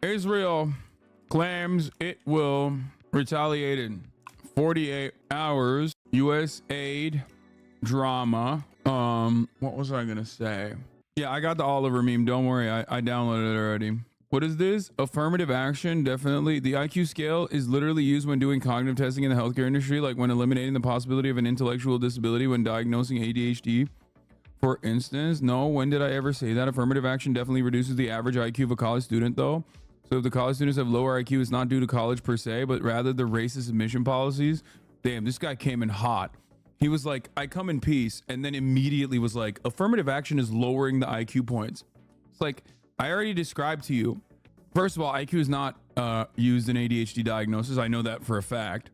Israel claims it will retaliate in 48 hours. U.S. aid drama. What was I gonna say? Yeah, I got the Oliver meme. Don't worry, I downloaded it already. What is this? Affirmative action, definitely. The IQ scale is literally used when doing cognitive testing in the healthcare industry, like when eliminating the possibility of an intellectual disability when diagnosing ADHD. For instance, no, when did I ever say that? Affirmative action definitely reduces the average IQ of a college student, though. So if the college students have lower IQ, it's not due to college per se, but rather the racist admission policies. Damn, this guy came in hot. He was like, I come in peace, and then immediately was like, affirmative action is lowering the IQ points. It's like, I already described to you. First of all, IQ is not used in ADHD diagnosis. I know that for a fact.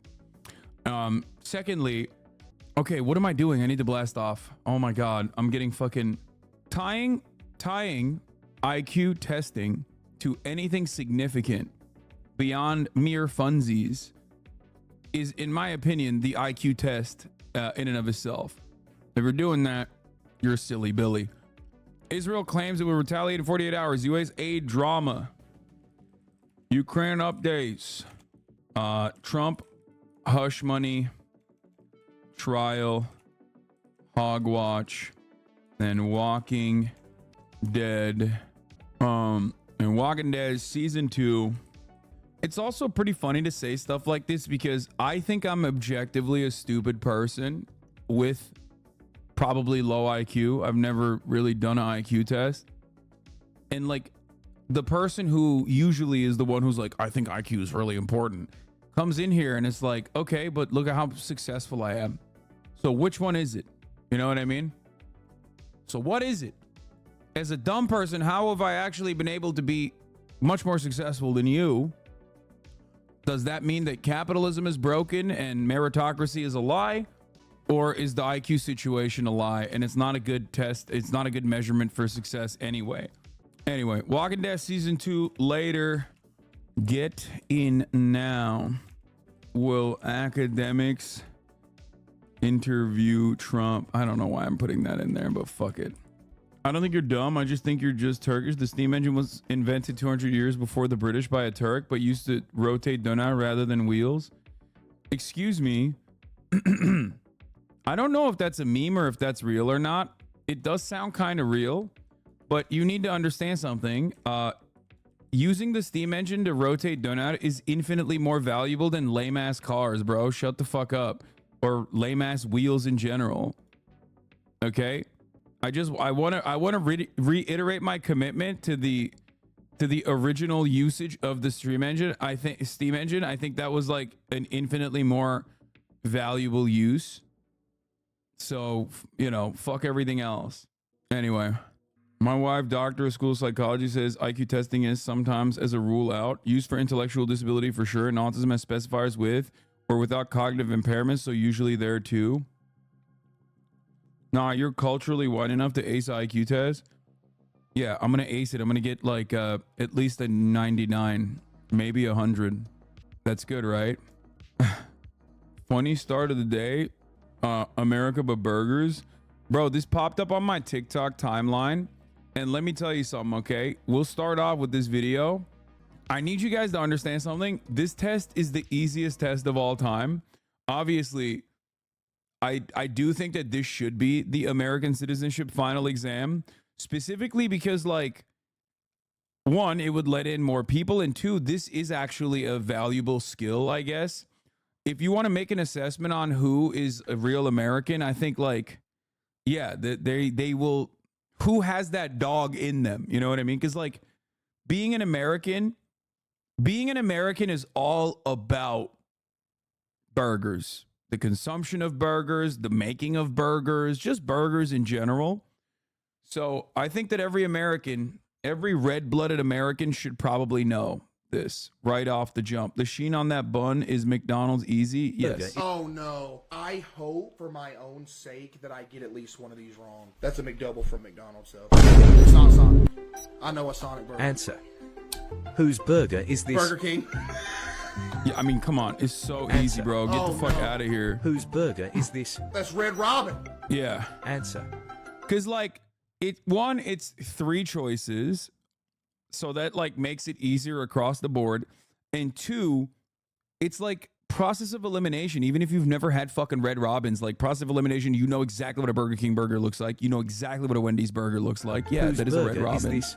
Secondly, okay, what am I doing? I need to blast off. Oh my God, I'm getting fucking tying IQ testing to anything significant beyond mere funsies is, in my opinion, the IQ test in and of itself. If you're doing that, you're a silly Billy. Israel claims it will retaliate in 48 hours. U.S. aid drama. Ukraine updates. Trump hush money trial. Hogwatch. Then Walking Dead. And Walking Dead season 2. It's also pretty funny to say stuff like this because I think I'm objectively a stupid person with probably low IQ. I've never really done an IQ test. And like the person who usually is the one who's like, I think IQ is really important, comes in here and it's like, okay, but look at how successful I am. So which one is it? You know what I mean? So what is it? As a dumb person, how have I actually been able to be much more successful than you? Does that mean that capitalism is broken and meritocracy is a lie? Or is the IQ situation a lie and it's not a good test? It's not a good measurement for success anyway. Anyway, Walking Dead season 2 later. Get in now. Will academics interview Trump? I don't know why I'm putting that in there, but fuck it. I don't think you're dumb. I just think you're just Turkish. The steam engine was invented 200 years before the British by a Turk, but used to rotate donut rather than wheels. Excuse me. I don't know if that's a meme or if that's real or not. It does sound kind of real, but you need to understand something. Using the steam engine to rotate donut is infinitely more valuable than lame-ass cars, bro. Shut the fuck up. Or lame-ass wheels in general. Okay? I want to reiterate my commitment to the original usage of the steam engine. I think that was like an infinitely more valuable use. So, you know, fuck everything else. Anyway, my wife, doctor of school psychology, says IQ testing is sometimes, as a rule out, used for intellectual disability for sure, and autism has specifiers with or without cognitive impairments, so usually there too. Nah, you're culturally white enough to ace IQ test. Yeah, I'm gonna ace it. I'm gonna get like at least a 99, maybe 100. That's good, right? Funny start of the day. America but burgers. Bro, this popped up on my TikTok timeline. And let me tell you something, okay? We'll start off with this video. I need you guys to understand something. This test is the easiest test of all time. Obviously, I do think that this should be the American citizenship final exam, specifically because, like, one, it would let in more people, and two, this is actually a valuable skill, I guess. If you want to make an assessment on who is a real American, I think, like, yeah, they will, who has that dog in them, you know what I mean? Because, like, being an American is all about burgers. The consumption of burgers, the making of burgers, just burgers in general. So I think that every American, every red-blooded American should probably know this right off the jump. The sheen on that bun is McDonald's easy. Yes. Oh no. I hope for my own sake that I get at least one of these wrong. That's a McDouble from McDonald's though. It's not Sonic. I know a Sonic burger. Answer. Whose burger is this? Burger King. Yeah, I mean, come on. It's so easy, bro. Get the fuck out of here. Whose burger is this? That's Red Robin. Yeah. Answer. Because, like, it's 3 choices. So that like makes it easier across the board. And two, it's like process of elimination. Even if you've never had fucking Red Robins, like process of elimination, you know exactly what a Burger King burger looks like. You know exactly what a Wendy's burger looks like. Yeah, Whose that is a Red burger is Robin. this?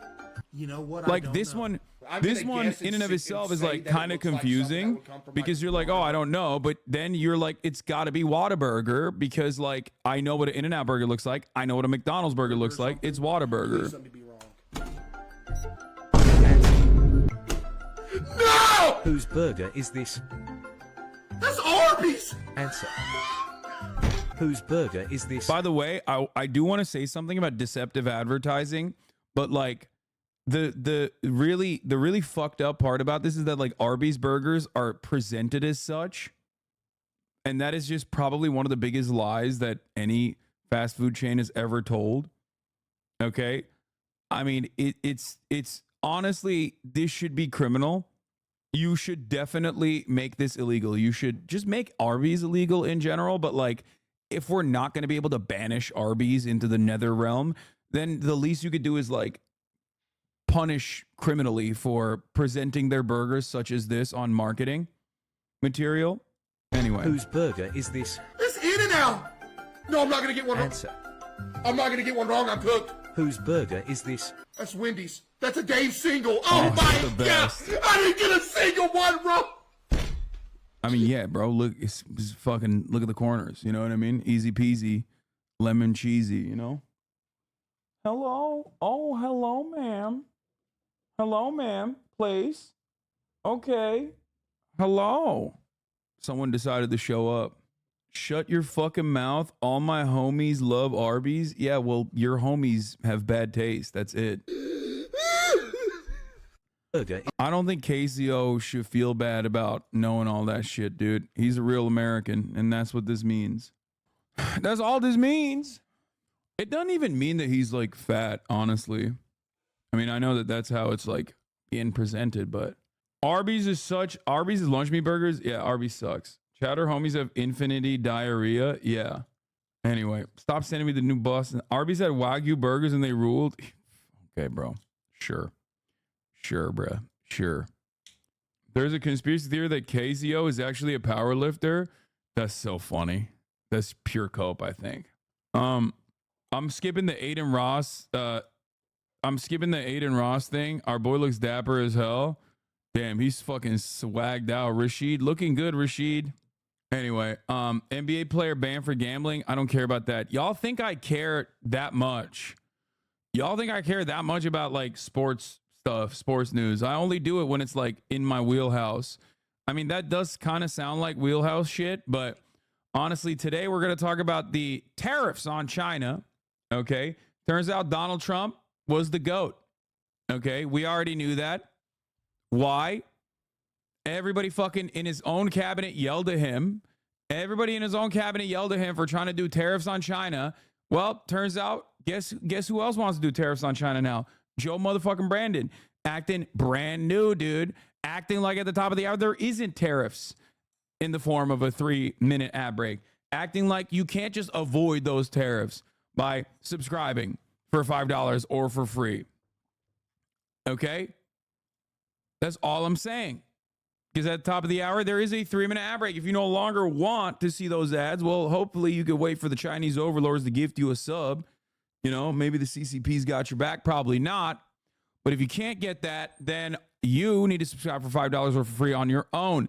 You know what? Like this one, this one in and of itself is like kind of confusing because you're like, oh, I don't know, but then you're like, it's got to be Whataburger because like I know what an In-N-Out burger looks like. I know what a McDonald's burger looks like. It's Whataburger. Let me be wrong. No! Whose burger is this? That's Arby's. Answer. Whose burger is this? By the way, I do want to say something about deceptive advertising, but like the really fucked up part about this is that like Arby's burgers are presented as such, and that is just probably one of the biggest lies that any fast food chain has ever told. Okay, I mean it's honestly, this should be criminal. You should definitely make this illegal. You should just make Arby's illegal in general, but like if we're not going to be able to banish Arby's into the nether realm, then the least you could do is like punish criminally for presenting their burgers such as this on marketing material. Anyway, Whose burger is this? It's In-N-Out. No, I'm not gonna get one wrong. Answer. I'm not gonna get one wrong. I'm cooked. Whose burger is this? That's Wendy's. That's a Dave single. Oh, the my best. god! I didn't get a single one wrong. I mean, yeah, bro, look, it's fucking, look at the corners. You know what I mean? Easy peasy, lemon cheesy, you know? Hello? Oh, hello, ma'am. Hello, ma'am, please. Okay. Hello. Someone decided to show up. Shut your fucking mouth. All my homies love Arby's. Yeah, well, your homies have bad taste. That's it. Burger. I don't think KCO should feel bad about knowing all that shit, dude. He's a real American, and that's what this means. That's all this means. It doesn't even mean that he's like fat, honestly. I mean, I know that that's how it's like being presented, but Arby's is lunch meat burgers. Yeah, Arby's sucks. Chowder homies have infinity diarrhea. Yeah. Anyway, stop sending me the new Boston. Arby's had Wagyu burgers and they ruled. Okay, bro. Sure, bruh. Sure. There's a conspiracy theory that KZO is actually a power lifter. That's so funny. That's pure cope, I think. I'm skipping the Aiden Ross. I'm skipping the Aiden Ross thing. Our boy looks dapper as hell. Damn, he's fucking swagged out. Rashid, looking good, Rashid. Anyway, NBA player banned for gambling. I don't care about that. Y'all think I care that much? Y'all think I care that much about like sports stuff, sports news? I only do it when it's like in my wheelhouse. I mean, that does kind of sound like wheelhouse shit, but honestly, today we're going to talk about the tariffs on China. Okay. Turns out Donald Trump was the GOAT. Okay. We already knew that. Why? Everybody fucking in his own cabinet yelled at him. Everybody in his own cabinet yelled at him for trying to do tariffs on China. Well, turns out, guess who else wants to do tariffs on China now? Joe motherfucking Brandon. Acting brand new, dude. Acting like at the top of the hour there isn't tariffs in the form of a 3-minute ad break. Acting like you can't just avoid those tariffs by subscribing for $5 or for free. Okay? That's all I'm saying. Because at the top of the hour, there is a 3-minute ad break. If you no longer want to see those ads, well, hopefully you could wait for the Chinese overlords to gift you a sub. You know, maybe the CCP's got your back. Probably not. But if you can't get that, then you need to subscribe for $5 or for free on your own.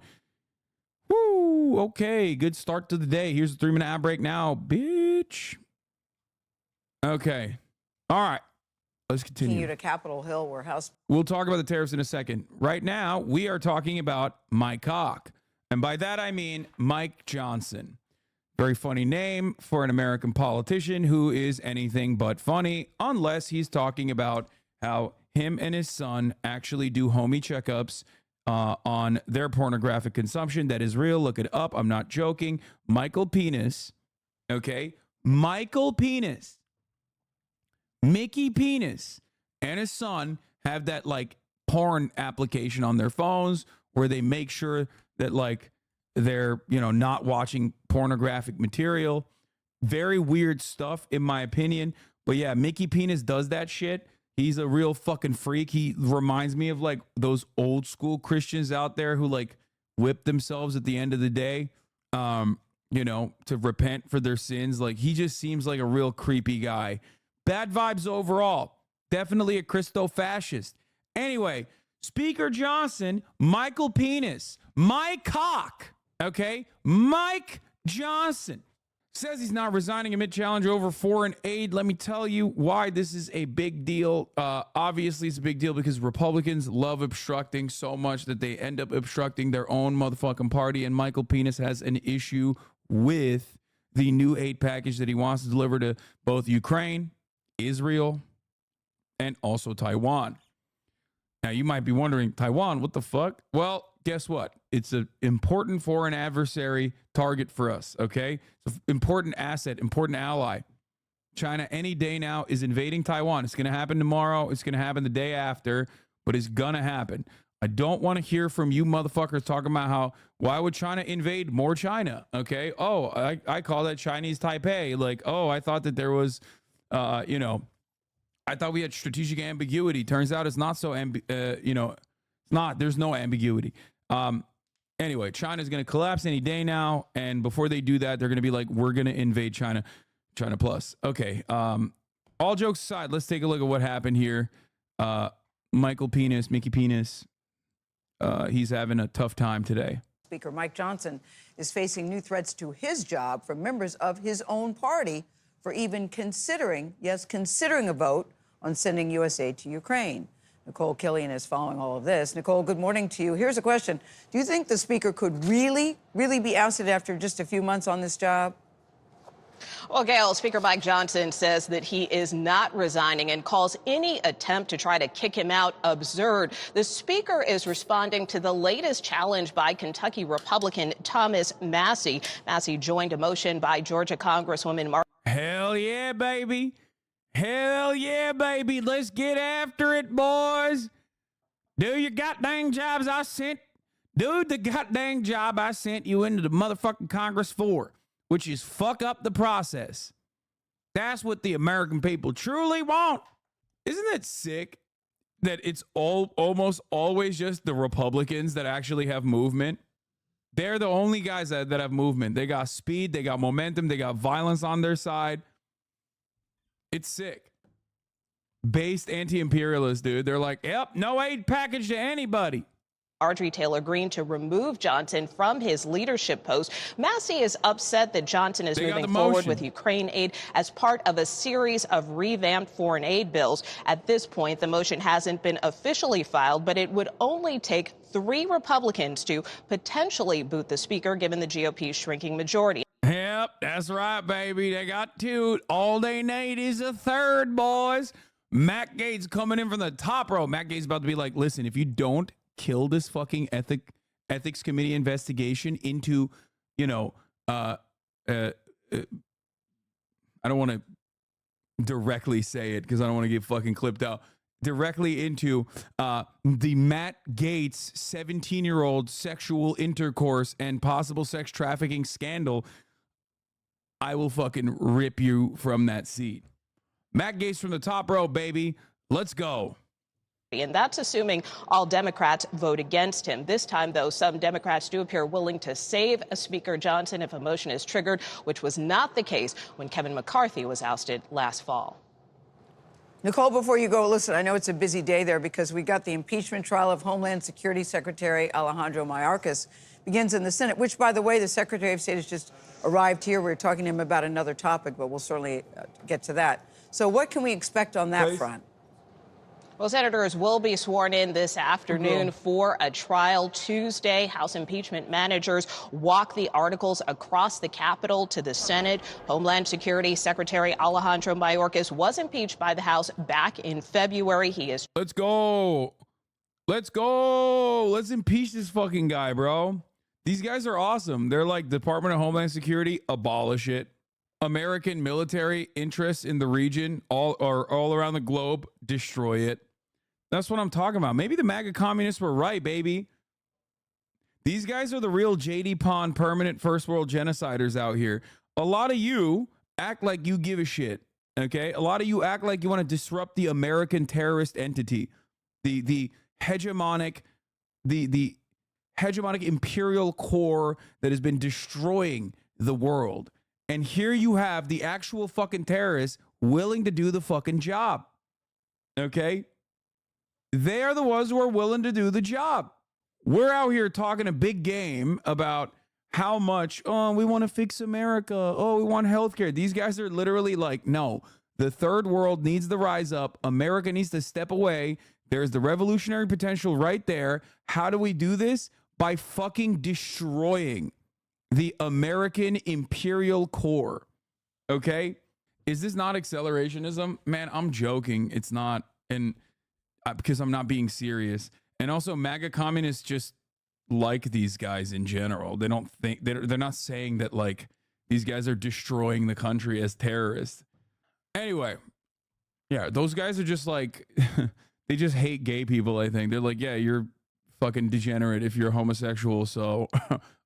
Woo! Okay, good start to the day. Here's a 3-minute ad break now, bitch. Okay. All right. Let's continue. To Capitol Hill, where House. We'll talk about the tariffs in a second. Right now, we are talking about Mike Hawk. And by that, I mean Mike Johnson. Very funny name for an American politician who is anything but funny, unless he's talking about how him and his son actually do homie checkups on their pornographic consumption. That is real. Look it up. I'm not joking. Michael Penis. Okay. Michael Penis. Mickey Penis and his son have that like porn application on their phones where they make sure that like they're, you know, not watching pornographic material. Very weird stuff in my opinion. But yeah, Mickey Penis does that shit. He's a real fucking freak. He reminds me of like those old school Christians out there who like whip themselves at the end of the day, you know, to repent for their sins. Like he just seems like a real creepy guy. Bad vibes overall. Definitely a Christo fascist. Anyway, Speaker Johnson, Michael Penis, my cock, okay? Mike Johnson says he's not resigning amid challenge over foreign aid. Let me tell you why this is a big deal. Obviously, it's a big deal because Republicans love obstructing so much that they end up obstructing their own motherfucking party. And Michael Penis has an issue with the new aid package that he wants to deliver to both Ukraine, Israel, and also Taiwan. Now, you might be wondering, Taiwan, what the fuck? Well, guess what? It's an important foreign adversary target for us, okay? It's an important asset, important ally. China, any day now, is invading Taiwan. It's going to happen tomorrow. It's going to happen the day after, but it's going to happen. I don't want to hear from you motherfuckers talking about how, why would China invade more China, okay? Oh, I call that Chinese Taipei. Like, oh, I thought that there was, you know, I thought we had strategic ambiguity. Turns out it's not so, you know, it's not. There's no ambiguity. Anyway, China's going to collapse any day now. And before they do that, they're going to be like, we're going to invade China. China plus. Okay. All jokes aside, let's take a look at what happened here. Michael Penis, Mickey Penis, he's having a tough time today. Speaker Mike Johnson is facing new threats to his job from members of his own party for even considering, yes, considering a vote on sending U.S. aid to Ukraine. Nicole Killian is following all of this. Nicole, good morning to you. Here's a question. Do you think the speaker could really be ousted after just a few months on this job? Well, Gail, Speaker Mike Johnson says that he is not resigning and calls any attempt to try to kick him out absurd. The speaker is responding to the latest challenge by Kentucky Republican Thomas Massie. Massie joined a motion by Georgia Congresswoman Hell yeah, baby. Hell yeah, baby. Let's get after it, boys. Do your goddamn jobs I sent. Do the goddamn job I sent you into the motherfucking Congress for, which is fuck up the process. That's what the American people truly want. Isn't that sick that it's almost always just the Republicans that actually have movement? They're the only guys that have movement. They got speed, they got momentum, they got violence on their side. It's sick. Based anti-imperialists, dude. They're like, yep, no aid package to anybody. Marjorie Taylor Greene to remove Johnson from his leadership post. Massie is upset that Johnson is moving forward with Ukraine aid as part of a series of revamped foreign aid bills. At this point, the motion hasn't been officially filed, but it would only take 3 Republicans to potentially boot the speaker, given the GOP's shrinking majority. Yep, that's right, baby. They got 2. All they need is a 3rd, boys. Matt Gaetz coming in from the top row. Matt Gaetz about to be like, listen, if you don't kill this fucking ethics committee investigation into, you know, I don't want to directly say it because I don't want to get fucking clipped out. Directly into the Matt Gaetz 17-year-old sexual intercourse and possible sex trafficking scandal, I will fucking rip you from that seat. Matt Gaetz from the top row, baby. Let's go. And that's assuming all Democrats vote against him. This time, though, some Democrats do appear willing to save Speaker Johnson if a motion is triggered, which was not the case when Kevin McCarthy was ousted last fall. Nicole, before you go, listen, I know it's a busy day there because we got the impeachment trial of Homeland Security Secretary Alejandro Mayorkas begins in the Senate, which, by the way, the Secretary of State has just arrived here. We're talking to him about another topic, but we'll certainly get to that. So what can we expect on that front? Well, senators will be sworn in this afternoon for a trial Tuesday. House impeachment managers walk the articles across the Capitol to the Senate. Homeland Security Secretary Alejandro Mayorkas was impeached by the House back in February. He is. Let's go. Let's go. Let's impeach this fucking guy, bro. These guys are awesome. They're like Department of Homeland Security, abolish it. American military interests in the region, all around the globe, destroy it. That's what I'm talking about. Maybe the MAGA communists were right, baby. These guys are the real JD Pond permanent first world genociders out here. A lot of you act like you give a shit. Okay, a lot of you act like you want to disrupt the American terrorist entity, the hegemonic, the hegemonic imperial core that has been destroying the world. And here you have the actual fucking terrorists willing to do the fucking job. Okay, they are the ones who are willing to do the job. We're out here talking a big game about how much, oh, we want to fix America. Oh, we want healthcare. These guys are literally like, no, the third world needs to rise up. America needs to step away. There's the revolutionary potential right there. How do we do this? By fucking destroying the American imperial core. Okay? Is this not accelerationism? Man, I'm joking. It's not. And because I'm not being serious. And also, MAGA communists just like these guys in general. They don't think they're not saying that like these guys are destroying the country as terrorists. Anyway, yeah, those guys are just like they just hate gay people. I think they're like, yeah, you're fucking degenerate if you're homosexual. So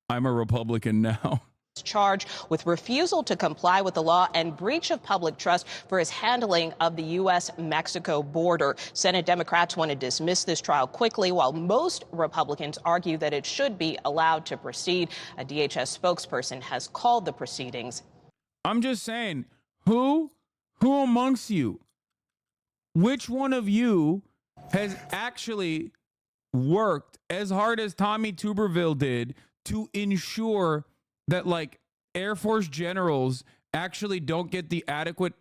I'm a Republican now. Charged with refusal to comply with the law and breach of public trust for his handling of the U.S.-Mexico border. Senate Democrats want to dismiss this trial quickly, while most Republicans argue that it should be allowed to proceed. A DHS spokesperson has called the proceedings. I'm just saying, who amongst you, which one of you has actually worked as hard as Tommy Tuberville did to ensure that like Air Force generals actually don't get the adequate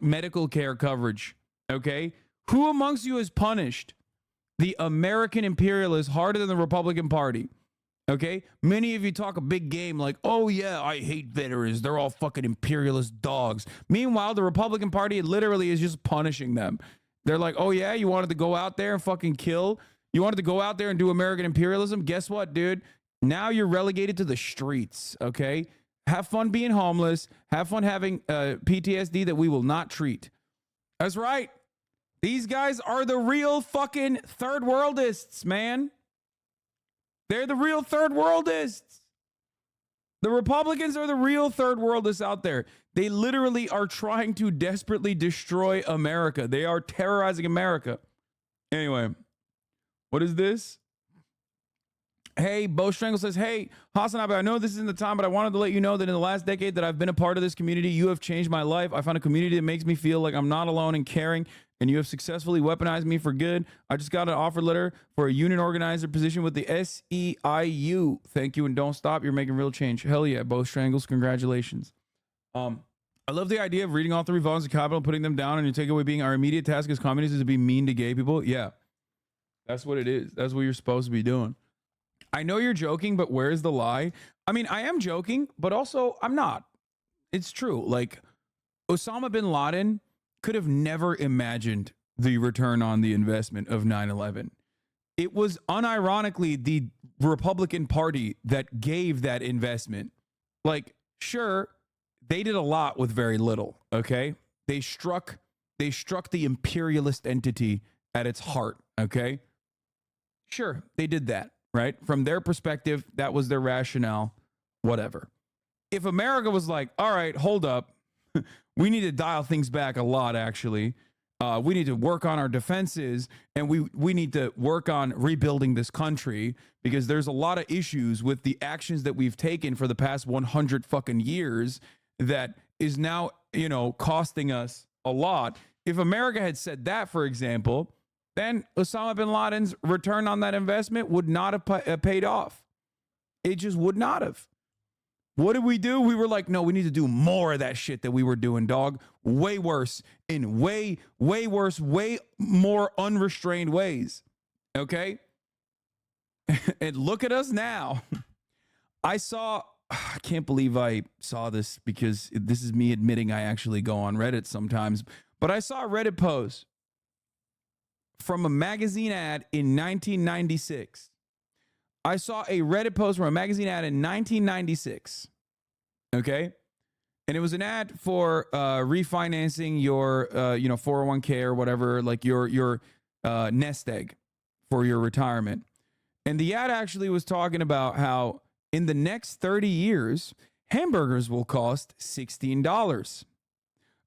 medical care coverage? Okay, who amongst you has punished the American imperialists harder than the Republican Party? Okay, many of you talk a big game like, oh yeah, I hate veterans, they're all fucking imperialist dogs. Meanwhile, the Republican Party literally is just punishing them. They're like, oh yeah, you wanted to go out there and fucking kill, you wanted to go out there and do American imperialism? Guess what, dude? Now you're relegated to the streets, okay? Have fun being homeless. Have fun having PTSD that we will not treat. That's right. These guys are the real fucking third worldists, man. They're the real third worldists. The Republicans are the real third worldists out there. They literally are trying to desperately destroy America. They are terrorizing America. Anyway, what is this? Hey, Bo Strangle says, hey, Hasanabi, I know this isn't the time, but I wanted to let you know that in the last decade that I've been a part of this community, you have changed my life. I found a community that makes me feel like I'm not alone and caring, and you have successfully weaponized me for good. I just got an offer letter for a union organizer position with the SEIU. Thank you and don't stop. You're making real change. Hell yeah, Bo Strangles. Congratulations. I love the idea of reading all 3 volumes of Capital and putting them down, and your takeaway being our immediate task as communists is to be mean to gay people. Yeah, that's what it is. That's what you're supposed to be doing. I know you're joking, but where's the lie? I mean, I am joking, but also I'm not. It's true. Like, Osama bin Laden could have never imagined the return on the investment of 9/11. It was unironically the Republican Party that gave that investment. Like, sure, they did a lot with very little, okay? They struck the imperialist entity at its heart, okay? Sure, they did that. Right? From their perspective, that was their rationale, whatever. If America was like, all right, hold up, we need to dial things back a lot, actually. We need to work on our defenses, and we need to work on rebuilding this country because there's a lot of issues with the actions that we've taken for the past 100 fucking years that is now, you know, costing us a lot. If America had said that, for example, then Osama bin Laden's return on that investment would not have paid off. It just would not have. What did we do? We were like, no, we need to do more of that shit that we were doing, dog. Way worse, in way worse, way more unrestrained ways. Okay? And look at us now. I can't believe I saw this because this is me admitting I actually go on Reddit sometimes, but I saw a Reddit post from a magazine ad in 1996. I saw a Reddit post from a magazine ad in 1996. Okay? And it was an ad for refinancing your 401k or whatever, like your nest egg for your retirement. And the ad actually was talking about how in the next 30 years, hamburgers will cost $16.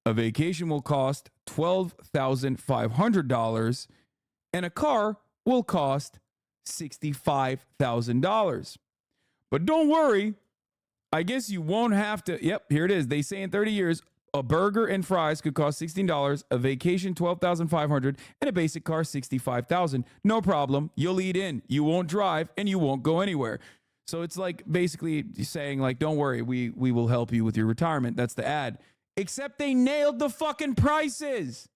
A vacation will cost $12,500 and a car will cost $65,000. But don't worry, I guess you won't have to. Yep, here it is. They say in 30 years, a burger and fries could cost $16, a vacation $12,500, and a basic car $65,000. No problem. You'll eat in. You won't drive, and you won't go anywhere. So it's like basically saying like, don't worry, we will help you with your retirement. That's the ad. Except they nailed the fucking prices.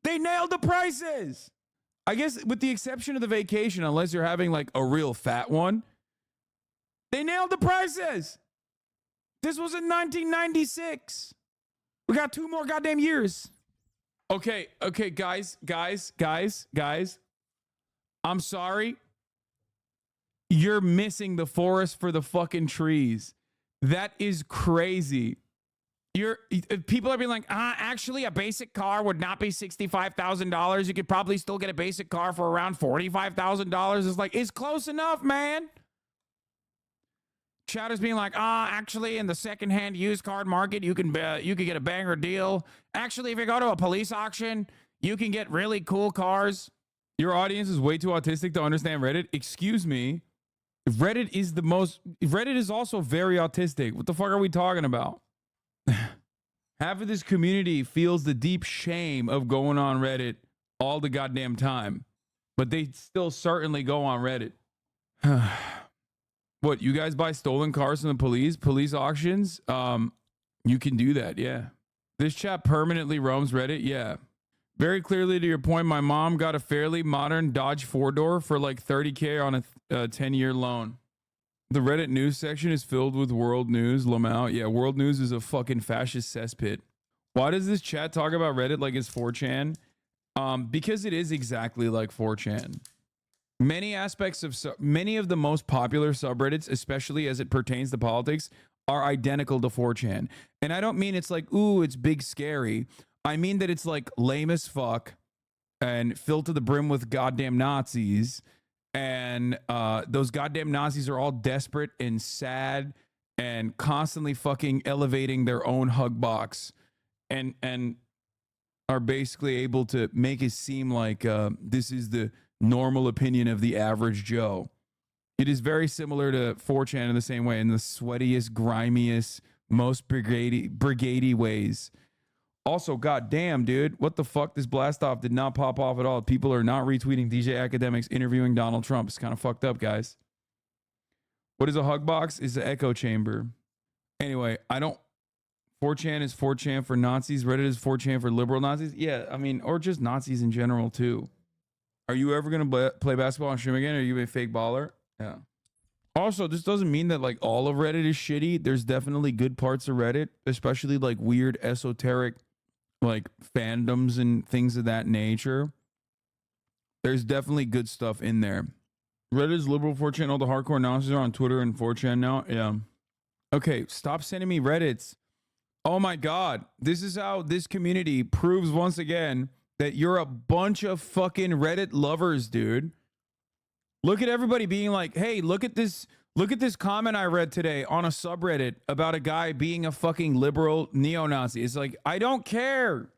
They nailed the prices. I guess with the exception of the vacation, unless you're having like a real fat one, they nailed the prices. This was in 1996. We got 2 more goddamn years. Okay, guys. I'm sorry. You're missing the forest for the fucking trees. That is crazy. People are being like, actually, a basic car would not be $65,000. You could probably still get a basic car for around $45,000. It's like, it's close enough, man. Chatters being like, actually, in the secondhand used car market, you can get a banger deal. Actually, if you go to a police auction, you can get really cool cars. Your audience is way too autistic to understand Reddit. Excuse me. Reddit is also very autistic. What the fuck are we talking about? Half of this community feels the deep shame of going on Reddit all the goddamn time, but they still certainly go on Reddit. What, you guys buy stolen cars from the police auctions? You can do that, yeah. This chat permanently roams Reddit, yeah. Very clearly to your point, my mom got a fairly modern Dodge 4-door for like $30K on a 10-year loan. The Reddit news section is filled with world news. Lamau, yeah, world news is a fucking fascist cesspit. Why does this chat talk about Reddit like it's 4chan? Because it is exactly like 4chan. Many aspects of many of the most popular subreddits, especially as it pertains to politics, are identical to 4chan. And I don't mean it's like, ooh, it's big scary. I mean that it's like lame as fuck and filled to the brim with goddamn Nazis. And those goddamn Nazis are all desperate and sad and constantly fucking elevating their own hug box and are basically able to make it seem like this is the normal opinion of the average Joe. It is very similar to 4chan in the same way, in the sweatiest, grimiest, most brigadey ways. Also, goddamn, dude, what the fuck? This blast off did not pop off at all. People are not retweeting DJ Academics interviewing Donald Trump. It's kind of fucked up, guys. What is a hug box? It's an echo chamber. Anyway, 4chan is 4chan for Nazis. Reddit is 4chan for liberal Nazis. Yeah, I mean, or just Nazis in general, too. Are you ever going to play basketball on stream again? Or are you a fake baller? Yeah. Also, this doesn't mean that like all of Reddit is shitty. There's definitely good parts of Reddit, especially like weird esoteric like fandoms and things of that nature. There's definitely good stuff in there. Reddit is liberal 4chan. All the hardcore Nazis are on Twitter and 4chan now. Yeah. Okay, stop sending me Reddits. Oh my God. This is how this community proves once again that you're a bunch of fucking Reddit lovers, dude. Look at everybody being like, hey, look at this comment I read today on a subreddit about a guy being a fucking liberal neo-Nazi. It's like, I don't care.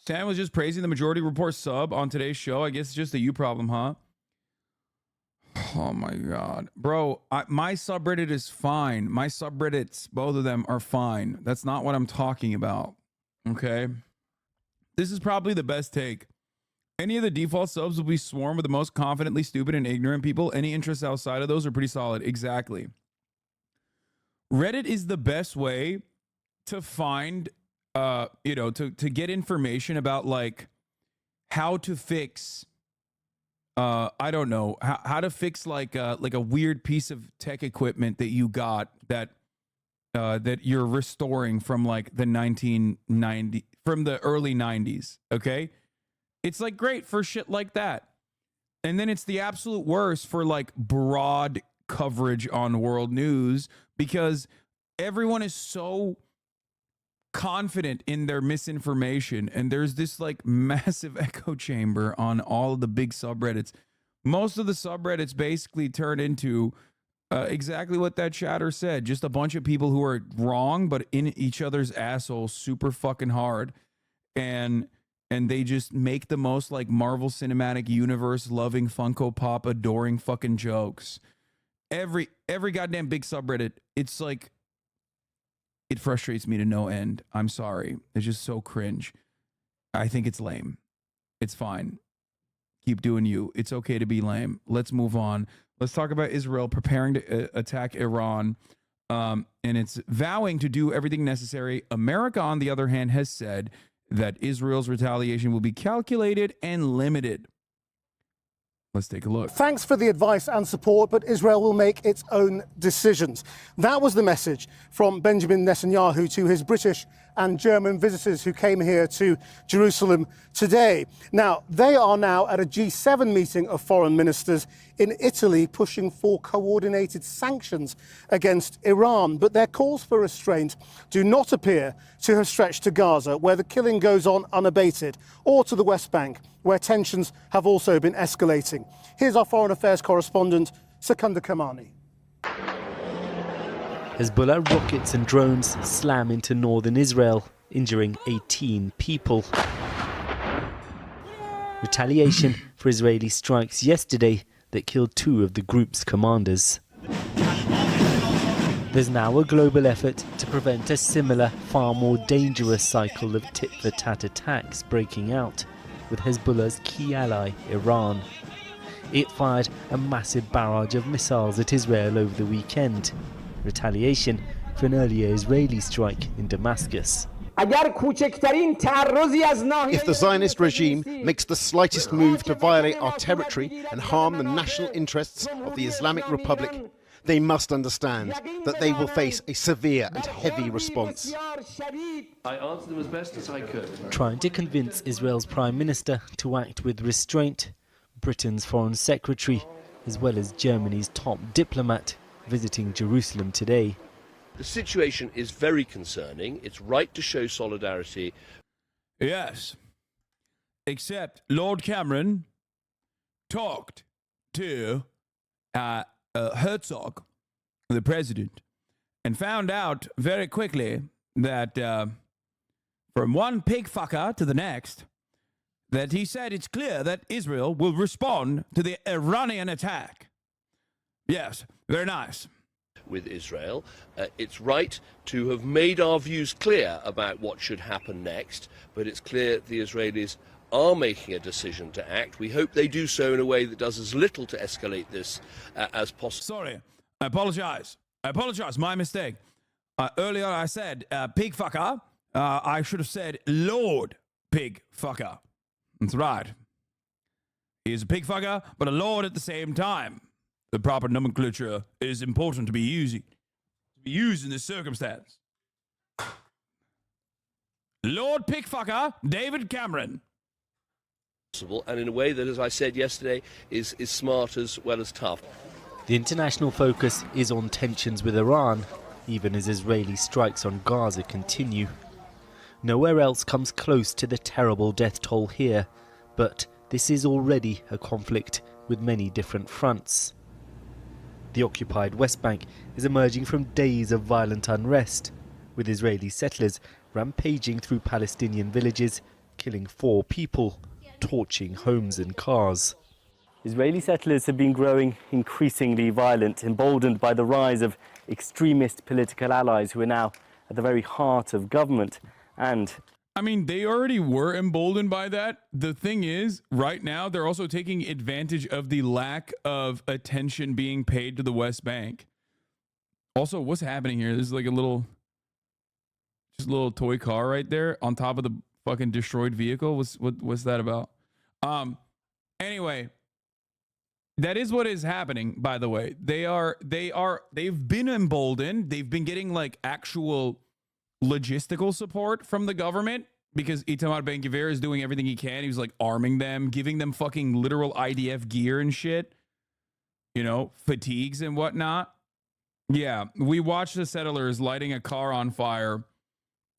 Sam was just praising the Majority Report sub on today's show. I guess it's just a you problem, huh? Oh my God. Bro, my subreddit is fine. My subreddits, both of them are fine. That's not what I'm talking about. Okay? This is probably the best take. Any of the default subs will be swarmed with the most confidently stupid and ignorant people. Any interests outside of those are pretty solid. Exactly. Reddit is the best way to find, to get information about like how to fix, I don't know, how to fix like a weird piece of tech equipment that you got that you're restoring from like the from the early 90s. Okay. It's like great for shit like that. And then it's the absolute worst for like broad coverage on world news because everyone is so confident in their misinformation. And there's this like massive echo chamber on all of the big subreddits. Most of the subreddits basically turn into Exactly what that chatter said. Just a bunch of people who are wrong, but in each other's assholes super fucking hard. And they just make the most like Marvel Cinematic Universe loving Funko Pop adoring fucking jokes. Every goddamn big subreddit, it's like, it frustrates me to no end. I'm sorry. It's just so cringe. I think it's lame. It's fine. Keep doing you. It's okay to be lame. Let's move on. Let's talk about Israel preparing to attack Iran. And it's vowing to do everything necessary. America, on the other hand, has said that Israel's retaliation will be calculated and limited. Let's take a look. Thanks for the advice and support, but Israel will make its own decisions. That was the message from Benjamin Netanyahu to his British and German visitors who came here to Jerusalem today. Now, they are now at a G7 meeting of foreign ministers in Italy pushing for coordinated sanctions against Iran. But their calls for restraint do not appear to have stretched to Gaza, where the killing goes on unabated, or to the West Bank, where tensions have also been escalating. Here's our foreign affairs correspondent, Sekunda Kamani. Hezbollah rockets and drones slam into northern Israel, injuring 18 people. Retaliation for Israeli strikes yesterday that killed 2 of the group's commanders. There's now a global effort to prevent a similar, far more dangerous cycle of tit-for-tat attacks breaking out, with Hezbollah's key ally, Iran. It fired a massive barrage of missiles at Israel over the weekend, retaliation for an earlier Israeli strike in Damascus. If the Zionist regime makes the slightest move to violate our territory and harm the national interests of the Islamic Republic, they must understand that they will face a severe and heavy response. I answered them as best as I could. Trying to convince Israel's Prime Minister to act with restraint, Britain's Foreign Secretary, as well as Germany's top diplomat, visiting Jerusalem today. The situation is very concerning. It's right to show solidarity. Yes. Except Lord Cameron talked to Herzog, the president, and found out very quickly that from one pig fucker to the next, that he said it's clear that Israel will respond to the Iranian attack. Yes, very nice. With Israel, it's right to have made our views clear about what should happen next, but it's clear the Israelis are making a decision to act. We hope they do so in a way that does as little to escalate this as possible. Sorry, I apologize. My mistake. Earlier I said pig fucker. I should have said Lord Pig Fucker. That's right. He is a pig fucker, but a lord at the same time. The proper nomenclature is important to be used in this circumstance. Lord Pigfucker, David Cameron. And in a way that, as I said yesterday, is smart as well as tough. The international focus is on tensions with Iran, even as Israeli strikes on Gaza continue. Nowhere else comes close to the terrible death toll here, but this is already a conflict with many different fronts. The occupied West Bank is emerging from days of violent unrest, with Israeli settlers rampaging through Palestinian villages, killing 4 people, torching homes and cars. Israeli settlers have been growing increasingly violent, emboldened by the rise of extremist political allies who are now at the very heart of government. And I mean, they already were emboldened by that. The thing is, right now, they're also taking advantage of the lack of attention being paid to the West Bank. Also, what's happening here? This is like a little toy car right there on top of the fucking destroyed vehicle. What's that about? Anyway, that is what is happening, by the way. They've been emboldened. They've been getting like actual logistical support from the government because Itamar Ben-Gvir is doing everything he can. He was like arming them, giving them fucking literal IDF gear and shit, fatigues and whatnot. Yeah, we watched the settlers lighting a car on fire,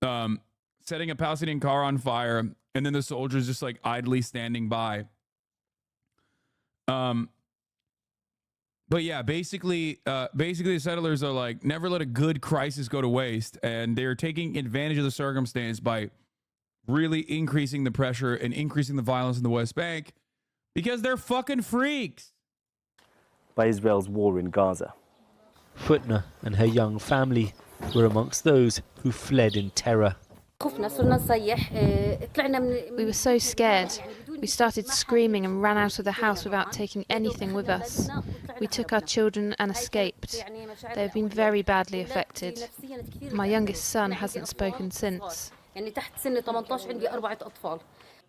setting a Palestinian car on fire, and then the soldiers just like idly standing by. But yeah, basically the settlers are like, never let a good crisis go to waste, and they're taking advantage of the circumstance by really increasing the pressure and increasing the violence in the West Bank because they're fucking freaks. By Israel's war in Gaza. Futna and her young family were amongst those who fled in terror. We were so scared. We started screaming and ran out of the house without taking anything with us. We took our children and escaped. They have been very badly affected. My youngest son hasn't spoken since.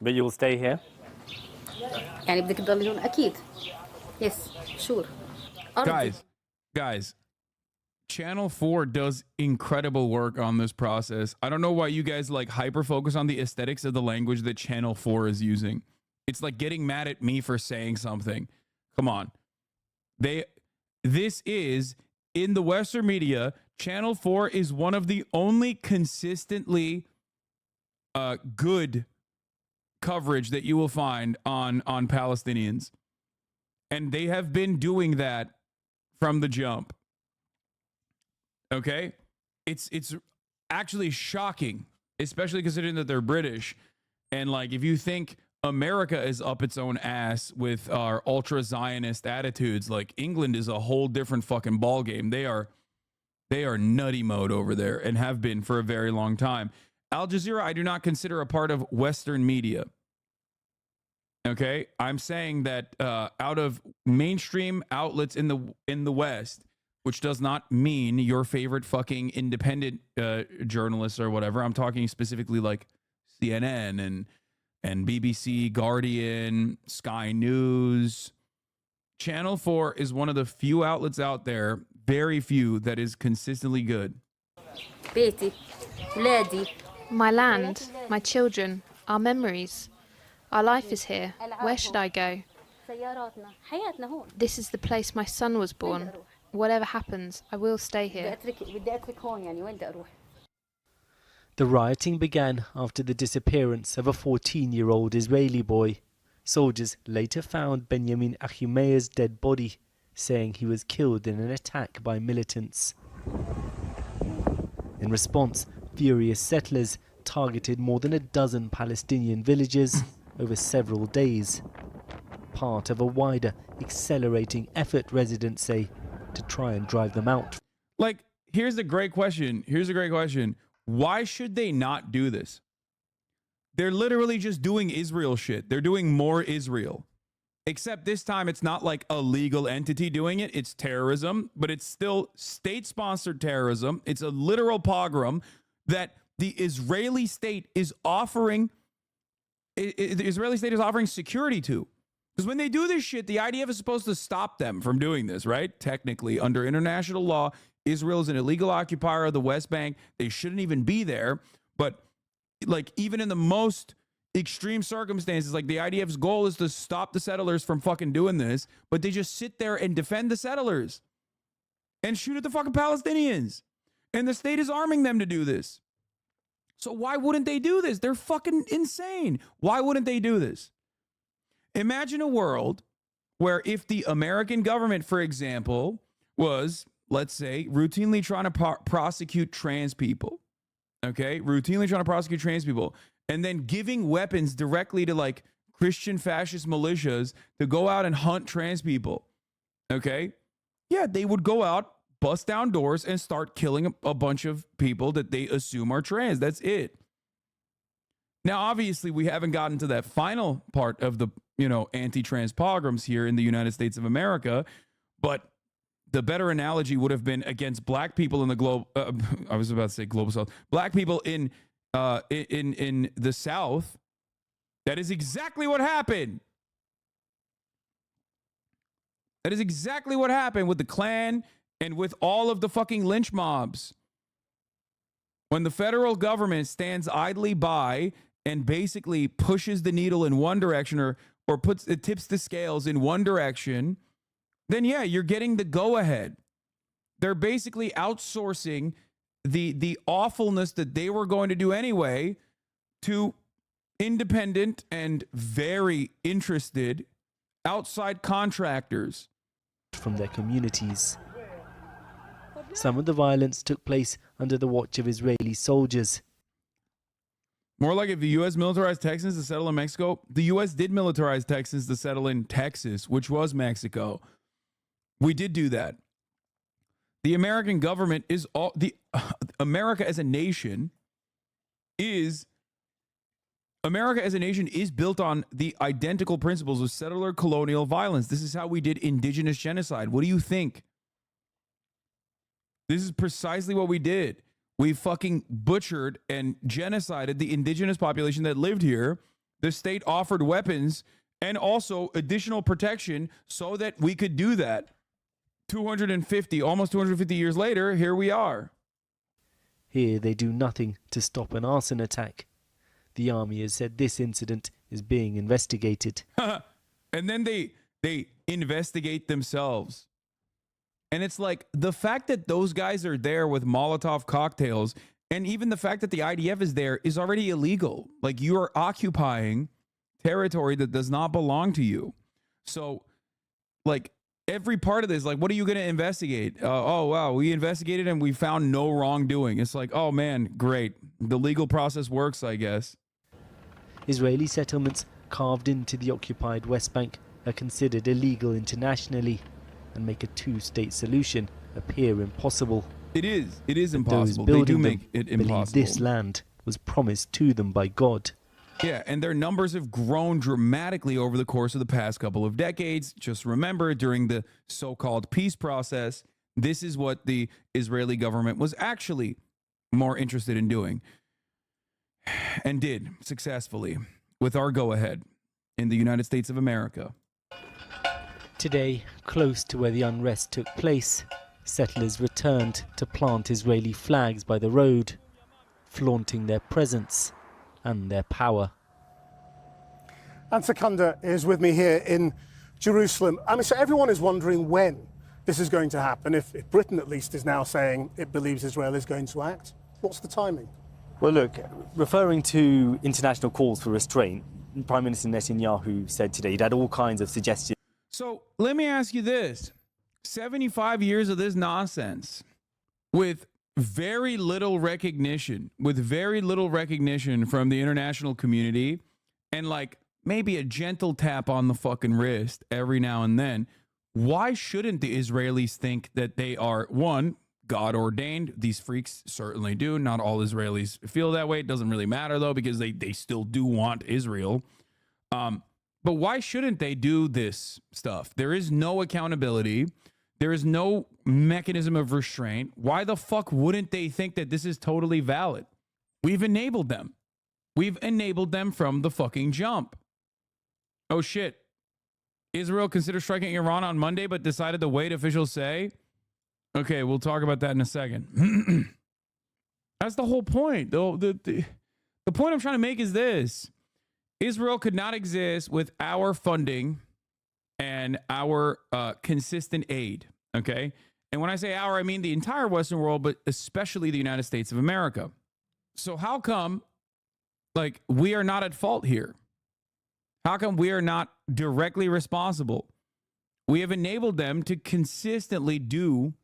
But you'll stay here? Yes, sure. Guys, Channel 4 does incredible work on this process. I don't know why you guys like hyper focus on the aesthetics of the language that Channel 4 is using. It's like getting mad at me for saying something. Come on. This is in the Western media, Channel 4 is one of the only consistently good coverage that you will find on Palestinians. And they have been doing that from the jump. Okay? It's actually shocking, especially considering that they're British. And like, if you think America is up its own ass with our ultra Zionist attitudes, like England is a whole different fucking ball game. They are nutty mode over there and have been for a very long time. Al Jazeera, I do not consider a part of Western media. Okay, I'm saying that out of mainstream outlets in the West, which does not mean your favorite fucking independent journalists or whatever. I'm talking specifically like CNN and BBC, Guardian, Sky News. Channel 4 is one of the few outlets out there, very few, that is consistently good. My land, my children, our memories. Our life is here. Where should I go? This is the place my son was born. Whatever happens, I will stay here. The rioting began after the disappearance of a 14-year-old Israeli boy. Soldiers later found Benjamin Achimeir's dead body, saying he was killed in an attack by militants. In response, furious settlers targeted more than a dozen Palestinian villages over several days. Part of a wider, accelerating effort, residents say, to try and drive them out. Like, here's a great question. Why should they not do this? They're literally just doing Israel shit. They're doing more Israel. Except this time it's not like a legal entity doing it. It's terrorism, but it's still state-sponsored terrorism. It's a literal pogrom that the Israeli state is offering. The Israeli state is offering security to. Because when they do this shit, the IDF is supposed to stop them from doing this, right? Technically, under international law, Israel is an illegal occupier of the West Bank. They shouldn't even be there. But like, even in the most extreme circumstances, like the IDF's goal is to stop the settlers from fucking doing this, but they just sit there and defend the settlers and shoot at the fucking Palestinians. And the state is arming them to do this. So why wouldn't they do this? They're fucking insane. Why wouldn't they do this? Imagine a world where if the American government, for example, was, let's say, routinely trying to prosecute trans people, okay? Routinely trying to prosecute trans people, and then giving weapons directly to like Christian fascist militias to go out and hunt trans people, okay? Yeah, they would go out, bust down doors, and start killing a bunch of people that they assume are trans. That's it. Now, obviously, we haven't gotten to that final part of the, anti-trans pogroms here in the United States of America, but the better analogy would have been against black people in the globe. I was about to say global South. Black people in the South. That is exactly what happened. That is exactly what happened with the Klan and with all of the fucking lynch mobs. When the federal government stands idly by and basically pushes the needle in one direction or tips the scales in one direction, then yeah, you're getting the go-ahead. They're basically outsourcing the awfulness that they were going to do anyway to independent and very interested outside contractors from their communities. Some of the violence took place under the watch of Israeli soldiers. More like if the U.S. militarized Texans to settle in Mexico, the U.S. did militarize Texans to settle in Texas, which was Mexico. We did do that. The American government is all America as a nation is built on the identical principles of settler colonial violence. This is how we did indigenous genocide. What do you think? This is precisely what we did. We fucking butchered and genocided the indigenous population that lived here. The state offered weapons and also additional protection so that we could do that. Almost 250 years later, here we are. Here they do nothing to stop an arson attack. The army has said this incident is being investigated. And then they investigate themselves. And it's like the fact that those guys are there with Molotov cocktails, and even the fact that the IDF is there is already illegal. Like, you are occupying territory that does not belong to you. So, like, every part of this, like, what are you going to investigate? Oh, wow, we investigated and we found no wrongdoing. It's like, oh, man, great. The legal process works, I guess. Israeli settlements carved into the occupied West Bank are considered illegal internationally and make a two-state solution appear impossible. It is impossible. Those They do building make them it believe impossible. this land was promised to them by God. Yeah, and their numbers have grown dramatically over the course of the past couple of decades. Just remember, during the so-called peace process, this is what the Israeli government was actually more interested in doing and did successfully with our go-ahead in the United States of America. Today, close to where the unrest took place, settlers returned to plant Israeli flags by the road, flaunting their presence and their power. And Secunda is with me here in Jerusalem. I mean, so everyone is wondering when this is going to happen. If Britain, at least, is now saying it believes Israel is going to act, what's the timing? Well, look, referring to international calls for restraint, Prime Minister Netanyahu said today he'd had all kinds of suggestions. So let me ask you this. 75 years of this nonsense with very little recognition from the international community, and like maybe a gentle tap on the fucking wrist every now and then. Why shouldn't the Israelis think that they are, one, God ordained? These freaks certainly do. Not all Israelis feel that way. It doesn't really matter though, because they still do want Israel. But why shouldn't they do this stuff? There is no accountability. There is no mechanism of restraint. Why the fuck wouldn't they think that this is totally valid? We've enabled them. We've enabled them from the fucking jump. Oh shit. Israel considered striking Iran on Monday, but decided to wait, officials say. Okay, we'll talk about that in a second. That's the whole point. The point I'm trying to make is this. Israel could not exist with our funding and our consistent aid, okay? And when I say our, I mean the entire Western world, but especially the United States of America. So how come, like, we are not at fault here? How come we are not directly responsible? We have enabled them to consistently do.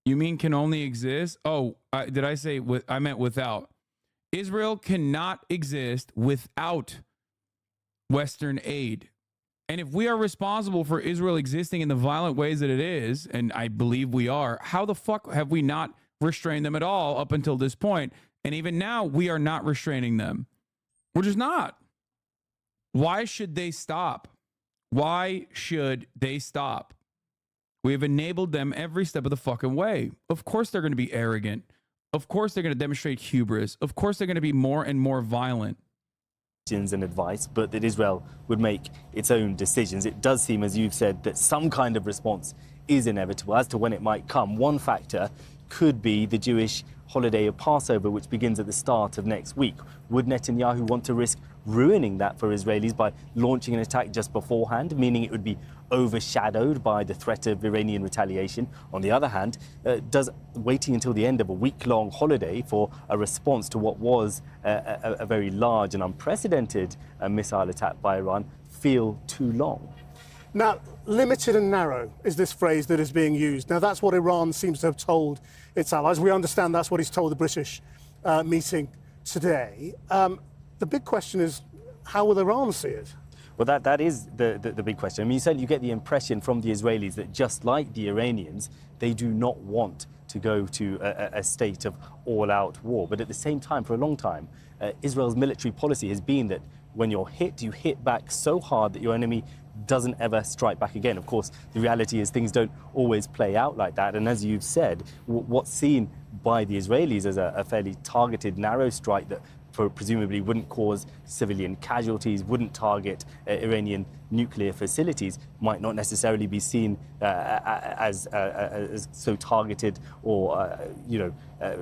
You mean can only exist? Oh, did I say with? I meant without. Israel cannot exist without Western aid. And if we are responsible for Israel existing in the violent ways that it is, and I believe we are, how the fuck have we not restrained them at all up until this point? And even now, we are not restraining them. We're just not. Why should they stop? Why should they stop? We have enabled them every step of the fucking way. Of course they're going to be arrogant. Of course they're going to demonstrate hubris. Of course they're going to be more and more violent. And advice, but that Israel would make its own decisions. It does seem, as you've said, that some kind of response is inevitable. As to when it might come, one factor could be the Jewish holiday of Passover, which begins at the start of next week. Would Netanyahu want to risk ruining that for Israelis by launching an attack just beforehand, meaning it would be overshadowed by the threat of Iranian retaliation? On the other hand, does waiting until the end of a week-long holiday for a response to what was a very large and unprecedented missile attack by Iran feel too long? Now, limited and narrow is this phrase that is being used. Now, that's what Iran seems to have told its allies. We understand that's what he's told the British meeting today. The big question is, how will Iran see it? Well, that is the big question. I mean, you get the impression from the Israelis that just like the Iranians, they do not want to go to a state of all-out war. But at the same time, for a long time, Israel's military policy has been that when you're hit, you hit back so hard that your enemy doesn't ever strike back again. Of course, the reality is things don't always play out like that. And as you've said, what's seen by the Israelis as a fairly targeted, narrow strike that presumably wouldn't cause civilian casualties, wouldn't target Iranian nuclear facilities, might not necessarily be seen as so targeted or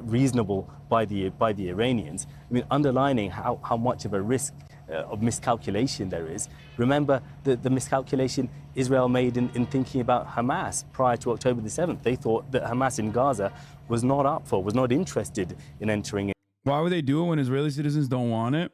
reasonable by the Iranians. I mean, underlining how much of a risk of miscalculation there is. Remember the miscalculation Israel made in thinking about Hamas prior to October the 7th. They thought that Hamas in Gaza was not interested in entering. Why would they do it when Israeli citizens don't want it?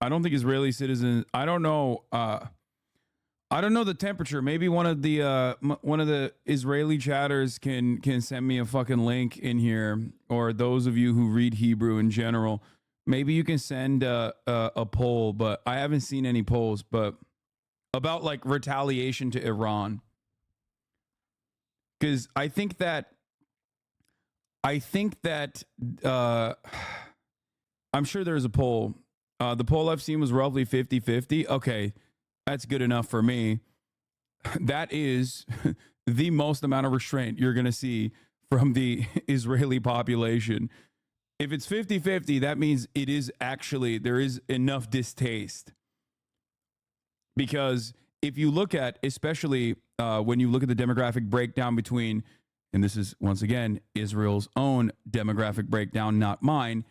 I don't think Israeli citizens. I don't know. I don't know the temperature. Maybe one of the Israeli chatters can send me a fucking link in here, or those of you who read Hebrew in general. Maybe you can send a poll, but I haven't seen any polls. But about like retaliation to Iran, because I think that I'm sure there's a poll. The poll I've seen was roughly 50-50. Okay, that's good enough for me. That is the most amount of restraint you're going to see from the Israeli population. If it's 50-50, that means it is actually, there is enough distaste. Because if you look at, especially when you look at the demographic breakdown between, and this is once again Israel's own demographic breakdown, not mine,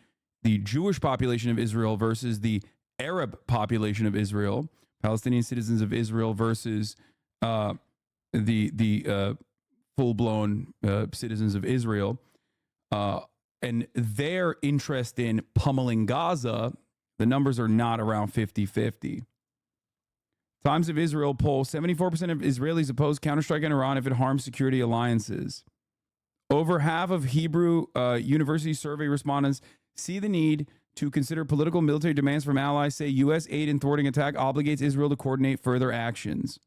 the Jewish population of Israel versus the Arab population of Israel, Palestinian citizens of Israel versus the full-blown citizens of Israel, and their interest in pummeling Gaza, the numbers are not around 50-50. Times of Israel poll, 74% of Israelis oppose counterstrike in Iran if it harms security alliances. Over half of Hebrew University survey respondents see the need to consider political military demands from allies, say U.S. aid in thwarting attack obligates Israel to coordinate further actions.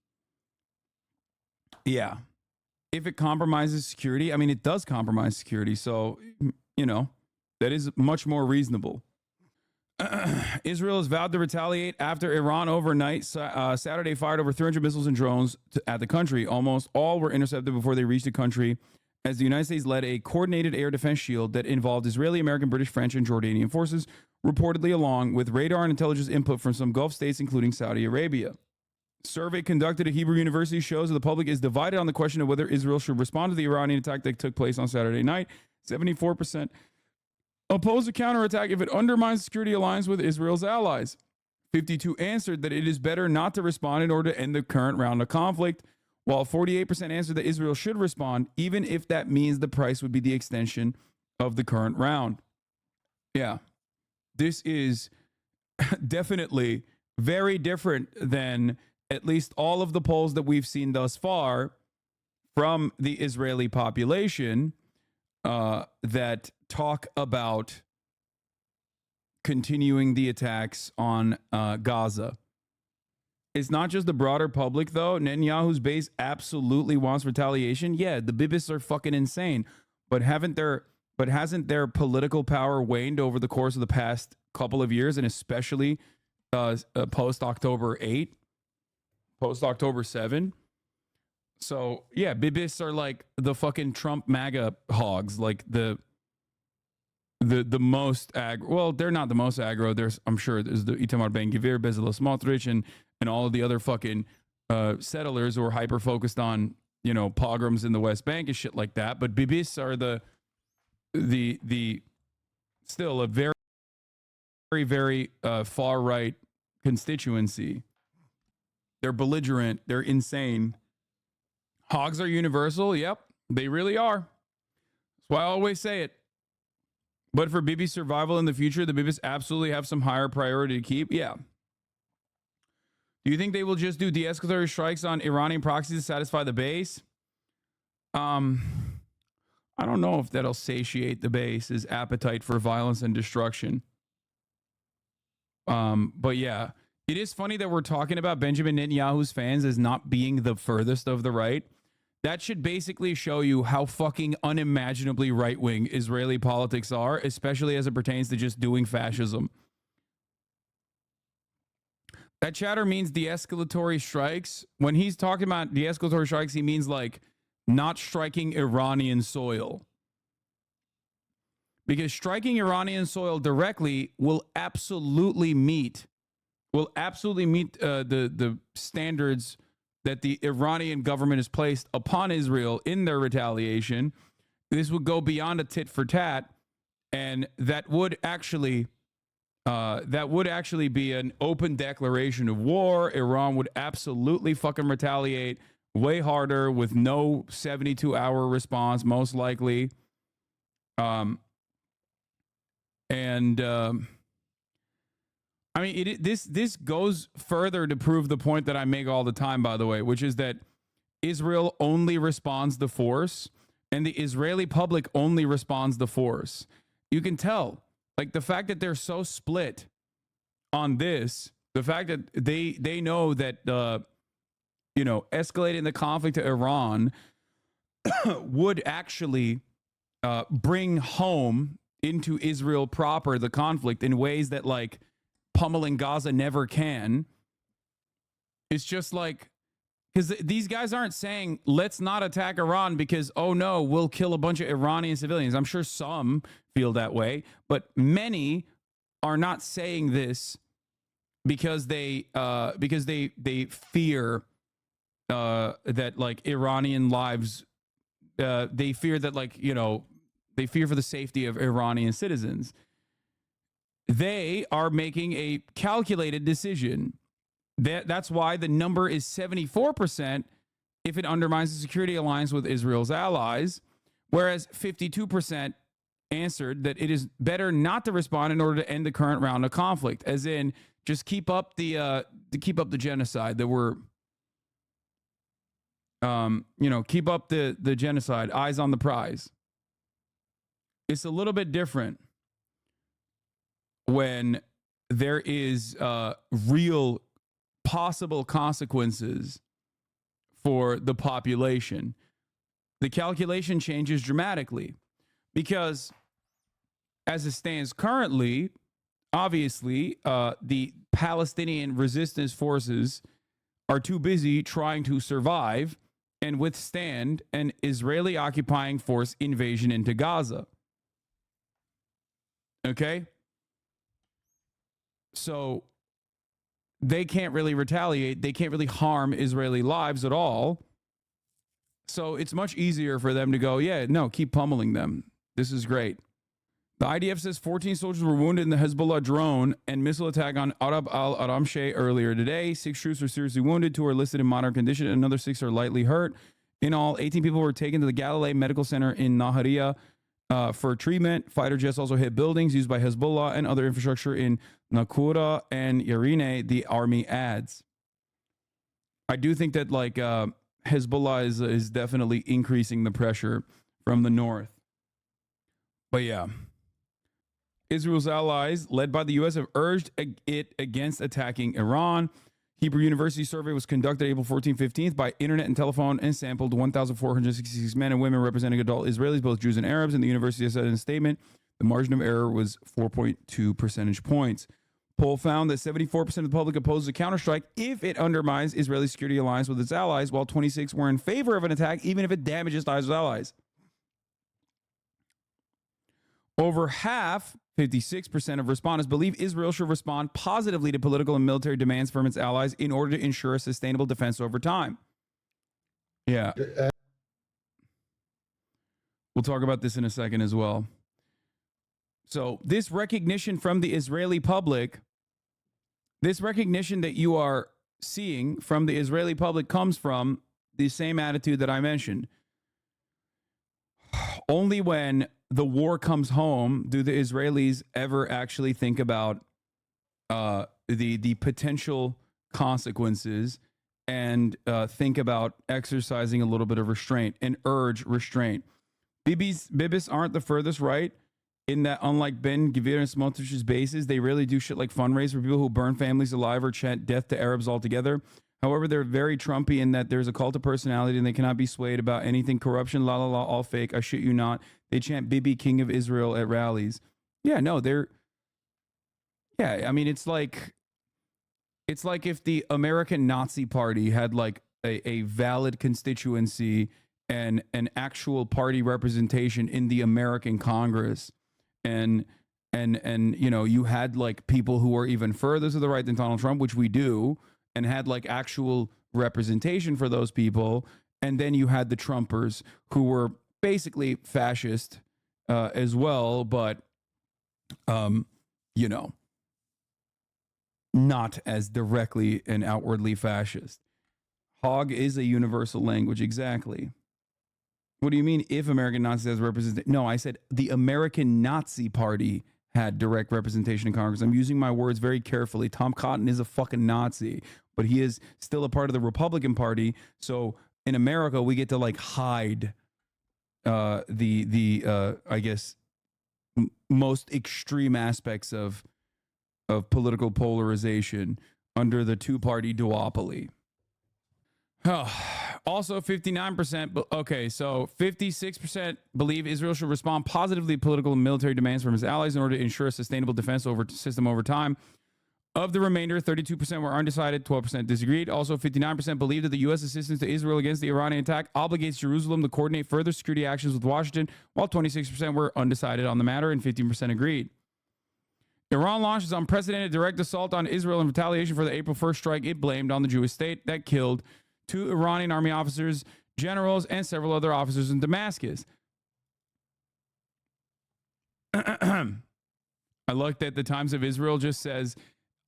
Yeah. If it compromises security, I mean, it does compromise security. So, that is much more reasonable. Israel has vowed to retaliate after Iran overnight Saturday fired over 300 missiles and drones at the country. Almost all were intercepted before they reached the country, as the United States led a coordinated air defense shield that involved Israeli, American, British, French, and Jordanian forces, reportedly along with radar and intelligence input from some Gulf states, including Saudi Arabia. Survey conducted at Hebrew University shows that the public is divided on the question of whether Israel should respond to the Iranian attack that took place on Saturday night. 74% oppose a counterattack if it undermines security alliance with Israel's allies. 52% answered that it is better not to respond in order to end the current round of conflict, while 48% answered that Israel should respond, even if that means the price would be the extension of the current round. Yeah, this is definitely very different than at least all of the polls that we've seen thus far from the Israeli population that talk about continuing the attacks on Gaza. It's not just the broader public, though. Netanyahu's base absolutely wants retaliation. Yeah, the Bibists are fucking insane. But hasn't their political power waned over the course of the past couple of years, and especially post-October 8, post-October 7? So, yeah, Bibists are like the fucking Trump MAGA hogs, like the most aggro. Well, they're not the most aggro. I'm sure there's the Itamar Ben-Gvir, Bezalel Smotrich, and all of the other fucking settlers who are hyper focused on, pogroms in the West Bank and shit like that. But Bibists are the still a very, very, very far right constituency. They're belligerent. They're insane. Hogs are universal. Yep, they really are. That's why I always say it. But for Bibi's survival in the future, the Bibis absolutely have some higher priority to keep. Yeah. Do you think they will just do de-escalatory strikes on Iranian proxies to satisfy the base? I don't know if that'll satiate the base's appetite for violence and destruction. But yeah, it is funny that we're talking about Benjamin Netanyahu's fans as not being the furthest of the right. That should basically show you how fucking unimaginably right-wing Israeli politics are, especially as it pertains to just doing fascism. That chatter means de-escalatory strikes. When he's talking about de-escalatory strikes, he means like not striking Iranian soil. Because striking Iranian soil directly will absolutely meet the standards that the Iranian government has placed upon Israel in their retaliation. This would go beyond a tit for tat, and that would actually be an open declaration of war. Iran would absolutely fucking retaliate way harder with no 72-hour response, most likely. I mean, this goes further to prove the point that I make all the time, by the way, which is that Israel only responds the force, and the Israeli public only responds the force. You can tell, like, the fact that they're so split on this, the fact that they know that escalating the conflict to Iran would actually bring home into Israel proper the conflict in ways that, like, pummeling Gaza never can. It's just like, because these guys aren't saying let's not attack Iran because, oh no, we'll kill a bunch of Iranian civilians. I'm sure some feel that way, but many are not saying this because they fear that, like, Iranian lives, they fear that, like, they fear for the safety of Iranian citizens. They are making a calculated decision. That's why the number is 74% if it undermines the security alliance with Israel's allies, whereas 52% answered that it is better not to respond in order to end the current round of conflict, as in just keep up the genocide that we're keep up the genocide, eyes on the prize. It's a little bit different when there is real possible consequences for the population. The calculation changes dramatically because, as it stands currently, obviously, the Palestinian resistance forces are too busy trying to survive and withstand an Israeli occupying force invasion into Gaza. Okay? So they can't really retaliate. They can't really harm Israeli lives at all. So it's much easier for them to go, yeah, no, keep pummeling them. This is great. The IDF says 14 soldiers were wounded in the Hezbollah drone and missile attack on Arab al-Aramshe earlier today. 6 troops were seriously wounded. 2 are listed in moderate condition. Another 6 are lightly hurt. In all, 18 people were taken to the Galilee Medical Center in Nahariya for treatment. Fighter jets also hit buildings used by Hezbollah and other infrastructure in Nakura and Yarine, the army adds. I do think that, like, Hezbollah is definitely increasing the pressure from the north. But yeah, Israel's allies, led by the U.S., have urged it against attacking Iran. Hebrew University survey was conducted April 14th, 15th by internet and telephone and sampled 1,466 men and women representing adult Israelis, both Jews and Arabs. And the university said in a statement, the margin of error was 4.2 percentage points. Poll found that 74% of the public opposes a counterstrike if it undermines Israeli security alliance with its allies, while 26% were in favor of an attack, even if it damages ties with allies. Over half, 56% of respondents believe Israel should respond positively to political and military demands from its allies in order to ensure a sustainable defense over time. Yeah. We'll talk about this in a second as well. So this recognition from the Israeli public, this recognition that you are seeing from the Israeli public comes from the same attitude that I mentioned. Only when the war comes home do the Israelis ever actually think about the potential consequences and think about exercising a little bit of restraint and urge restraint. Bibis aren't the furthest right in that, unlike Ben Gvir and Smotrich's bases, they really do shit like fundraise for people who burn families alive or chant death to Arabs altogether. However, they're very Trumpy in that there's a cult of personality and they cannot be swayed about anything. Corruption, la la la, all fake. I shit you not. They chant Bibi, King of Israel at rallies. Yeah, no, they're... Yeah, I mean, it's like if the American Nazi Party had like a valid constituency and an actual party representation in the American Congress, and you know, you had like people who are even further to the right than Donald Trump, which we do, and had like actual representation for those people, and then you had the Trumpers who were basically fascist as well, but you know, not as directly and outwardly fascist. Hog is a universal language, exactly. What do you mean if American Nazis has representation? No, I said the American Nazi Party had direct representation in Congress. I'm using my words very carefully. Tom Cotton is a fucking Nazi, but he is still a part of the Republican Party. So in America, we get to like hide I guess most extreme aspects of political polarization under the two-party duopoly. Also, 59%. Okay, so 56% believe Israel should respond positively to political and military demands from its allies in order to ensure a sustainable defense system over time. Of the remainder, 32% were undecided, 12% disagreed. Also, 59% believe that the U.S. assistance to Israel against the Iranian attack obligates Jerusalem to coordinate further security actions with Washington, while 26% were undecided on the matter and 15% agreed. Iran launches unprecedented direct assault on Israel in retaliation for the April 1st strike it blamed on the Jewish state that killed 2 Iranian army officers, generals, and several other officers in Damascus. I like that the Times of Israel just says,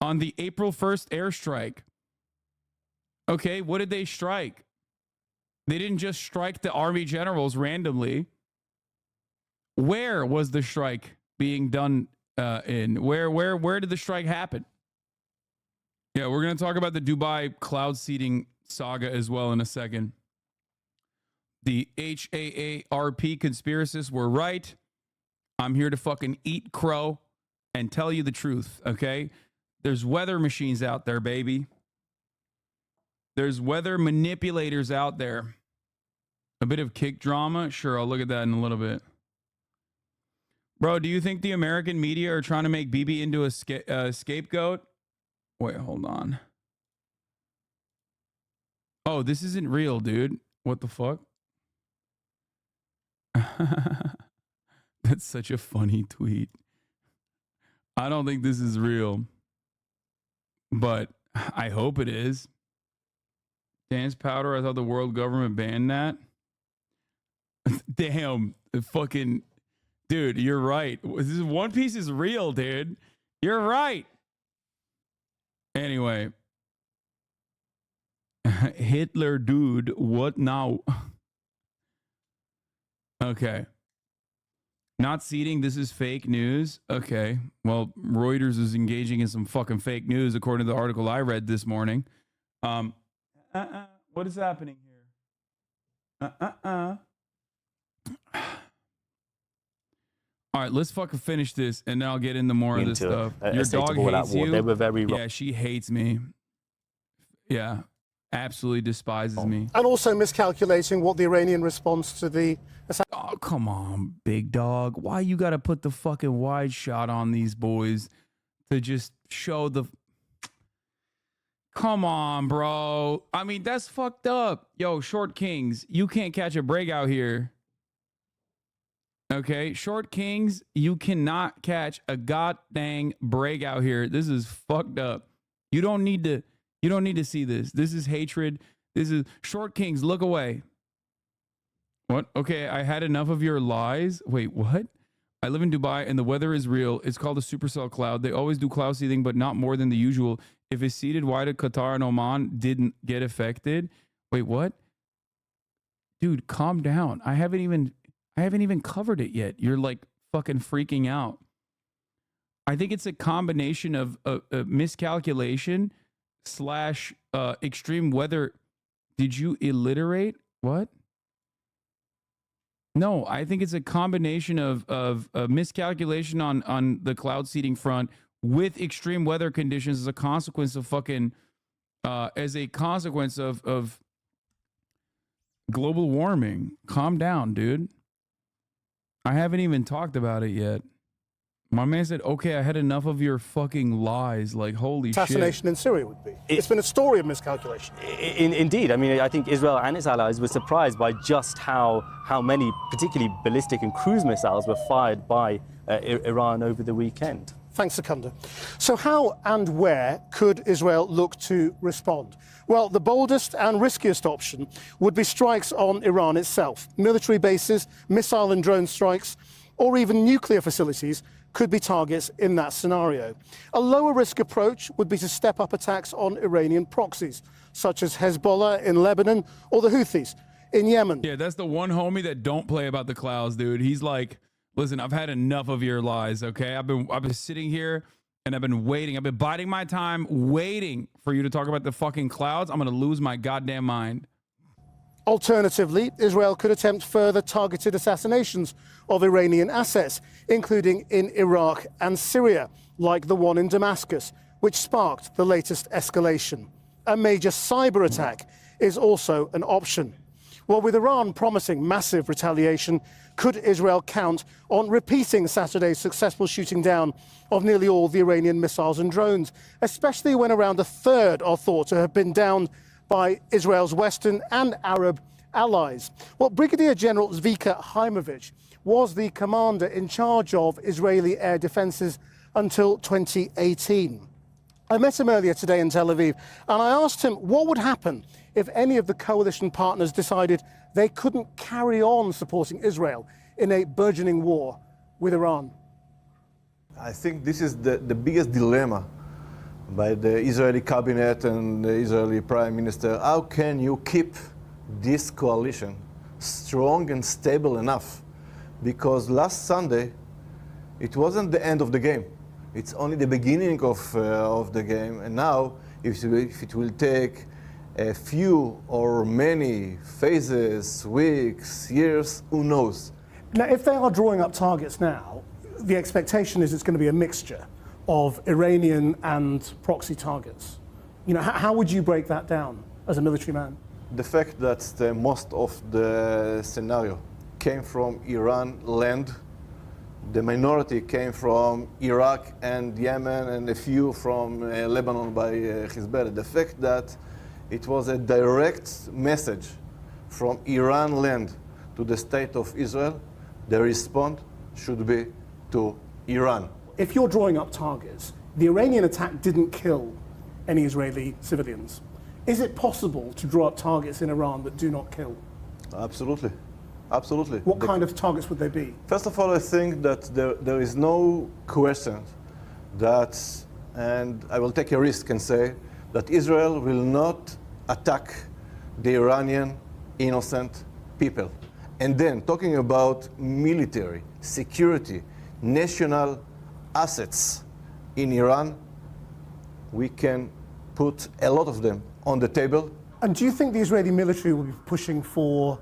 on the April 1st airstrike. Okay, what did they strike? They didn't just strike the army generals randomly. Where was the strike being done in? Where did the strike happen? Yeah, we're going to talk about the Dubai cloud seeding saga as well in a second. The HAARP conspiracists were right. I'm here to fucking eat crow and tell you the truth, okay? There's weather machines out there, baby. There's weather manipulators out there. A bit of kick drama? Sure, I'll look at that in a little bit. Bro, do you think the American media are trying to make Bibi into a scapegoat? Wait, hold on. Oh, this isn't real, dude. What the fuck? That's such a funny tweet. I don't think this is real, but I hope it is. Dance powder, I thought the world government banned that. Damn, fucking... Dude, you're right. This One Piece is real, dude. You're right. Anyway. Hitler, dude. What now? Okay. Not seeding. This is fake news. Okay. Well, Reuters is engaging in some fucking fake news, according to the article I read this morning. What is happening here? All right, let's fucking finish this, and then I'll get into more of this stuff. Your dog hates you. They were very yeah, she hates me. Yeah, absolutely despises me. And also miscalculating what the Iranian response to the... Oh, come on, big dog. Why you got to put the fucking wide shot on these boys to just show the... Come on, bro. I mean, that's fucked up. Yo, Short Kings, you can't catch a break out here. Okay, Short Kings, you cannot catch a goddamn break out here. This is fucked up. You don't need to see this. This is hatred. This is Short Kings, look away. What? Okay, I had enough of your lies. Wait, what? I live in Dubai and the weather is real. It's called a supercell cloud. They always do cloud seeding, but not more than the usual. If it's seeded, why did Qatar and Oman didn't get affected? Wait, what? Dude, calm down. I haven't even covered it yet. You're like fucking freaking out. I think it's a combination of a miscalculation, / extreme weather. Did you alliterate? What? No, I think it's a combination of a miscalculation on the cloud seeding front with extreme weather conditions as a consequence of of global warming. Calm down, dude. I haven't even talked about it yet. My man said, okay, I had enough of your fucking lies. Like, holy shit. Assassination in Syria would be. It's been a story of miscalculation. Indeed. I mean, I think Israel and its allies were surprised by just how many, particularly ballistic and cruise missiles, were fired by Iran over the weekend. Thanks, Secunda. So how and where could Israel look to respond? Well, the boldest and riskiest option would be strikes on Iran itself. Military bases, missile and drone strikes, or even nuclear facilities could be targets in that scenario. A lower risk approach would be to step up attacks on Iranian proxies, such as Hezbollah in Lebanon or the Houthis in Yemen. Yeah, that's the one homie that don't play about the clouds, dude. He's like, listen, I've had enough of your lies, okay? I've been sitting here and I've been waiting. I've been biding my time, waiting for you to talk about the fucking clouds. I'm gonna lose my goddamn mind. Alternatively, Israel could attempt further targeted assassinations of Iranian assets, including in Iraq and Syria, like the one in Damascus, which sparked the latest escalation. A major cyber attack is also an option. Well, with Iran promising massive retaliation, could Israel count on repeating Saturday's successful shooting down of nearly all the Iranian missiles and drones, especially when around a third are thought to have been downed by Israel's Western and Arab allies? Well, Brigadier General Zvika Haimovich was the commander in charge of Israeli air defenses until 2018. I met him earlier today in Tel Aviv, and I asked him what would happen if any of the coalition partners decided they couldn't carry on supporting Israel in a burgeoning war with Iran. I think this is the biggest dilemma by the Israeli cabinet and the Israeli prime minister. How can you keep this coalition strong and stable enough? Because last Sunday, it wasn't the end of the game. It's only the beginning of the game. And now, if it will take a few or many phases, weeks, years, who knows? Now, if they are drawing up targets now, the expectation is it's going to be a mixture of Iranian and proxy targets. You know, how would you break that down as a military man? The fact that most of the scenario came from Iran land, the minority came from Iraq and Yemen, and a few from Lebanon by Hezbollah. The fact that it was a direct message from Iran land to the state of Israel, the response should be to Iran. If you're drawing up targets, the Iranian attack didn't kill any Israeli civilians. Is it possible to draw up targets in Iran that do not kill? Absolutely. Absolutely. What kind of targets would they be? First of all, I think that there is no question that, and I will take a risk and say, that Israel will not attack the Iranian innocent people. And then talking about military, security, national assets in Iran, we can put a lot of them on the table. And do you think the Israeli military will be pushing for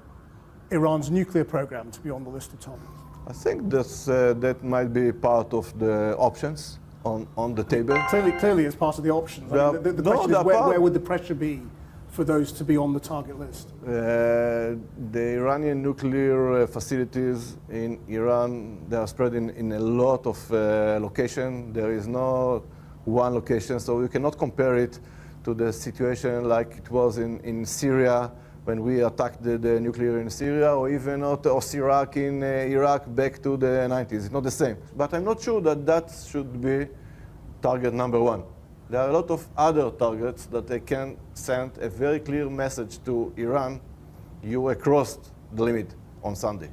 Iran's nuclear program to be on the list of targets? I think that might be part of the options on the table. Clearly it's part of the options. I mean, the question is where would the pressure be for those to be on the target list? The Iranian nuclear facilities in Iran, they are spread in a lot of locations. There is no one location, so we cannot compare it to the situation like it was in Syria when we attacked the nuclear in Syria, or even Iraq in Iraq back to the 90s. It's not the same. But I'm not sure that should be target number one. There are a lot of other targets that they can send a very clear message to Iran: you crossed the limit on Sunday.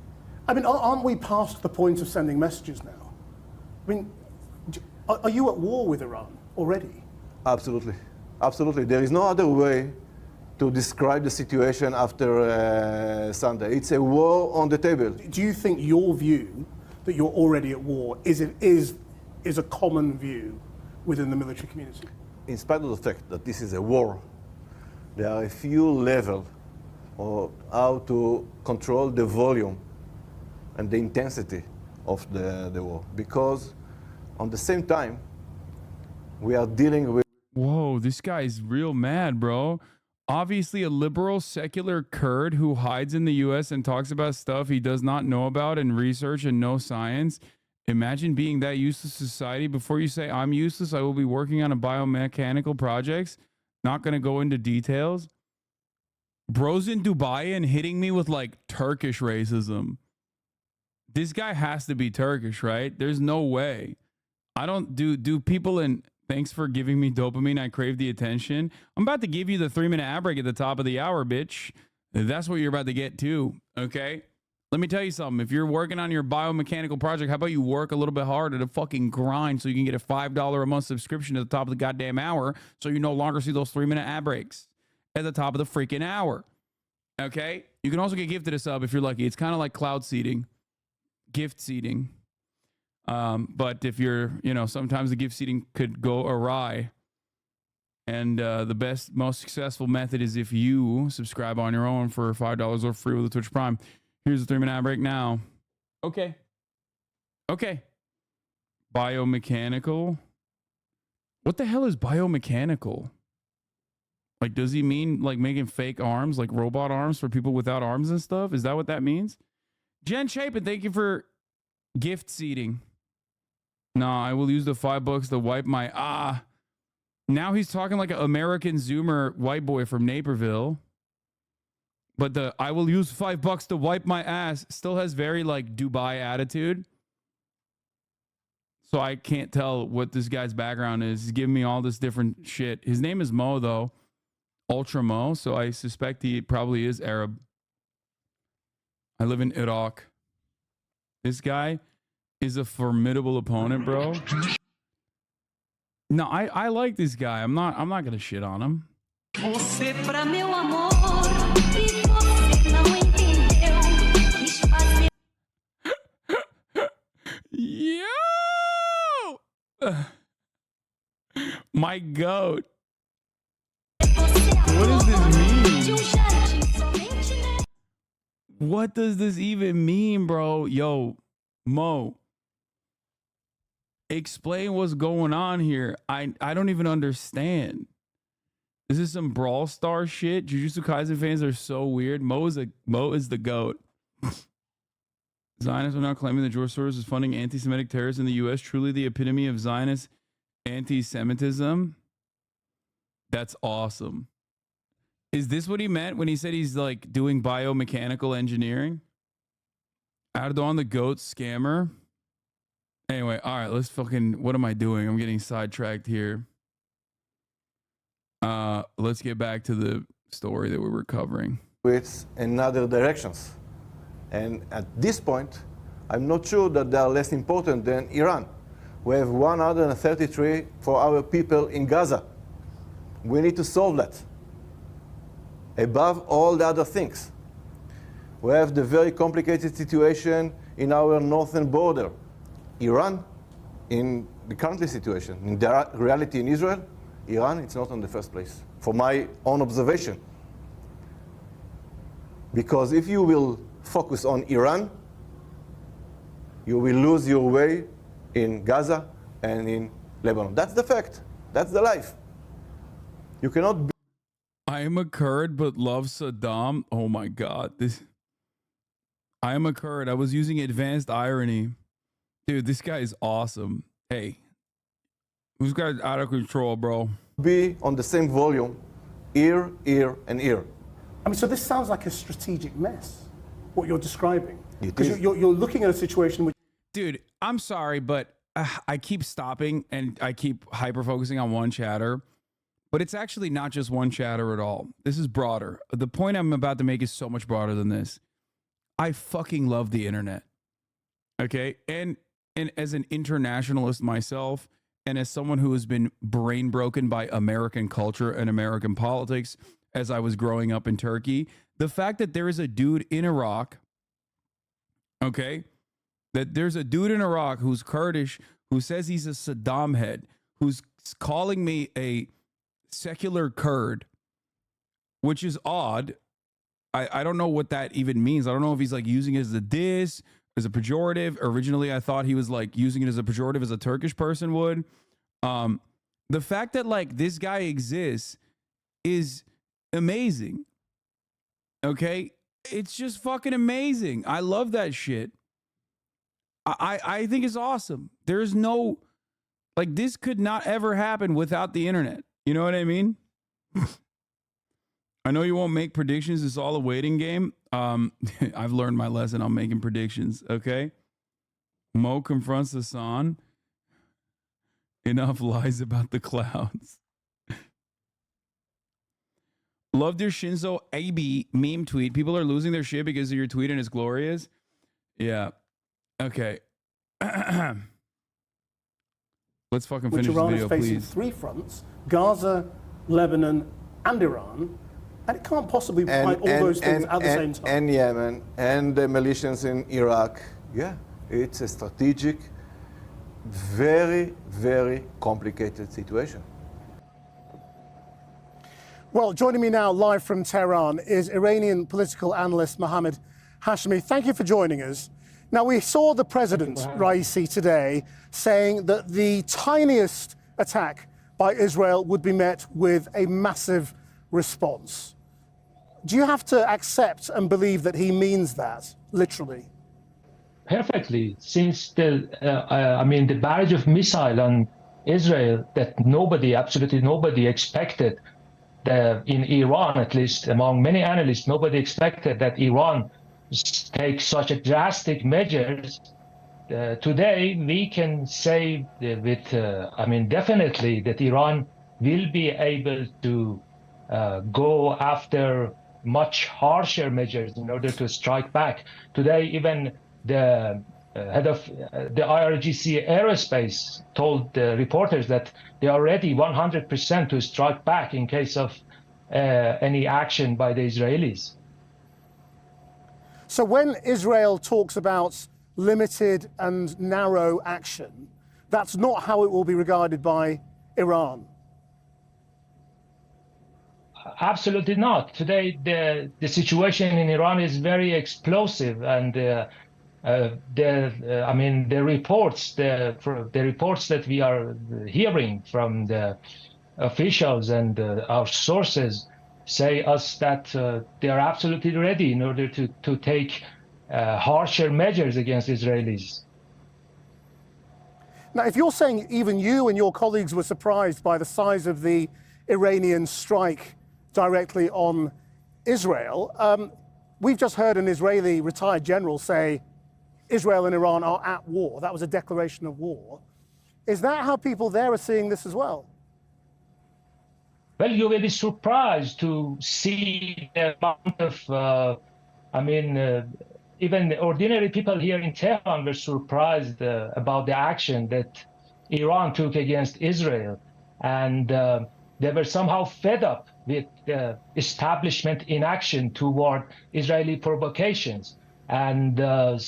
I mean, aren't we past the point of sending messages now? I mean, are you at war with Iran already? Absolutely. Absolutely. There is no other way to describe the situation after Sunday. It's a war on the table. Do you think your view that you're already at war is a common view within the military community? in spite of the fact that this is a war, there are a few levels of how to control the volume and the intensity of the war. Because on the same time, we are dealing with... Whoa, this guy's real mad, bro. Obviously a liberal secular Kurd who hides in the US and talks about stuff he does not know about and research and no science. Imagine being that useless society. Before you say I'm useless, I will be working on a biomechanical projects. Not going to go into details. Bro's in Dubai and hitting me with like Turkish racism. This guy has to be Turkish, right? There's no way. I don't do people in... Thanks for giving me dopamine. I crave the attention. I'm about to give you the 3-minute ad break at the top of the hour, bitch. That's what you're about to get too, okay? Let me tell you something. If you're working on your biomechanical project, how about you work a little bit harder to fucking grind so you can get a $5 a month subscription at the top of the goddamn hour so you no longer see those 3-minute ad breaks at the top of the freaking hour, okay? You can also get gifted a sub if you're lucky. It's kind of like cloud seeding, gift seeding. But if you're, sometimes the gift seeding could go awry. And the best, most successful method is if you subscribe on your own for $5 or free with a Twitch Prime. Here's the 3-minute ad break now. Okay. Biomechanical. What the hell is biomechanical? Like, does he mean like making fake arms, like robot arms for people without arms and stuff? Is that what that means? Jen Chapin, thank you for gift seeding. No, I will use the $5 to wipe my Now he's talking like an American Zoomer white boy from Naperville. But the I will use $5 to wipe my ass still has very like Dubai attitude. So I can't tell what this guy's background is. He's giving me all this different shit. His name is Mo though. Ultra Mo. So I suspect he probably is Arab. I live in Iraq. This guy is a formidable opponent, bro. No, I like this guy. I'm not gonna shit on him. Yo! My goat. What does this mean? What does this even mean, bro? Yo, Mo. Explain what's going on here. I don't even understand. Is this some Brawl Star shit? Jujutsu Kaisen fans are so weird. Mo is the GOAT. Zionists are now claiming that George Soros is funding anti-Semitic terrorists in the U.S. Truly the epitome of Zionist anti-Semitism. That's awesome. Is this what he meant when he said he's like doing biomechanical engineering? Erdogan the GOAT scammer. Anyway, all right, let's fucking, what am I doing? I'm getting sidetracked here. Let's get back to the story that we were covering. It's in other directions. And at this point, I'm not sure that they are less important than Iran. We have 133 for our people in Gaza. We need to solve that. Above all the other things. We have the very complicated situation in our northern border. Iran, in the current situation, in the reality in Israel, Iran, it's not on the first place, for my own observation. Because if you will focus on Iran, you will lose your way in Gaza and in Lebanon. That's the fact. That's the life. You cannot be... I am a Kurd but love Saddam. Oh my God. I am a Kurd. I was using advanced irony. Dude, this guy is awesome. Hey, this guy's out of control, bro. Be on the same volume, ear, and ear. I mean, so this sounds like a strategic mess, what you're describing. Because is. you're looking at a situation which... Dude, I'm sorry, but I keep stopping and I keep hyper-focusing on one chatter. But it's actually not just one chatter at all. This is broader. The point I'm about to make is so much broader than this. I fucking love the internet. Okay? And as an internationalist myself, and as someone who has been brain broken by American culture and American politics as I was growing up in Turkey, the fact that there is a dude in Iraq, okay, that there's a dude in Iraq who's Kurdish, who says he's a Saddam head, who's calling me a secular Kurd, which is odd. I don't know what that even means. I don't know if he's like using it as a diss, as a pejorative. Originally, I thought he was like using it as a pejorative as a Turkish person would. The fact that like this guy exists is amazing. Okay? It's just fucking amazing. I love that shit. I think it's awesome. There's no, like, this could not ever happen without the internet. You know what I mean? I know you won't make predictions. It's all a waiting game. I've learned my lesson on making predictions. Okay. Mo confronts Hassan. Enough lies about the clouds. Loved your Shinzo Abe meme tweet. People are losing their shit because of your tweet and it's glorious. Yeah. Okay. Let's fucking finish this video, Iran is facing please. 3 fronts: Gaza, Lebanon, and Iran. And it can't possibly fight all those things at the same time. And Yemen, and the militias in Iraq. Yeah, it's a strategic, very, very complicated situation. Well, joining me now live from Tehran is Iranian political analyst Mohammad Hasanabi. Thank you for joining us. Now, we saw the president, Raisi, today saying that the tiniest attack by Israel would be met with a massive response. Do you have to accept and believe that he means that, literally? Perfectly, since the barrage of missile on Israel that nobody, absolutely nobody expected, in Iran, at least among many analysts, nobody expected that Iran take such a drastic measures. Today, we can say with, definitely that Iran will be able to go after much harsher measures in order to strike back. Today, even the head of the IRGC Aerospace told the reporters that they are ready 100% to strike back in case of any action by the Israelis. So when Israel talks about limited and narrow action, that's not how it will be regarded by Iran. Absolutely not. Today, the situation in Iran is very explosive, and the reports that we are hearing from the officials and our sources say us that they are absolutely ready in order to take harsher measures against Israelis. Now, if you're saying even you and your colleagues were surprised by the size of the Iranian strike directly on Israel, we've just heard an Israeli retired general say Israel and Iran are at war. That was a declaration of war. Is that how people there are seeing this as well? Well, you will be surprised to see the amount of, even ordinary people here in Tehran were surprised about the action that Iran took against Israel. And they were somehow fed up with the establishment inaction toward Israeli provocations. And I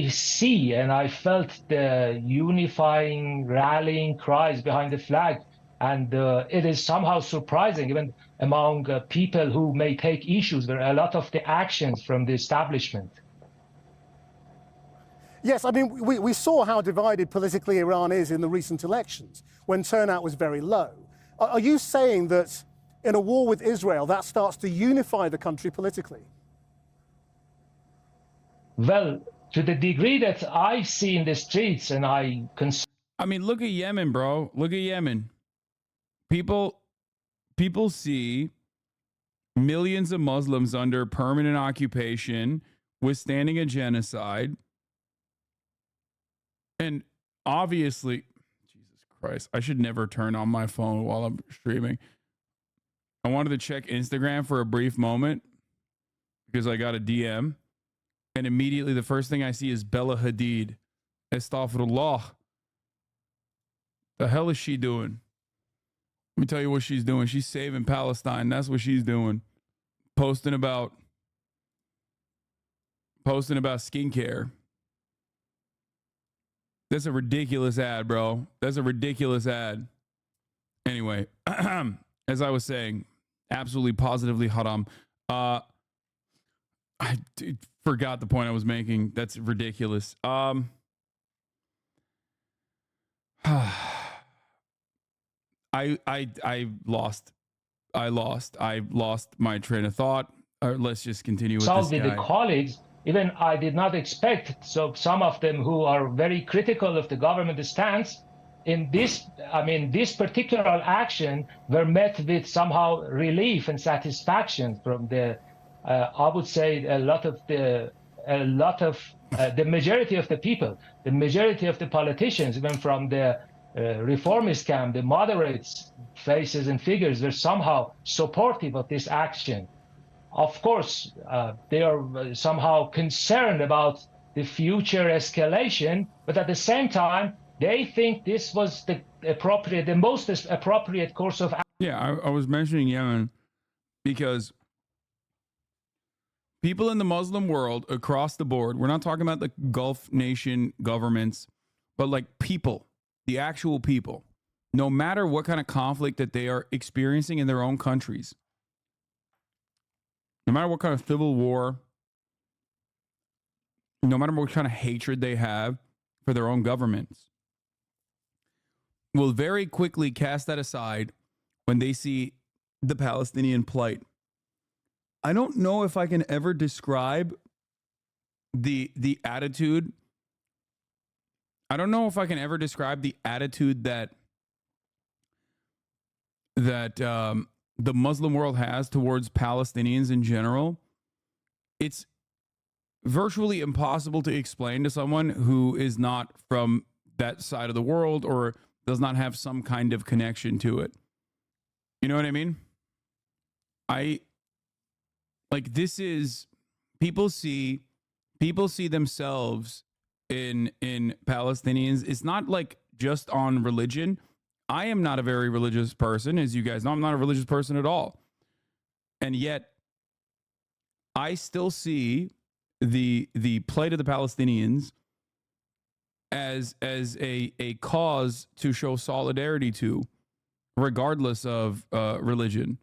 see and I felt the unifying, rallying cries behind the flag. And it is somehow surprising, even among people who may take issues with a lot of the actions from the establishment. Yes, I mean, we saw how divided politically Iran is in the recent elections, when turnout was very low. Are you saying that in a war with Israel, that starts to unify the country politically? Well, to the degree that I see in the streets and I mean, look at Yemen, bro. Look at Yemen. People see millions of Muslims under permanent occupation, withstanding a genocide. And obviously, Jesus Christ, I should never turn on my phone while I'm streaming. I wanted to check Instagram for a brief moment because I got a DM. And immediately the first thing I see is Bella Hadid. Astaghfirullah. The hell is she doing? Let me tell you what she's doing. She's saving Palestine. That's what she's doing. Posting about skincare. That's a ridiculous ad, bro. That's a ridiculous ad. Anyway, as I was saying, absolutely positively haram. Forgot the point I was making. That's ridiculous. I lost my train of thought. Let's just continue with this with guy. the colleagues. Even I did not expect, so some of them who are very critical of the government stance in this, this particular action were met with somehow relief and satisfaction from the, I would say the majority of the people, the majority of the politicians, even from the reformist camp, the moderates faces and figures were somehow supportive of this action. Of course, they are somehow concerned about the future escalation, but at the same time, they think this was the most appropriate course of action. Yeah, I was mentioning Yemen because people in the Muslim world across the board, we're not talking about the Gulf nation governments, but like people, the actual people, no matter what kind of conflict that they are experiencing in their own countries, no matter what kind of civil war, no matter what kind of hatred they have for their own governments, will very quickly cast that aside when they see the Palestinian plight. I don't know if I can ever describe the attitude. I don't know if I can ever describe the attitude that the Muslim world has towards Palestinians in general. It's virtually impossible to explain to someone who is not from that side of the world or does not have some kind of connection to it. You know what I mean? This is, people see themselves in Palestinians. It's not like just on religion. I am not a very religious person, as you guys know. I'm not a religious person at all. And yet, I still see the plight of the Palestinians as a cause to show solidarity to, regardless of religion.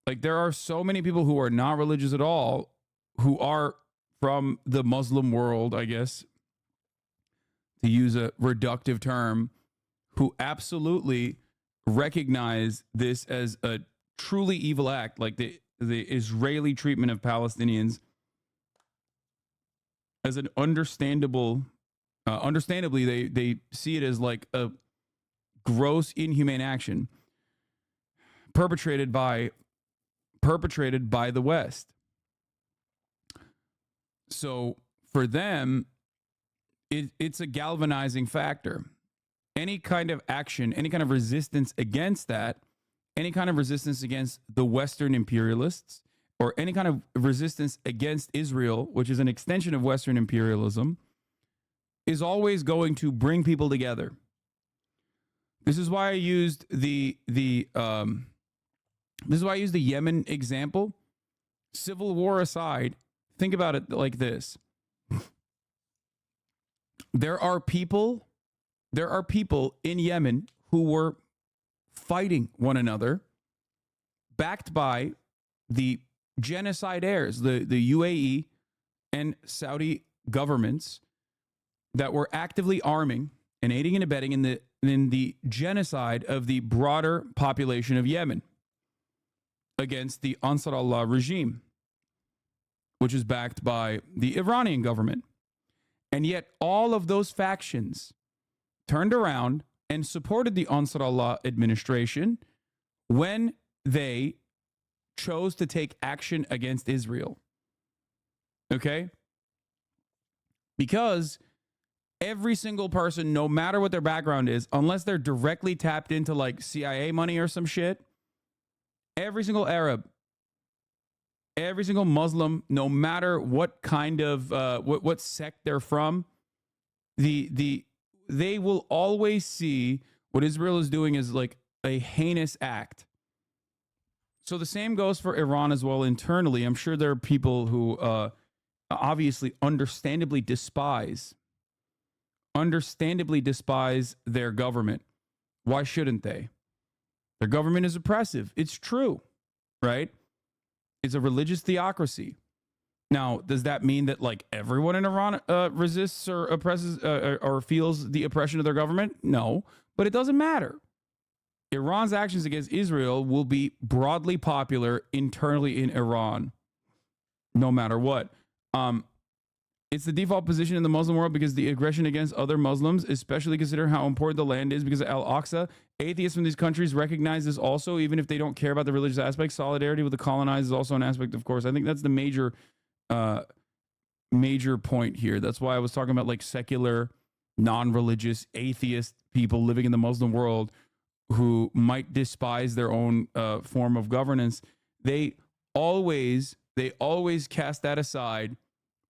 Like, there are so many people who are not religious at all, who are from the Muslim world, I guess, to use a reductive term, who absolutely recognize this as a truly evil act, like the Israeli treatment of Palestinians, as an understandably, they see it as like a gross, inhumane action perpetrated by the West. So for them, it's a galvanizing factor. Any kind of action, any kind of resistance against that, any kind of resistance against the Western imperialists, or any kind of resistance against Israel, which is an extension of Western imperialism, is always going to bring people together. This is why I used the Yemen example. Civil war aside, think about it like this. There are people in Yemen who were fighting one another, backed by the genocidaires, the UAE and Saudi governments that were actively arming and aiding and abetting in the genocide of the broader population of Yemen against the Ansar Allah regime, which is backed by the Iranian government. And yet all of those factions turned around and supported the Ansar Allah administration when they chose to take action against Israel. Okay? Because every single person, no matter what their background is, unless they're directly tapped into like CIA money or some shit, every single Arab, every single Muslim, no matter what kind of what sect they're from, they will always see what Israel is doing as like a heinous act. So the same goes for Iran as well internally. I'm sure there are people who obviously understandably despise their government. Why shouldn't they? Their government is oppressive. It's true, right? It's a religious theocracy. Now, does that mean that like everyone in Iran resists or oppresses or feels the oppression of their government? No, but it doesn't matter. Iran's actions against Israel will be broadly popular internally in Iran, no matter what. It's the default position in the Muslim world because the aggression against other Muslims, especially considering how important the land is because of Al-Aqsa. Atheists from these countries recognize this also, even if they don't care about the religious aspect. Solidarity with the colonized is also an aspect, of course. I think that's the major point here. That's why I was talking about like secular, non-religious, atheist people living in the Muslim world who might despise their own form of governance. They always cast that aside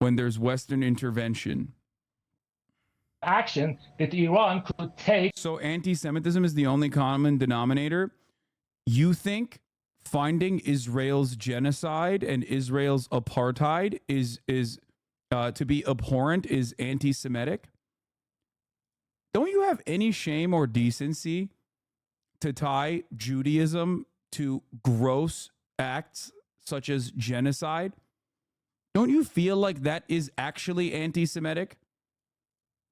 when there's Western intervention. Action that Iran could take. So anti-Semitism is the only common denominator. You think finding Israel's genocide and Israel's apartheid is to be abhorrent is anti-Semitic? Don't you have any shame or decency to tie Judaism to gross acts such as genocide? Don't you feel like that is actually anti-Semitic?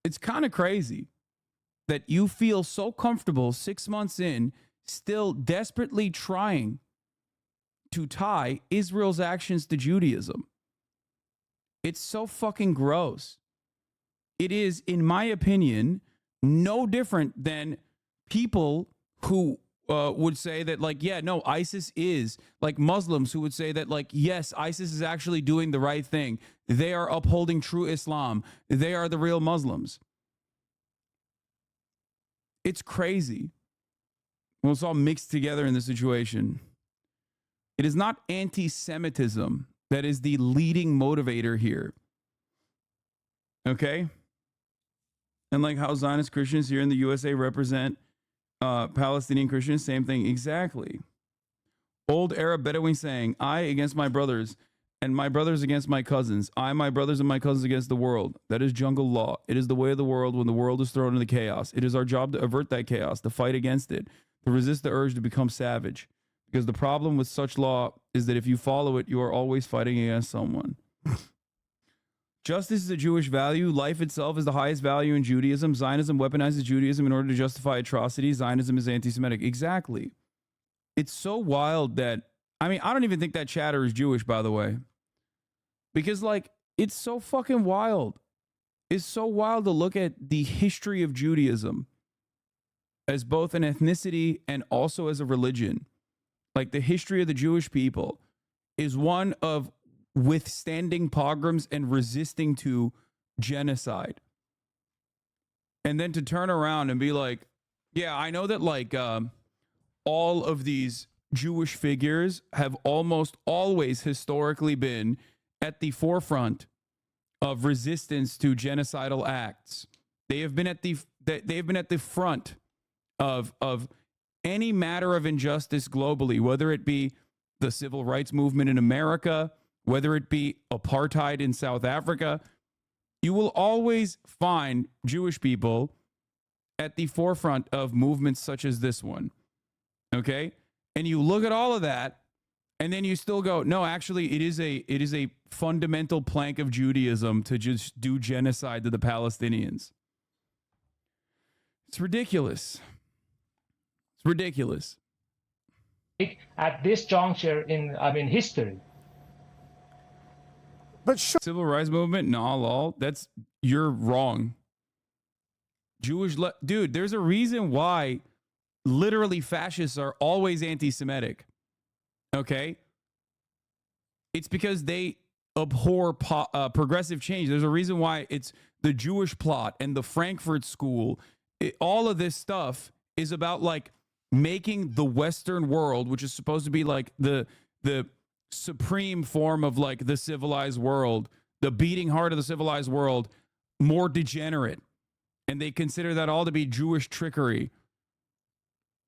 It's kind of crazy that you feel so comfortable 6 months in, still desperately trying to tie Israel's actions to Judaism. It's so fucking gross. It is, in my opinion, no different than people who would say that, like, yeah, no, ISIS is, like Muslims who would say that, like, yes, ISIS is actually doing the right thing. They are upholding true Islam. They are the real Muslims. It's crazy. Well, it's all mixed together in this situation. It is not anti-Semitism that is the leading motivator here. Okay? And like how Zionist Christians here in the USA represent Palestinian Christians, same thing exactly. Old Arab Bedouin saying, I against my brothers, and my brothers against my cousins. I, my brothers, and my cousins against the world. That is jungle law. It is the way of the world when the world is thrown into chaos. It is our job to avert that chaos, to fight against it, to resist the urge to become savage. Because the problem with such law is that if you follow it, you are always fighting against someone. Justice is a Jewish value. Life itself is the highest value in Judaism. Zionism weaponizes Judaism in order to justify atrocities. Zionism is anti-Semitic. Exactly. It's so wild that, I mean, I don't even think that chatter is Jewish, by the way. Because, like, it's so fucking wild. It's so wild to look at the history of Judaism as both an ethnicity and also as a religion. Like, the history of the Jewish people is one of withstanding pogroms and resisting to genocide. And then to turn around and be like, yeah, I know that, like, all of these Jewish figures have almost always historically been at the forefront of resistance to genocidal acts. They have been at the front of any matter of injustice globally, whether it be the civil rights movement in America, whether it be apartheid in South Africa. You will always find Jewish people at the forefront of movements such as this one. Okay? And you look at all of that, and then you still go, no, actually, it is a fundamental plank of Judaism to just do genocide to the Palestinians. It's ridiculous. It's ridiculous. At this juncture in, history. But civil rights movement, nah, lol. You're wrong. Dude, there's a reason why literally fascists are always anti-Semitic. Okay? It's because they abhor progressive change. There's a reason why it's the Jewish plot and the Frankfurt School. All of this stuff is about, like, making the Western world, which is supposed to be like the supreme form of, like, the civilized world, the beating heart of the civilized world, more degenerate. And they consider that all to be Jewish trickery.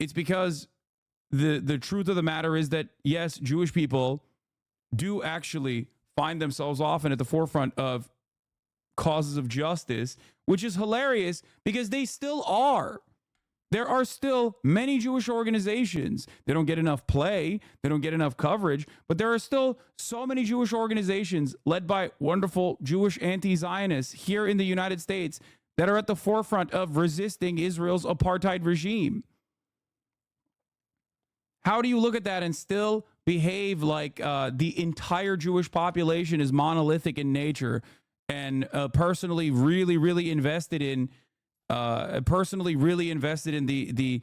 It's because the truth of the matter is that, yes, Jewish people do actually find themselves often at the forefront of causes of justice, which is hilarious because they still are. There are still many Jewish organizations. They don't get enough play, they don't get enough coverage, but there are still so many Jewish organizations led by wonderful Jewish anti-Zionists here in the United States that are at the forefront of resisting Israel's apartheid regime. How do you look at that and still behave like the entire Jewish population is monolithic in nature and personally really invested in the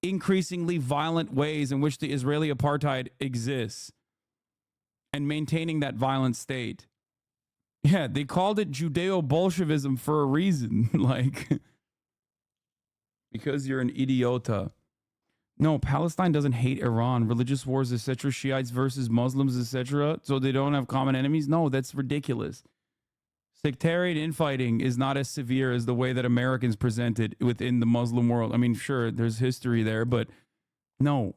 increasingly violent ways in which the Israeli apartheid exists and maintaining that violent state? Yeah, they called it Judeo-Bolshevism for a reason, like, because you're an idiota. No, Palestine doesn't hate Iran. Religious wars, etc., Shiites versus Muslims, etc., so they don't have common enemies? No, that's ridiculous. Sectarian infighting is not as severe as the way that Americans present it within the Muslim world. I mean, sure, there's history there, but no.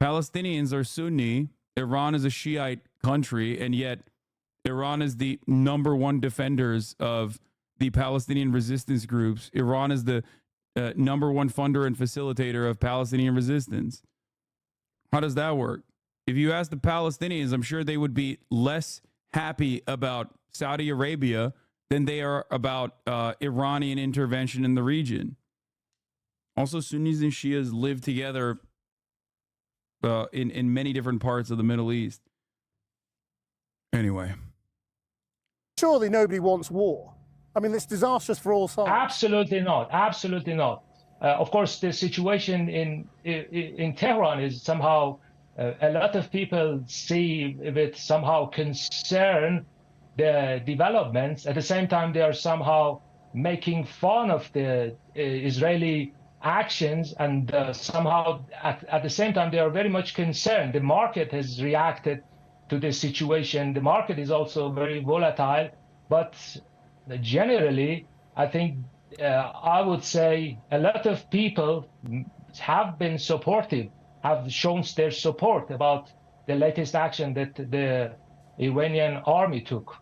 Palestinians are Sunni. Iran is a Shiite country, and yet Iran is the number one defenders of the Palestinian resistance groups. Iran is the number one funder and facilitator of Palestinian resistance. How does that work? If you ask the Palestinians, I'm sure they would be less happy about Saudi Arabia than they are about Iranian intervention in the region. Also, Sunnis and Shias live together in many different parts of the Middle East. Anyway. Surely nobody wants war. I mean, it's disastrous for all sides. Absolutely not. Absolutely not. Of course, the situation in Tehran is somehow a lot of people see with somehow concern the developments. At the same time, they are somehow making fun of the Israeli actions, and somehow at the same time, they are very much concerned. The market has reacted to this situation. The market is also very volatile, but generally, I think I would say a lot of people have been supportive, have shown their support about the latest action that the Iranian army took.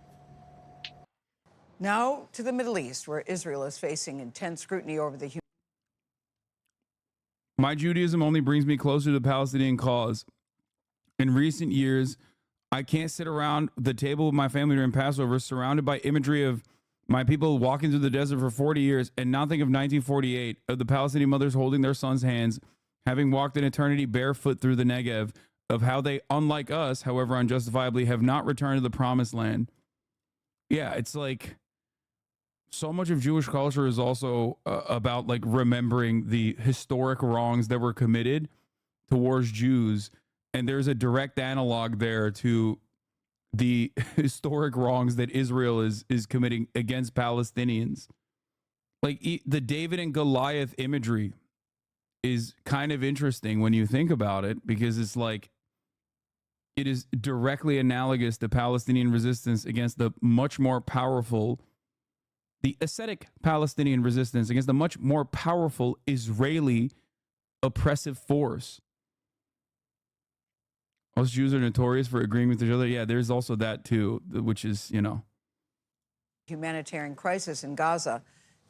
Now to the Middle East, where Israel is facing intense scrutiny over the My Judaism only brings me closer to the Palestinian cause. In recent years, I can't sit around the table with my family during Passover surrounded by imagery of my people walking through the desert for 40 years and not think of 1948, of the Palestinian mothers holding their sons' hands, having walked an eternity barefoot through the Negev, of how they, unlike us, however unjustifiably, have not returned to the promised land. Yeah, it's like so much of Jewish culture is also about like remembering the historic wrongs that were committed towards Jews. And there's a direct analog there to the historic wrongs that Israel is committing against Palestinians. Like the David and Goliath imagery is kind of interesting when you think about it, because it's like it is directly analogous to Palestinian resistance against the much more powerful, the ascetic Palestinian resistance against the much more powerful Israeli oppressive force. Most Jews are notorious for agreeing with each other. Yeah, there's also that too, which is, you know. humanitarian crisis in Gaza.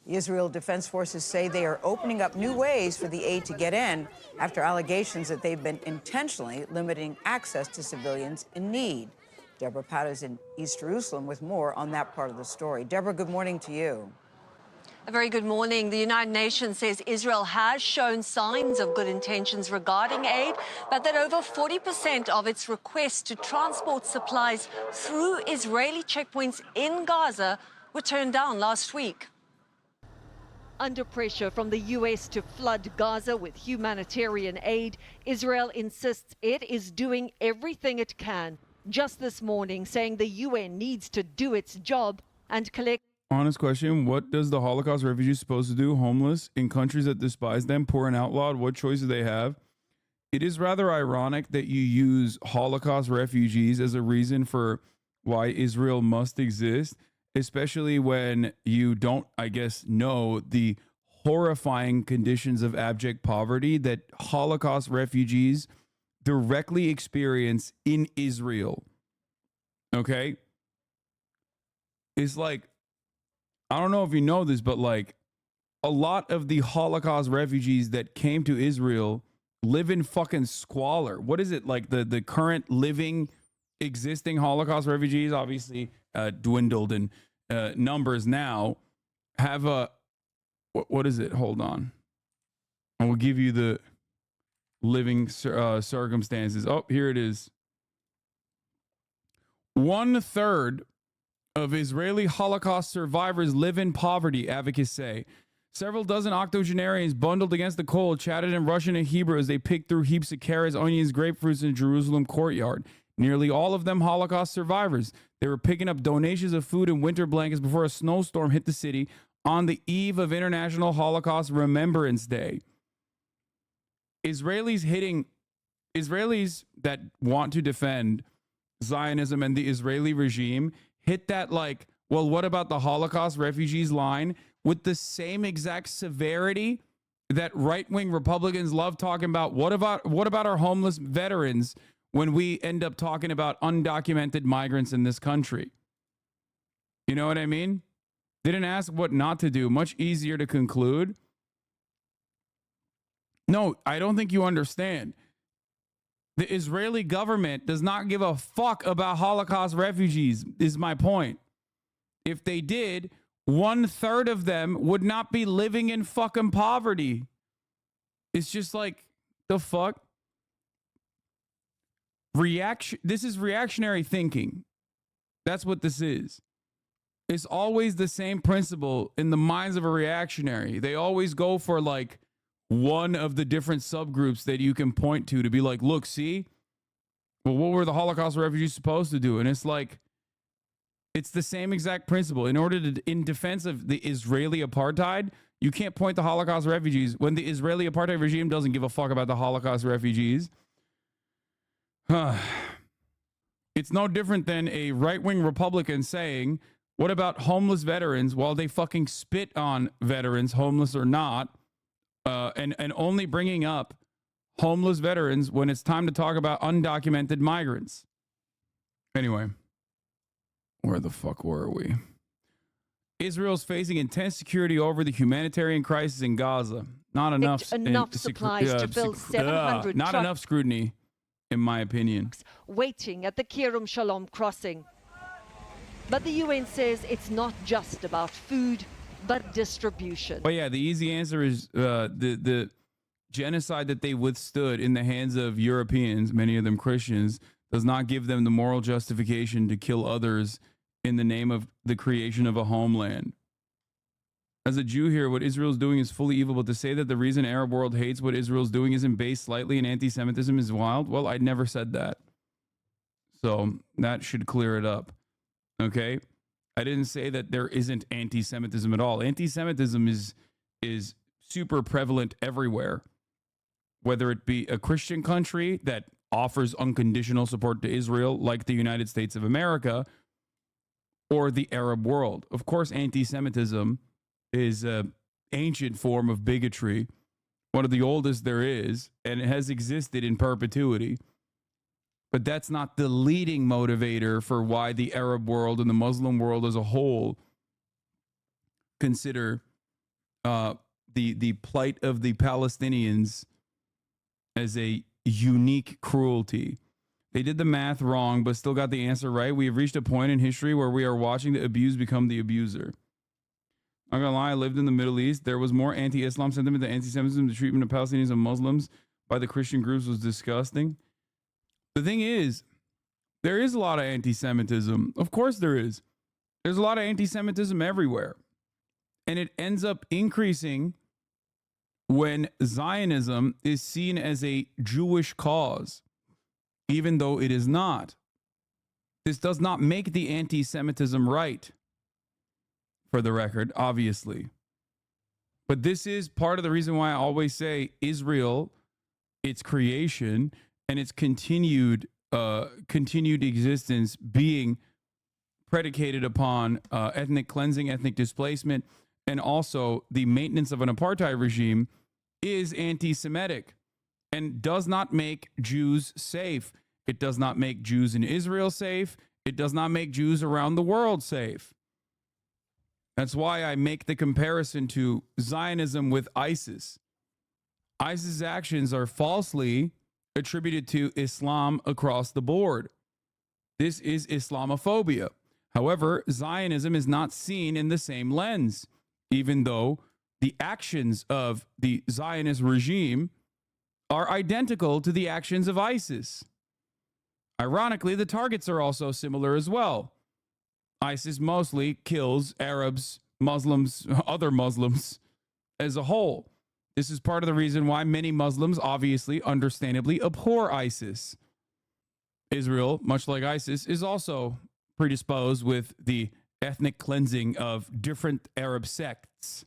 The Israel Defense Forces say they are opening up new ways for the aid to get in after allegations that they've been intentionally limiting access to civilians in need. Deborah Powder's in East Jerusalem with more on that part of the story. Deborah, good morning to you. A very good morning. The United Nations says Israel has shown signs of good intentions regarding aid, but that over 40% of its requests to transport supplies through Israeli checkpoints in Gaza were turned down last week. Under pressure from the U.S. to flood Gaza with humanitarian aid, Israel insists it is doing everything it can. Just this morning, saying the UN needs to do its job and collect. Honest question, what does the Holocaust refugees supposed to do? Homeless in countries that despise them, poor and outlawed? What choice do they have? It is rather ironic that you use Holocaust refugees as a reason for why Israel must exist, especially when you don't, I guess, know the horrifying conditions of abject poverty that Holocaust refugees directly experience in Israel. Okay? It's like, I don't know if you know this, but like a lot of the Holocaust refugees that came to Israel live in fucking squalor. What is it like? The current living, existing Holocaust refugees obviously dwindled in numbers now. Have a what is it? Hold on, I will give you the living circumstances. Oh, here it is. 1/3 of Israeli Holocaust survivors live in poverty, advocates say. Several dozen octogenarians bundled against the cold chatted in Russian and Hebrew as they picked through heaps of carrots, onions, grapefruits in Jerusalem courtyard. Nearly all of them Holocaust survivors. They were picking up donations of food and winter blankets before a snowstorm hit the city on the eve of International Holocaust Remembrance Day. Israelis that want to defend Zionism and the Israeli regime hit that like, well, what about the Holocaust refugees line with the same exact severity that right-wing Republicans love talking about. What about our homeless veterans when we end up talking about undocumented migrants in this country? You know what I mean? They didn't ask what not to do. Much easier to conclude. No, I don't think you understand. The Israeli government does not give a fuck about Holocaust refugees, is my point. If they did, 1/3 of them would not be living in fucking poverty. It's just like, the fuck? This is reactionary thinking. That's what this is. It's always the same principle in the minds of a reactionary. They always go for like one of the different subgroups that you can point to be like, look, see? Well, what were the Holocaust refugees supposed to do? And it's like, it's the same exact principle. In defense of the Israeli apartheid, you can't point to Holocaust refugees when the Israeli apartheid regime doesn't give a fuck about the Holocaust refugees. It's no different than a right-wing Republican saying, what about homeless veterans, while they fucking spit on veterans, homeless or not, and only bringing up homeless veterans when it's time to talk about undocumented migrants. Anyway, where the fuck were we? Israel's facing intense security over the humanitarian crisis in Gaza. Not enough supplies to fill 700 not enough scrutiny, in my opinion. Waiting at the Kerem Shalom crossing. But the UN says it's not just about food, but distribution. But yeah, the easy answer is the genocide that they withstood in the hands of Europeans, many of them Christians, does not give them the moral justification to kill others in the name of the creation of a homeland. As a Jew here, what Israel's doing is fully evil, but to say that the reason Arab world hates what Israel's doing isn't based slightly in anti-Semitism is wild. Well, I never said that. So that should clear it up. Okay? I didn't say that there isn't anti-Semitism at all. Anti-Semitism is super prevalent everywhere. Whether it be a Christian country that offers unconditional support to Israel, like the United States of America, or the Arab world. Of course, anti-Semitism is an ancient form of bigotry, one of the oldest there is, and it has existed in perpetuity. But that's not the leading motivator for why the Arab world and the Muslim world as a whole consider the plight of the Palestinians as a unique cruelty. They did the math wrong, but still got the answer right. We have reached a point in history where we are watching the abused become the abuser. I'm not gonna lie, I lived in the Middle East. There was more anti-Islam sentiment than anti-Semitism. The treatment of Palestinians and Muslims by the Christian groups was disgusting. The thing is, there is a lot of anti-Semitism. Of course there is. There's a lot of anti-Semitism everywhere. And it ends up increasing when Zionism is seen as a Jewish cause, even though it is not. This does not make the anti-Semitism right, for the record, obviously. But this is part of the reason why I always say Israel, its creation, and its continued existence being predicated upon ethnic cleansing, ethnic displacement, and also the maintenance of an apartheid regime is anti-Semitic and does not make Jews safe. It does not make Jews in Israel safe. It does not make Jews around the world safe. That's why I make the comparison to Zionism with ISIS. ISIS actions are falsely attributed to Islam across the board. This is Islamophobia. However, Zionism is not seen in the same lens, even though the actions of the Zionist regime are identical to the actions of ISIS. Ironically, the targets are also similar as well. ISIS mostly kills Arabs, Muslims, other Muslims as a whole. This is part of the reason why many Muslims obviously, understandably, abhor ISIS. Israel, much like ISIS, is also predisposed with the ethnic cleansing of different Arab sects.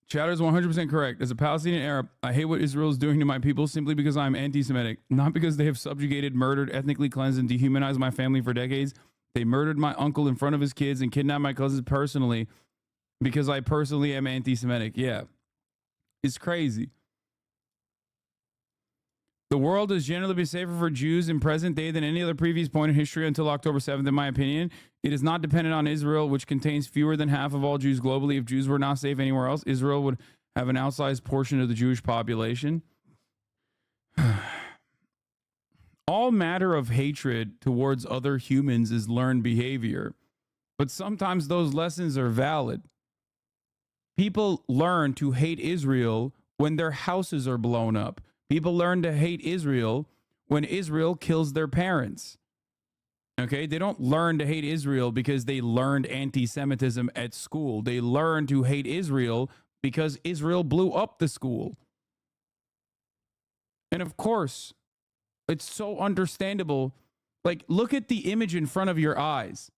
Chatter is 100% correct. As a Palestinian Arab, I hate what Israel is doing to my people simply because I'm anti-Semitic, not because they have subjugated, murdered, ethnically cleansed, and dehumanized my family for decades. They murdered my uncle in front of his kids and kidnapped my cousins personally because I personally am anti-Semitic. Yeah. It's crazy. The world has generally been safer for Jews in present day than any other previous point in history until October 7th, in my opinion. It is not dependent on Israel, which contains fewer than half of all Jews globally. If Jews were not safe anywhere else, Israel would have an outsized portion of the Jewish population. All matter of hatred towards other humans is learned behavior, but sometimes those lessons are valid. People learn to hate Israel when their houses are blown up. People learn to hate Israel when Israel kills their parents. Okay? They don't learn to hate Israel because they learned anti-Semitism at school. They learn to hate Israel because Israel blew up the school. And of course, it's so understandable. Like, look at the image in front of your eyes.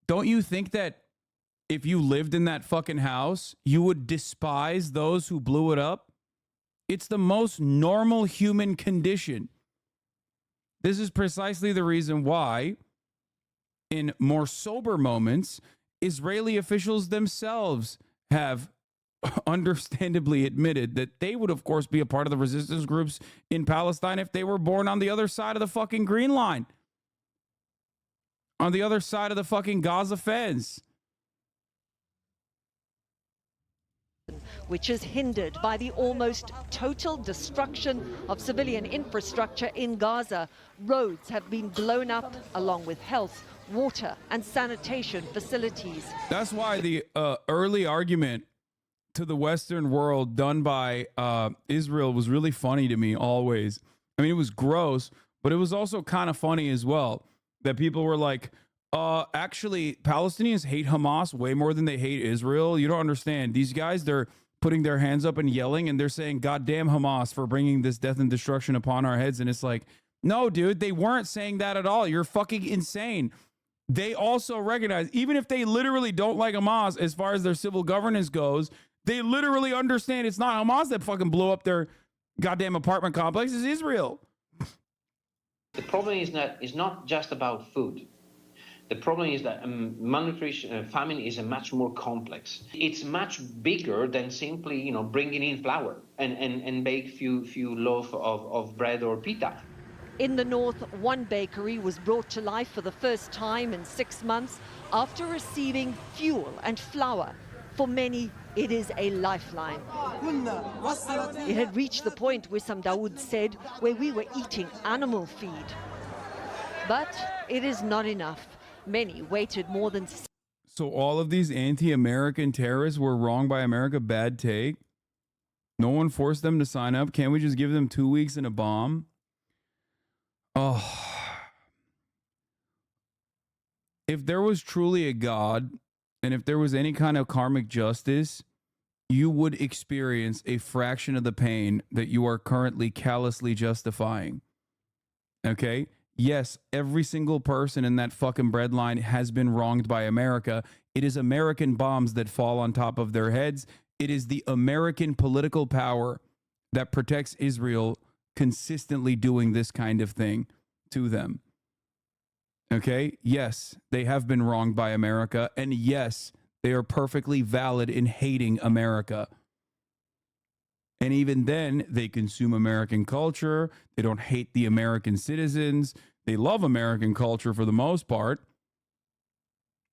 Don't you think that if you lived in that fucking house, you would despise those who blew it up? It's the most normal human condition. This is precisely the reason why, in more sober moments, Israeli officials themselves have understandably admitted that they would, of course, be a part of the resistance groups in Palestine if they were born on the other side of the fucking Green Line, on the other side of the fucking Gaza fence. Which is hindered by the almost total destruction of civilian infrastructure in Gaza. Roads have been blown up, along with health, water, and sanitation facilities. That's why the early argument to the Western world done by Israel was really funny to me always. I mean, it was gross, but it was also kind of funny as well, that people were like, actually, Palestinians hate Hamas way more than they hate Israel. You don't understand. These guys, they're putting their hands up and yelling, and they're saying, God damn Hamas for bringing this death and destruction upon our heads. And it's like, no, dude, they weren't saying that at all. You're fucking insane. They also recognize, even if they literally don't like Hamas as far as their civil governance goes, they literally understand it's not Hamas that fucking blew up their goddamn apartment complex. It's Israel. The problem is not just about food. The problem is that malnutrition, famine is a much more complex. It's much bigger than simply, bringing in flour and bake few loaf of bread or pita. In the north, one bakery was brought to life for the first time in 6 months after receiving fuel and flour. For many, it is a lifeline. It had reached the point, Wissam Dawood said, where we were eating animal feed. But it is not enough. Many waited more than... So all of these anti-American terrorists were wrong by America? Bad take? No one forced them to sign up? Can't we just give them 2 weeks and a bomb? Oh. If there was truly a God, and if there was any kind of karmic justice, you would experience a fraction of the pain that you are currently callously justifying. Okay? Yes, every single person in that fucking breadline has been wronged by America. It is American bombs that fall on top of their heads. It is the American political power that protects Israel consistently doing this kind of thing to them. Okay? Yes, they have been wronged by America. And yes, they are perfectly valid in hating America. And even then, they consume American culture. They don't hate the American citizens. They love American culture for the most part.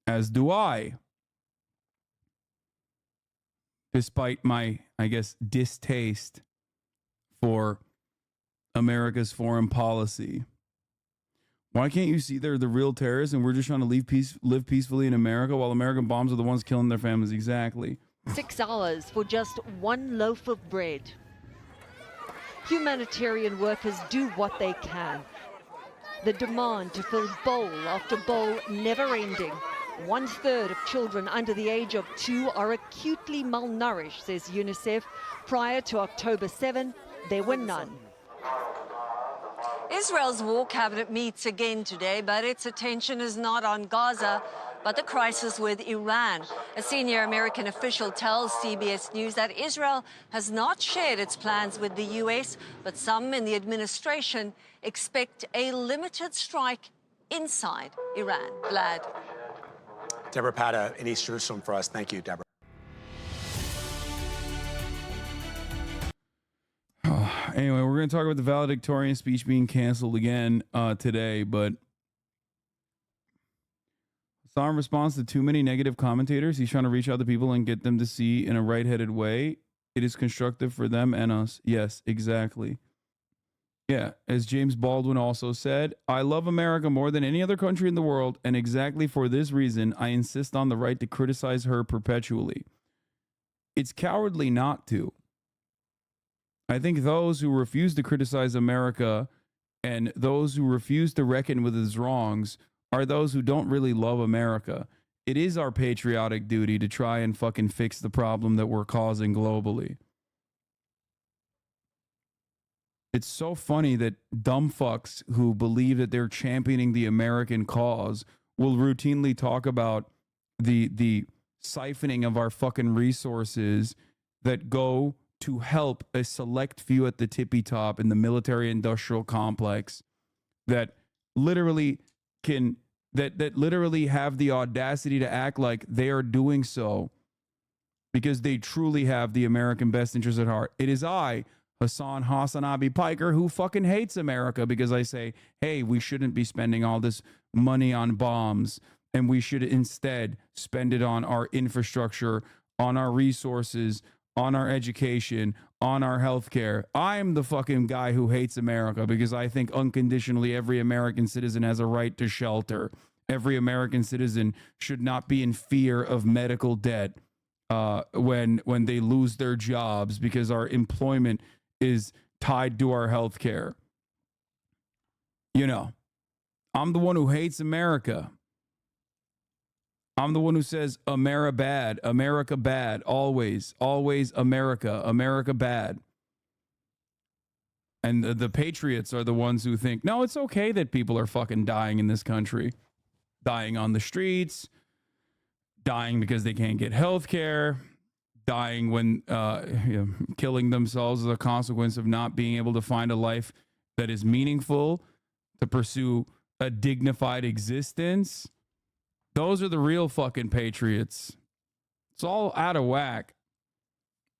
as do I. Despite my, I guess, distaste for America's foreign policy. Why can't you see they're the real terrorists and we're just trying to live peacefully in America while American bombs are the ones killing their families? Exactly. 6 hours for just one loaf of bread. Humanitarian workers do what they can. The demand to fill bowl after bowl never ending. 1/3 of children under the age of 2 are acutely malnourished, says UNICEF. Prior to October 7, there were none. Israel's war cabinet meets again today, but its attention is not on Gaza, but the crisis with Iran. A senior American official tells CBS News that Israel has not shared its plans with the U.S., but some in the administration expect a limited strike inside Iran. Vlad. Deborah Pata in East Jerusalem for us. Thank you, Deborah. Anyway, we're going to talk about the valedictorian speech being canceled again today, but Hassan responds to too many negative commentators. He's trying to reach out to people and get them to see in a right-headed way. It is constructive for them and us. Yes, exactly. Yeah, as James Baldwin also said, I love America more than any other country in the world, and exactly for this reason, I insist on the right to criticize her perpetually. It's cowardly not to. I think those who refuse to criticize America and those who refuse to reckon with its wrongs are those who don't really love America. It is our patriotic duty to try and fucking fix the problem that we're causing globally. It's so funny that dumb fucks who believe that they're championing the American cause will routinely talk about the siphoning of our fucking resources that go to help a select few at the tippy top in the military industrial complex that literally literally have the audacity to act like they are doing so because they truly have the American best interest at heart. It is I, Hasanabi Piker, who fucking hates America because I say, hey, we shouldn't be spending all this money on bombs and we should instead spend it on our infrastructure, on our resources, on our education, on our healthcare. I'm the fucking guy who hates America because I think unconditionally every American citizen has a right to shelter. Every American citizen should not be in fear of medical debt when they lose their jobs because our employment is tied to our healthcare. You know, I'm the one who hates America. I'm the one who says America bad, always America, America bad. And the patriots are the ones who think, no, it's okay that people are fucking dying in this country. Dying on the streets, dying because they can't get health care, dying when killing themselves as a consequence of not being able to find a life that is meaningful, to pursue a dignified existence. Those are the real fucking patriots. It's all out of whack.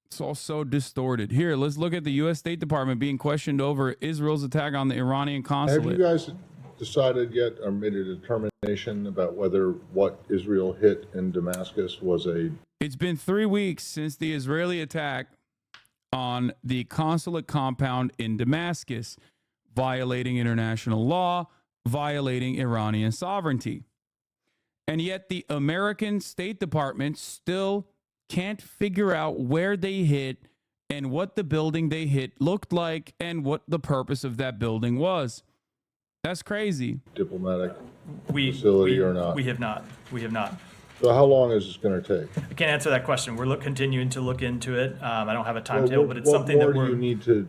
It's all so distorted. Here, let's look at the U.S. State Department being questioned over Israel's attack on the Iranian consulate. Have you guys decided yet or made a determination about whether what Israel hit in Damascus was a... It's been 3 weeks since the Israeli attack on the consulate compound in Damascus, violating international law, violating Iranian sovereignty. And yet the American State Department still can't figure out where they hit and what the building they hit looked like and what the purpose of that building was. That's crazy. Diplomatic facility or not? We have not. So how long is this going to take? I can't answer that question. We're continuing to look into it. I don't have a timetable, but it's something that you need to...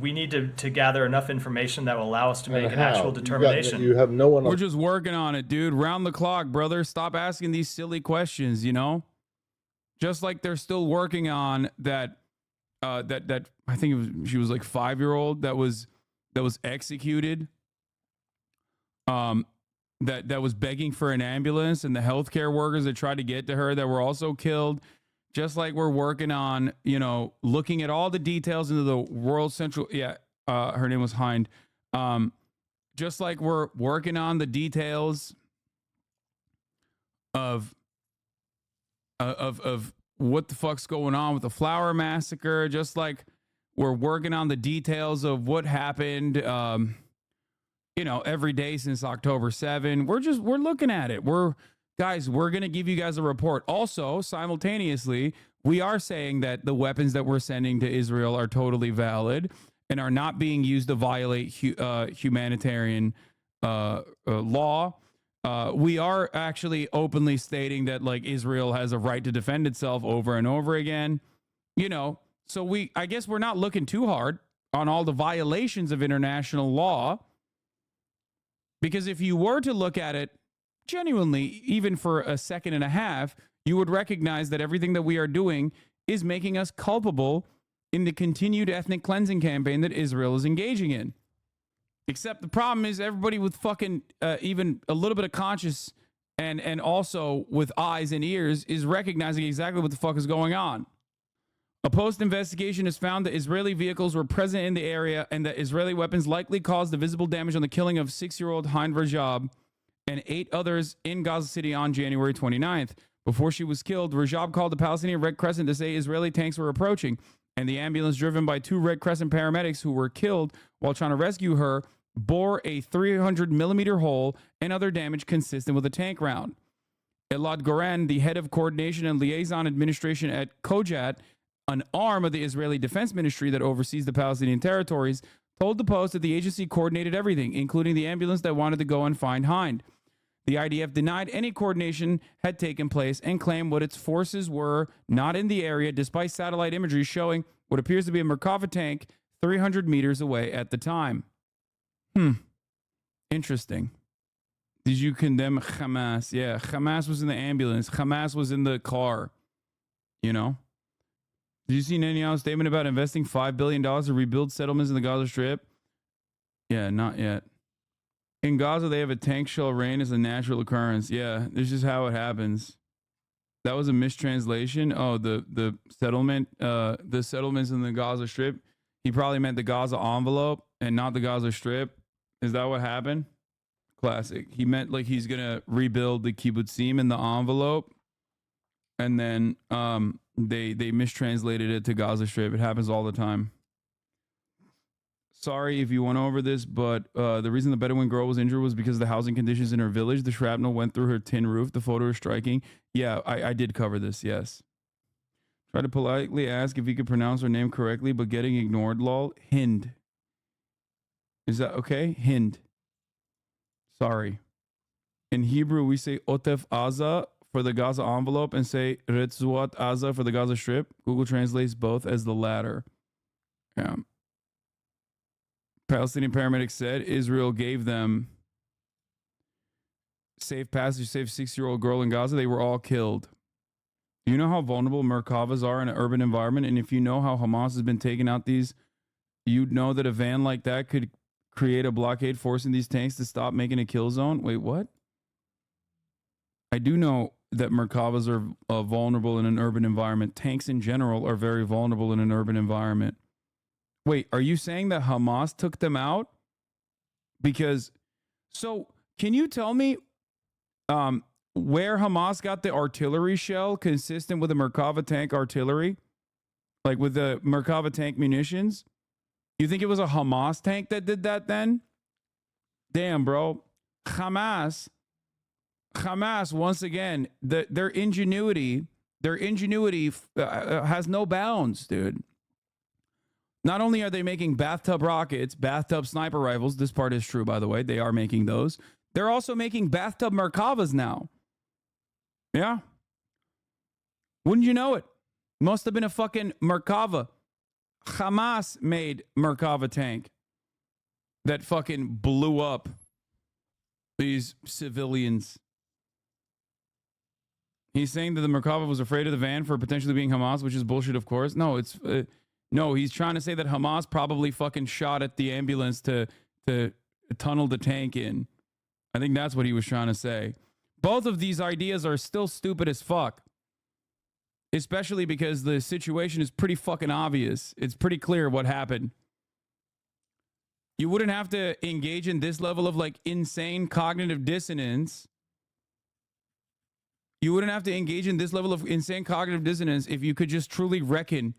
we need to gather enough information that will allow us to make an actual determination. You have no one... We're just working on it, dude. Round the clock, brother. Stop asking these silly questions, you know? Just like they're still working on that I think she was like 5-year-old that was executed. That was begging for an ambulance, and the healthcare workers that tried to get to her that were also killed. Just like we're working on, looking at all the details into the World Central. Yeah, her name was Hind. Just like we're working on the details of what the fuck's going on with the flower massacre, just like we're working on the details of what happened, every day since October 7. We're looking at it. We're going to give you guys a report. Also, simultaneously, we are saying that the weapons that we're sending to Israel are totally valid and are not being used to violate humanitarian law. We are actually openly stating that like Israel has a right to defend itself over and over again. So I guess we're not looking too hard on all the violations of international law, because if you were to look at it genuinely, even for a second and a half, you would recognize that everything that we are doing is making us culpable in the continued ethnic cleansing campaign that Israel is engaging in. Except the problem is everybody with fucking even a little bit of conscience and also with eyes and ears is recognizing exactly what the fuck is going on. A post-investigation has found that Israeli vehicles were present in the area and that Israeli weapons likely caused the visible damage on the killing of 6-year-old Hein Rajab and 8 others in Gaza City on January 29th. Before she was killed, Rajab called the Palestinian Red Crescent to say Israeli tanks were approaching, and the ambulance driven by 2 Red Crescent paramedics who were killed while trying to rescue her bore a 300-millimeter hole and other damage consistent with a tank round. Elad Goran, the head of coordination and liaison administration at Kojat, an arm of the Israeli Defense Ministry that oversees the Palestinian territories, told the Post that the agency coordinated everything, including the ambulance that wanted to go and find Hind. The IDF denied any coordination had taken place and claimed what its forces were not in the area, despite satellite imagery showing what appears to be a Merkava tank 300 meters away at the time. Interesting. Did you condemn Hamas? Yeah, Hamas was in the ambulance. Hamas was in the car. Did you see Netanyahu's statement about investing $5 billion to rebuild settlements in the Gaza Strip? Yeah, not yet. In Gaza, they have a tank shell rain as a natural occurrence. Yeah, this is how it happens. That was a mistranslation. Oh, the settlements in the Gaza Strip. He probably meant the Gaza envelope and not the Gaza Strip. Is that what happened? Classic. He meant like he's gonna rebuild the kibbutzim in the envelope, and then they mistranslated it to Gaza Strip. It happens all the time. Sorry if you went over this, but the reason the Bedouin girl was injured was because of the housing conditions in her village. The shrapnel went through her tin roof. The photo is striking. Yeah, I did cover this, yes. Try to politely ask if you could pronounce her name correctly, but getting ignored, lol. Hind. Is that okay? Hind. Sorry. In Hebrew, we say Otef Aza for the Gaza envelope and say Retzuat Aza for the Gaza Strip. Google translates both as the latter. Yeah. Palestinian paramedics said Israel gave them safe passage, save 6-year-old girl in Gaza. They were all killed. Do you know how vulnerable Merkavas are in an urban environment? And if you know how Hamas has been taking out these, you'd know that a van like that could create a blockade forcing these tanks to stop making a kill zone. Wait, what? I do know that Merkavas are vulnerable in an urban environment. Tanks in general are very vulnerable in an urban environment. Wait, are you saying that Hamas took them out? So can you tell me where Hamas got the artillery shell consistent with the Merkava tank artillery? Like with the Merkava tank munitions? You think it was a Hamas tank that did that then? Damn, bro. Hamas, once again, their ingenuity has no bounds, dude. Not only are they making bathtub rockets, bathtub sniper rifles, this part is true, by the way, they are making those. They're also making bathtub Merkavas now. Yeah. Wouldn't you know it? Must have been a fucking Merkava. Hamas made Merkava tank that fucking blew up these civilians. He's saying that the Merkava was afraid of the van for potentially being Hamas, which is bullshit, of course. No, it's... No, he's trying to say that Hamas probably fucking shot at the ambulance to tunnel the tank in. I think that's what he was trying to say. Both of these ideas are still stupid as fuck. Especially because the situation is pretty fucking obvious. It's pretty clear what happened. You wouldn't have to engage in this level of like insane cognitive dissonance You wouldn't have to engage in this level of insane cognitive dissonance if you could just truly reckon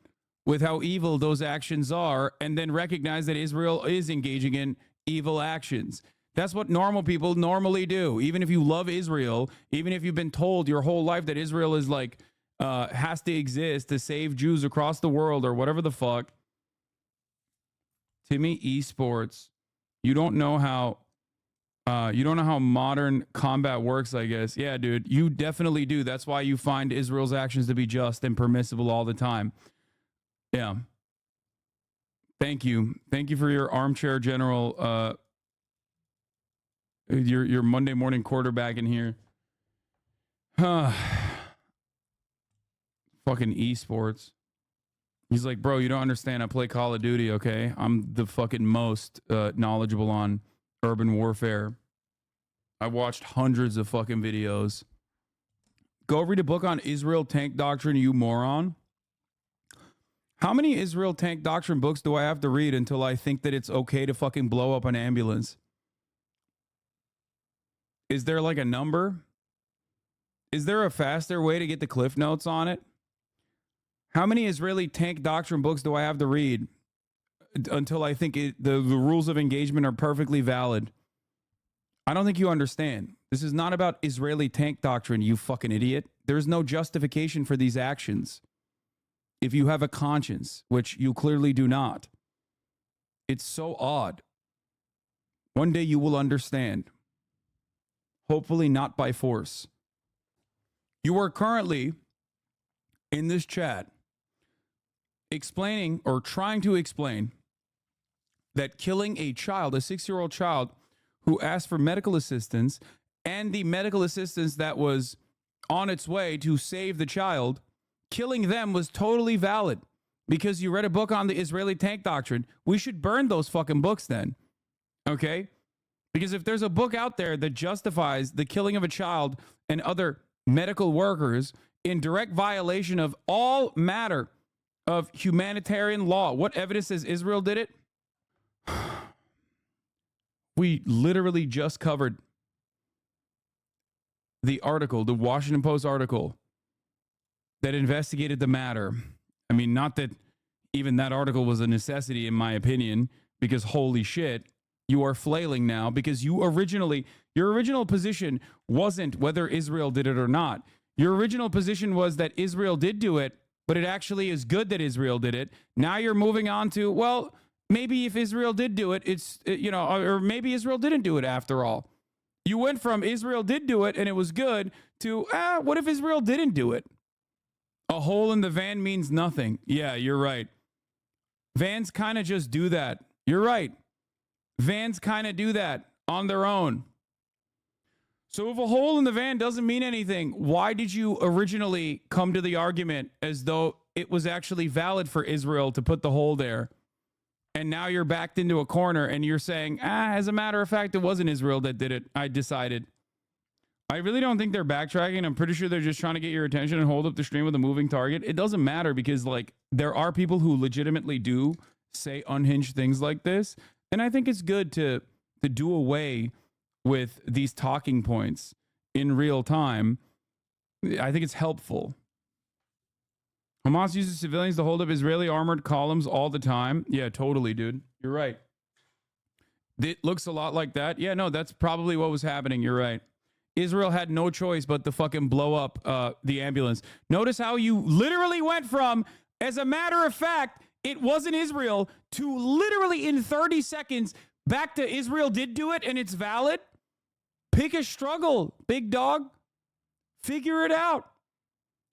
with how evil those actions are and then recognize that Israel is engaging in evil actions. That's what normal people normally do. Even if you love Israel, even if you've been told your whole life that Israel is like, has to exist to save Jews across the world or whatever the fuck. Timmy Esports, you don't know how modern combat works, I guess. Yeah, dude, you definitely do. That's why you find Israel's actions to be just and permissible all the time. Yeah. Thank you. Thank you for your armchair general, your Monday morning quarterback in here. Fucking esports. He's like, bro, you don't understand. I play Call of Duty, okay? I'm the fucking most knowledgeable on urban warfare. I watched hundreds of fucking videos. Go read a book on Israel tank doctrine, you moron. How many Israel tank doctrine books do I have to read until I think that it's okay to fucking blow up an ambulance? Is there like a number? Is there a faster way to get the cliff notes on it? How many Israeli tank doctrine books do I have to read until I think the rules of engagement are perfectly valid? I don't think you understand. This is not about Israeli tank doctrine, you fucking idiot. There's no justification for these actions. If you have a conscience, which you clearly do not. It's so odd. One day you will understand. Hopefully not by force. You are currently in this chat explaining or trying to explain that killing a child, a 6-year-old child who asked for medical assistance, and the medical assistance that was on its way to save the child, killing them was totally valid because you read a book on the Israeli tank doctrine. We should burn those fucking books then. Okay? Because if there's a book out there that justifies the killing of a child and other medical workers in direct violation of all matter of humanitarian law, what evidence says Israel did it? We literally just covered the article, the Washington Post article that investigated the matter. I mean, not that even that article was a necessity in my opinion, because holy shit, you are flailing now because your original position wasn't whether Israel did it or not. Your original position was that Israel did do it, but it actually is good that Israel did it. Now you're moving on to, well, maybe if Israel did do it, it's, or maybe Israel didn't do it after all. You went from Israel did do it and it was good to, what if Israel didn't do it? A hole in the van means nothing. Yeah, you're right. Vans kind of just do that. You're right. Vans kind of do that on their own. So if a hole in the van doesn't mean anything, why did you originally come to the argument as though it was actually valid for Israel to put the hole there? And now you're backed into a corner and you're saying, as a matter of fact, it wasn't Israel that did it. I decided. I really don't think they're backtracking. I'm pretty sure they're just trying to get your attention and hold up the stream with a moving target. It doesn't matter because, like, there are people who legitimately do say unhinged things like this. And I think it's good to do away with these talking points in real time. I think it's helpful. Hamas uses civilians to hold up Israeli armored columns all the time. Yeah, totally, dude. You're right. It looks a lot like that. Yeah, no, that's probably what was happening. You're right. Israel had no choice but to fucking blow up the ambulance. Notice how you literally went from, as a matter of fact, it wasn't Israel, to literally in 30 seconds back to Israel did do it and it's valid. Pick a struggle, big dog. Figure it out.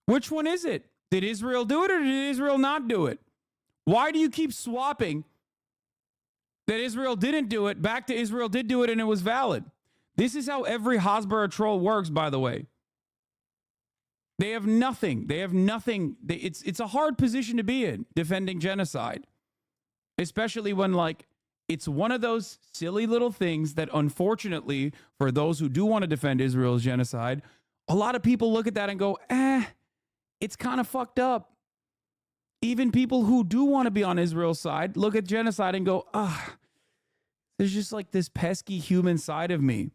Which one is it? Did Israel do it or did Israel not do it? Why do you keep swapping that Israel didn't do it back to Israel did do it and it was valid? This is how every Hasbara troll works, by the way. They have nothing. They have nothing. It's a hard position to be in, defending genocide. Especially when, like, it's one of those silly little things that, unfortunately, for those who do want to defend Israel's genocide, a lot of people look at that and go, it's kind of fucked up. Even people who do want to be on Israel's side look at genocide and go, there's just like this pesky human side of me.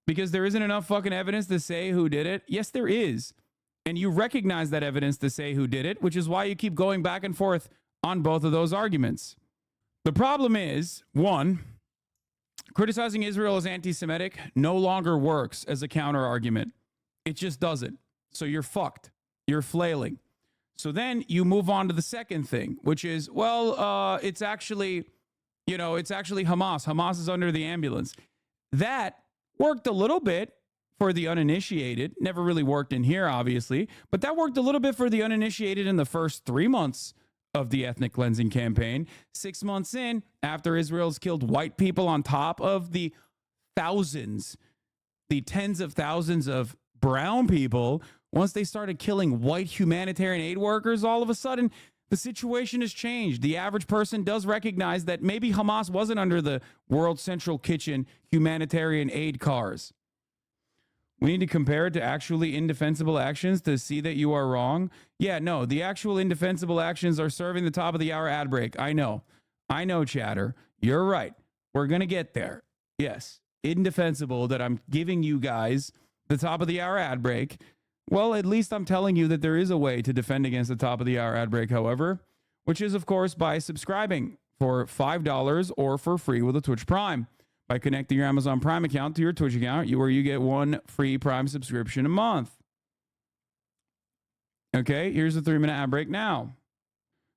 Because there isn't enough fucking evidence to say who did it? Yes, there is. And you recognize that evidence to say who did it, which is why you keep going back and forth on both of those arguments. The problem is, one, criticizing Israel as anti-Semitic no longer works as a counter argument. It just doesn't. So you're fucked. You're flailing. So then you move on to the second thing, which is, well, it's actually Hamas. Hamas is under the ambulance. That worked a little bit for the uninitiated. Never really worked in here, obviously, but that worked a little bit for the uninitiated in the first 3 months of the ethnic cleansing campaign. 6 months in, after Israel's killed white people on top of the thousands, the tens of thousands of brown people, once they started killing white humanitarian aid workers, all of a sudden, the situation has changed. The average person does recognize that maybe Hamas wasn't under the World Central Kitchen humanitarian aid cars. We need to compare it to actually indefensible actions to see that you are wrong. Yeah, no, the actual indefensible actions are serving the top of the hour ad break. I know, chatter. You're right. We're going to get there. Yes, indefensible that I'm giving you guys the top of the hour ad break. Well, at least I'm telling you that there is a way to defend against the top of the hour ad break, however, which is, of course, by subscribing for $5 or for free with a Twitch Prime. By connecting your Amazon Prime account to your Twitch account, where you get one free Prime subscription a month. Okay, here's a 3-minute ad break now.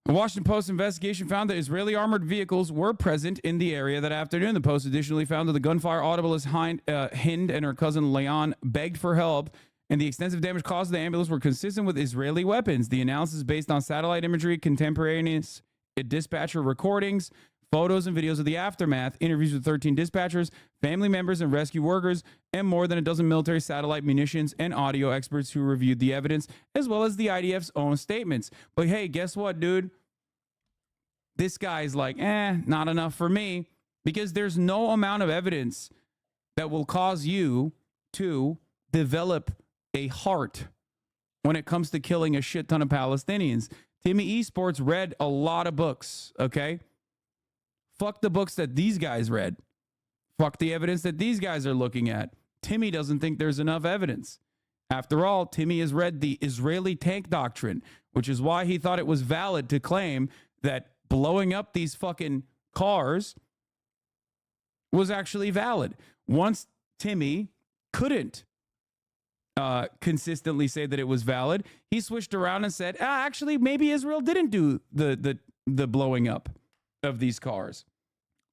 The Washington Post investigation found that Israeli armored vehicles were present in the area that afternoon. The Post additionally found that the gunfire audible as Hind and her cousin Leon begged for help, and the extensive damage caused to the ambulance were consistent with Israeli weapons. The analysis is based on satellite imagery, contemporaneous dispatcher recordings, photos and videos of the aftermath, interviews with 13 dispatchers, family members and rescue workers, and more than a dozen military satellite munitions and audio experts who reviewed the evidence, as well as the IDF's own statements. But hey, guess what, dude? This guy's like, not enough for me, because there's no amount of evidence that will cause you to develop a heart when it comes to killing a shit ton of Palestinians. Timmy Esports read a lot of books, okay? Fuck the books that these guys read. Fuck the evidence that these guys are looking at. Timmy doesn't think there's enough evidence. After all, Timmy has read the Israeli tank doctrine, which is why he thought it was valid to claim that blowing up these fucking cars was actually valid. Once Timmy couldn't consistently say that it was valid, he switched around and said, actually, maybe Israel didn't do the blowing up of these cars.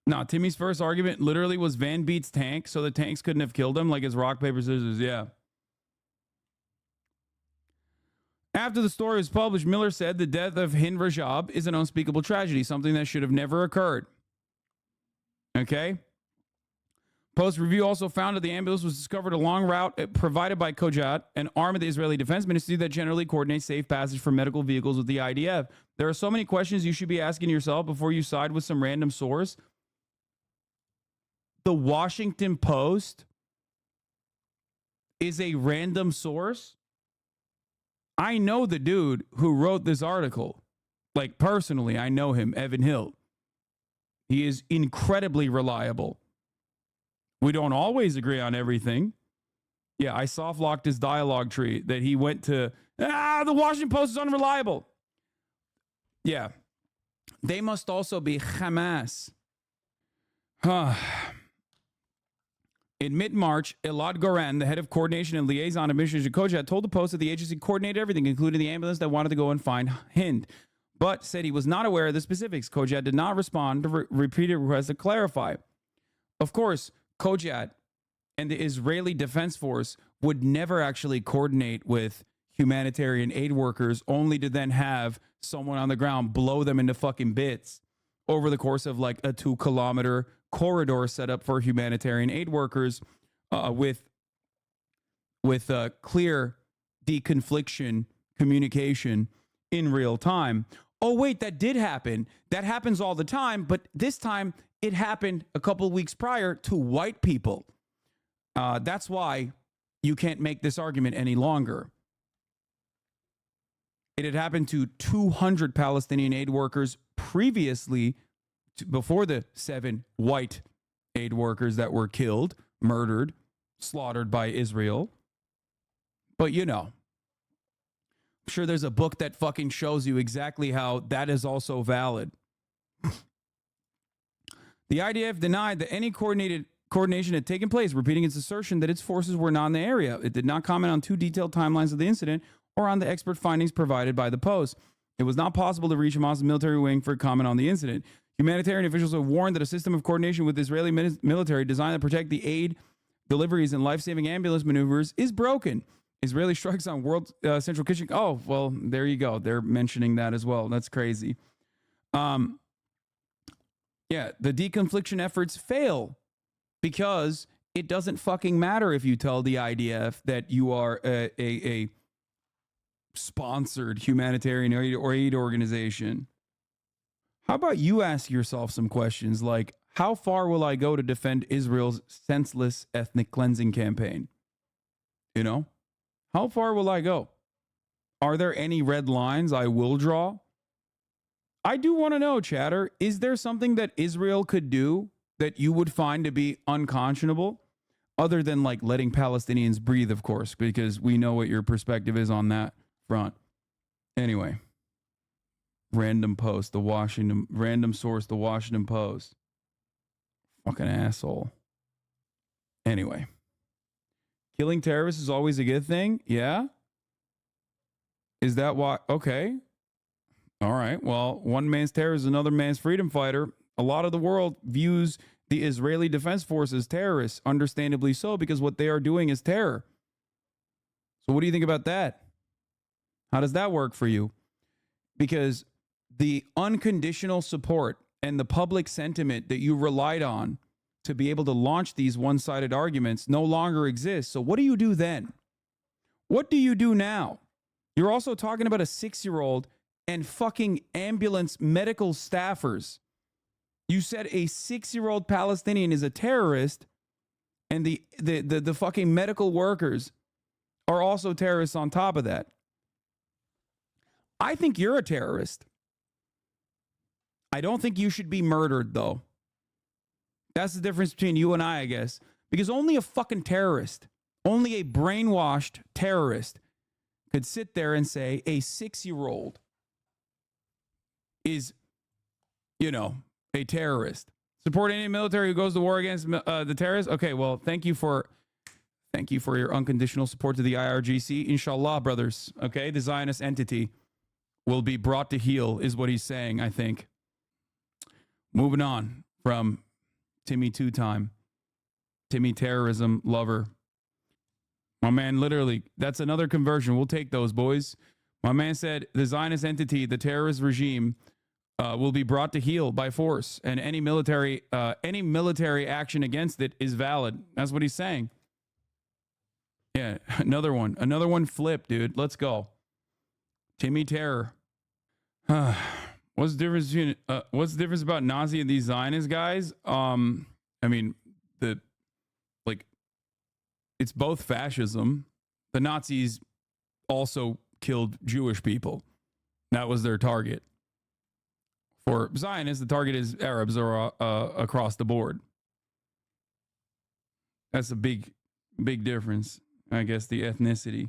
No, Timmy's first argument literally was Van Beet's tank, so the tanks couldn't have killed him, like his rock, paper, scissors. Yeah. After the story was published, Miller said the death of Hind Rajab is an unspeakable tragedy, something that should have never occurred. Okay? Post review also found that the ambulance was discovered a long route provided by Kojat, an arm of the Israeli Defense Ministry that generally coordinates safe passage for medical vehicles with the IDF. There are so many questions you should be asking yourself before you side with some random source. The Washington Post is a random source. I know the dude who wrote this article. Like, personally, I know him, Evan Hill. He is incredibly reliable. We don't always agree on everything. Yeah, I soft-locked his dialogue tree that he went to, the Washington Post is unreliable. Yeah. They must also be Hamas. In mid-March, Elad Goran, the head of coordination and liaison of Mission Kojat, told the Post that the agency coordinated everything, including the ambulance that wanted to go and find Hind, but said he was not aware of the specifics. Kojat did not respond to repeated requests to clarify. Of course, Kojat and the Israeli Defense Force would never actually coordinate with humanitarian aid workers, only to then have someone on the ground blow them into fucking bits over the course of like a 2-kilometer corridor set up for humanitarian aid workers with clear deconfliction communication in real time. Oh, wait, that did happen. That happens all the time, but this time it happened a couple of weeks prior to white people. That's why you can't make this argument any longer. It had happened to 200 Palestinian aid workers previously, before the 7 white aid workers that were killed, murdered slaughtered by Israel. But you know, I'm sure there's a book that fucking shows you exactly how that is also valid. The IDF denied that any coordination had taken place, repeating its assertion that its forces were not in the area. It did not comment on too detailed timelines of the incident or on the expert findings provided by the Post. It was not possible to reach Hamas's military wing for comment on the incident. Humanitarian officials have warned that a system of coordination with Israeli military designed to protect the aid deliveries and life-saving ambulance maneuvers is broken. Israeli strikes on World Central Kitchen. Oh, well, there you go. They're mentioning that as well. That's crazy. Yeah, the deconfliction efforts fail because it doesn't fucking matter if you tell the IDF that you are a sponsored humanitarian or aid organization. How about you ask yourself some questions like, how far will I go to defend Israel's senseless ethnic cleansing campaign? You know, how far will I go? Are there any red lines I will draw? I do want to know, chatter, is there something that Israel could do that you would find to be unconscionable? Other than like letting Palestinians breathe, of course, because we know what your perspective is on that front. Anyway, random source, the Washington Post. Fucking asshole. Anyway, killing terrorists is always a good thing? Yeah? Is that why? Okay. All right. Well, one man's terror is another man's freedom fighter. A lot of the world views the Israeli Defense Force as terrorists, understandably so, because what they are doing is terror. So what do you think about that? How does that work for you? Because the unconditional support and the public sentiment that you relied on to be able to launch these one-sided arguments no longer exists. So what do you do then? What do you do now? You're also talking about a 6-year-old and fucking ambulance medical staffers. You said a 6-year-old Palestinian is a terrorist, and the fucking medical workers are also terrorists on top of that. I think you're a terrorist. I don't think you should be murdered, though. That's the difference between you and I guess. Because only a fucking terrorist, only a brainwashed terrorist could sit there and say a 6-year-old is, you know, a terrorist. Support any military who goes to war against the terrorists? Okay, well, thank you for your unconditional support to the IRGC. Inshallah, brothers. Okay, the Zionist entity will be brought to heel, is what he's saying, I think. Moving on from Timmy Two-Time. Timmy Terrorism Lover. My man, literally, that's another conversion. We'll take those, boys. My man said the Zionist entity, the terrorist regime, will be brought to heel by force, and any military action against it is valid. That's what he's saying. Yeah, another one flipped, dude. Let's go. Timmy Terror. What's the difference about Nazi and these Zionist guys? I mean, it's both fascism. The Nazis also killed Jewish people. That was their target. For Zionists, the target is Arabs or across the board. That's a big difference. I guess the ethnicity.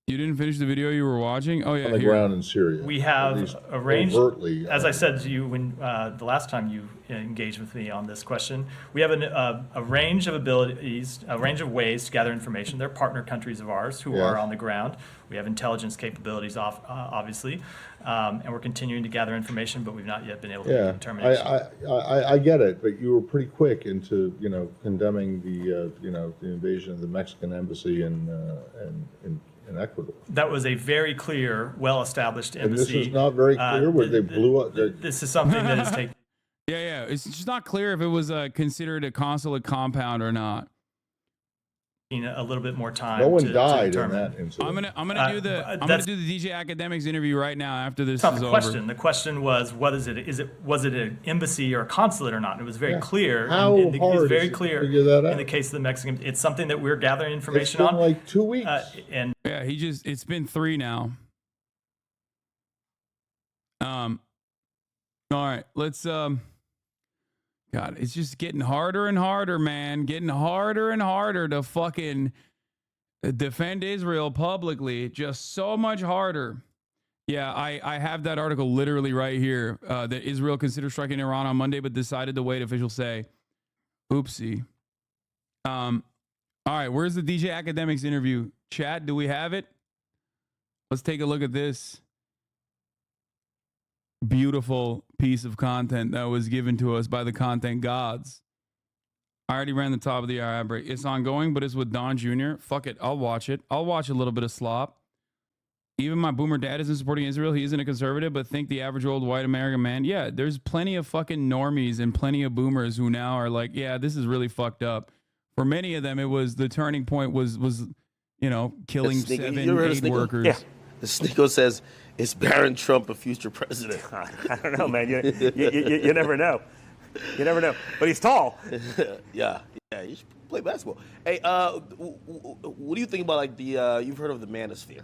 You didn't finish the video you were watching? Oh yeah, on the ground in Syria. We have arranged, overtly, as I said to you when the last time you engaged with me on this question, we have a range of abilities, a range of ways to gather information. They're partner countries of ours who are on the ground. We have intelligence capabilities, obviously, and we're continuing to gather information, but we've not yet been able to make a determination. I get it, but you were pretty quick into condemning the the invasion of the Mexican embassy in Ecuador. That was a very clear, well-established embassy. And this is not very clear where they blew up. This is something that is taking. Yeah. It's just not clear if it was considered a consulate compound or not. A little bit more time. No one died in that incident. I'm gonna do the DJ Academics interview right now after this is over. The question was, what is it? Was it an embassy or a consulate or not? And it was very clear. How hard is it to figure that out? In the case of the Mexican, it's something that we're gathering information on. It's been like 2 weeks. It's been 3 now. All right, let's God, it's just getting harder and harder, man. Getting harder and harder to fucking defend Israel publicly. Just so much harder. Yeah, I have that article literally right here that Israel considered striking Iran on Monday, but decided to wait, officials say. Oopsie. All right, where's the DJ Academics interview? Chat, do we have it? Let's take a look at this beautiful piece of content that was given to us by the content gods. I already ran the top of the hour ad break. It's ongoing, but it's with Don Jr. Fuck it, I'll watch it. I'll watch a little bit of slop. Even my boomer dad isn't supporting Israel. He isn't a conservative, but think the average old white American man. Yeah, there's plenty of fucking normies and plenty of boomers who now are like, yeah, this is really fucked up. For many of them, it was the turning point was you know, killing 7 aid workers. Yeah. The Sneeko says, is Barron Trump a future president? I don't know, man. You never know. You never know. But he's tall. Yeah, you should play basketball. Hey, what do you think about, like, you've heard of the manosphere,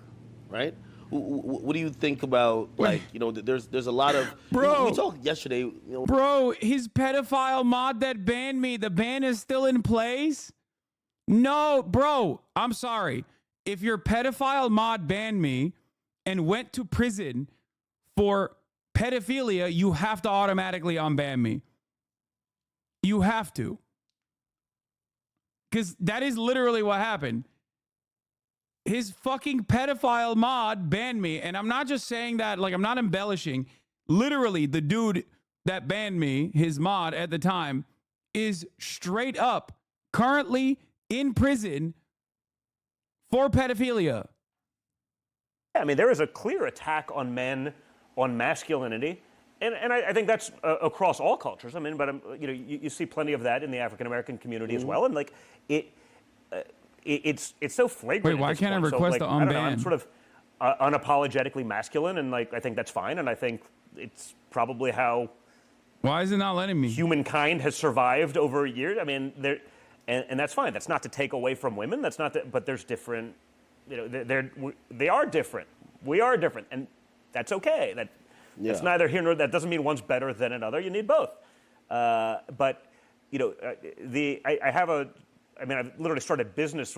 right? What do you think about, like, you know, there's a lot of... Bro. We talked yesterday, you know... Bro, his pedophile mod that banned me, the ban is still in place? No, bro, I'm sorry. If your pedophile mod banned me and went to prison for pedophilia, you have to automatically unban me. You have to. Because that is literally what happened. His fucking pedophile mod banned me. And I'm not just saying that, like, I'm not embellishing. Literally, the dude that banned me, his mod at the time, is straight up currently in prison for pedophilia. Yeah, I mean, there is a clear attack on men, on masculinity, and I think that's across all cultures. I mean, but you know, you see plenty of that in the African American community as well, and like it's so flagrant. Wait, why can't I request the unban? I don't know, I'm sort of unapologetically masculine, and like I think that's fine, and I think it's probably how. Why is it not letting me? Humankind has survived over years. I mean, and that's fine. That's not to take away from women. That's not. But there's different. You know, they are different. We are different, and that's okay. That's neither here nor that. Doesn't mean one's better than another. You need both. But you know, I've literally started businesses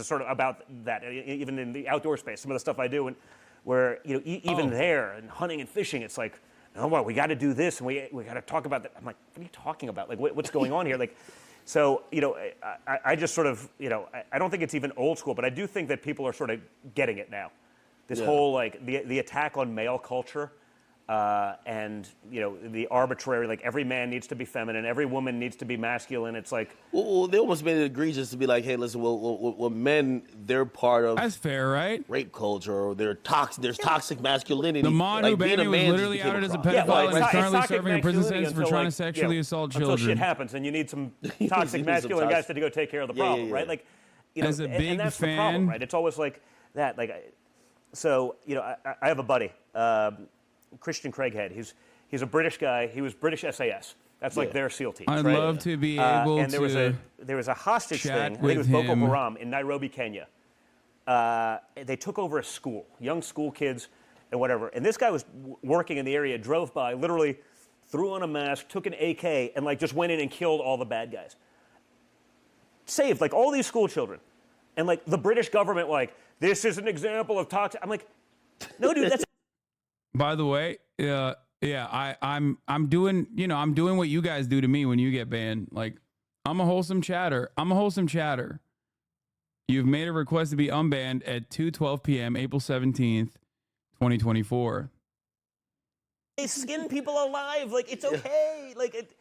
sort of about that, even in the outdoor space. Some of the stuff I do, and where you know, even there and hunting and fishing, it's like, oh well, we got to do this, and we got to talk about that. I'm like, what are you talking about? Like, what's going on here? Like. So, you know, I just sort of, you know, I don't think it's even old school, but I do think that people are sort of getting it now. This whole, like, the attack on male culture and, you know, the arbitrary, like, every man needs to be feminine, every woman needs to be masculine. It's like... Well, they almost made it egregious to be like, hey, listen, well men, they're part of... That's fair, right? Rape culture, or there's toxic masculinity. The mod who banned me was literally outed as a pedophile and is currently serving a prison sentence for trying to sexually assault children. Until shit happens, and you need some toxic masculine guys to go take care of the problem, right? Like, you know, as a big and that's fan, the problem, right? It's always like that. Like, so, you know, I have a buddy, Christian Craighead. He's a British guy. He was British SAS. That's like their SEAL team. I'd right? love to be able and there to. there was a hostage thing. I think it was him. Boko Haram in Nairobi, Kenya. They took over a school, young school kids, and whatever. And this guy was working in the area, drove by, literally threw on a mask, took an AK, and like just went in and killed all the bad guys. Saved like all these school children, and like the British government, like this is an example of toxic. I'm like, no, dude, that's. By the way, I'm doing, you know, I'm doing what you guys do to me when you get banned. Like, I'm a wholesome chatter. You've made a request to be unbanned at 2:12 p.m. April 17th, 2024. They skin people alive. Like, it's okay. Like,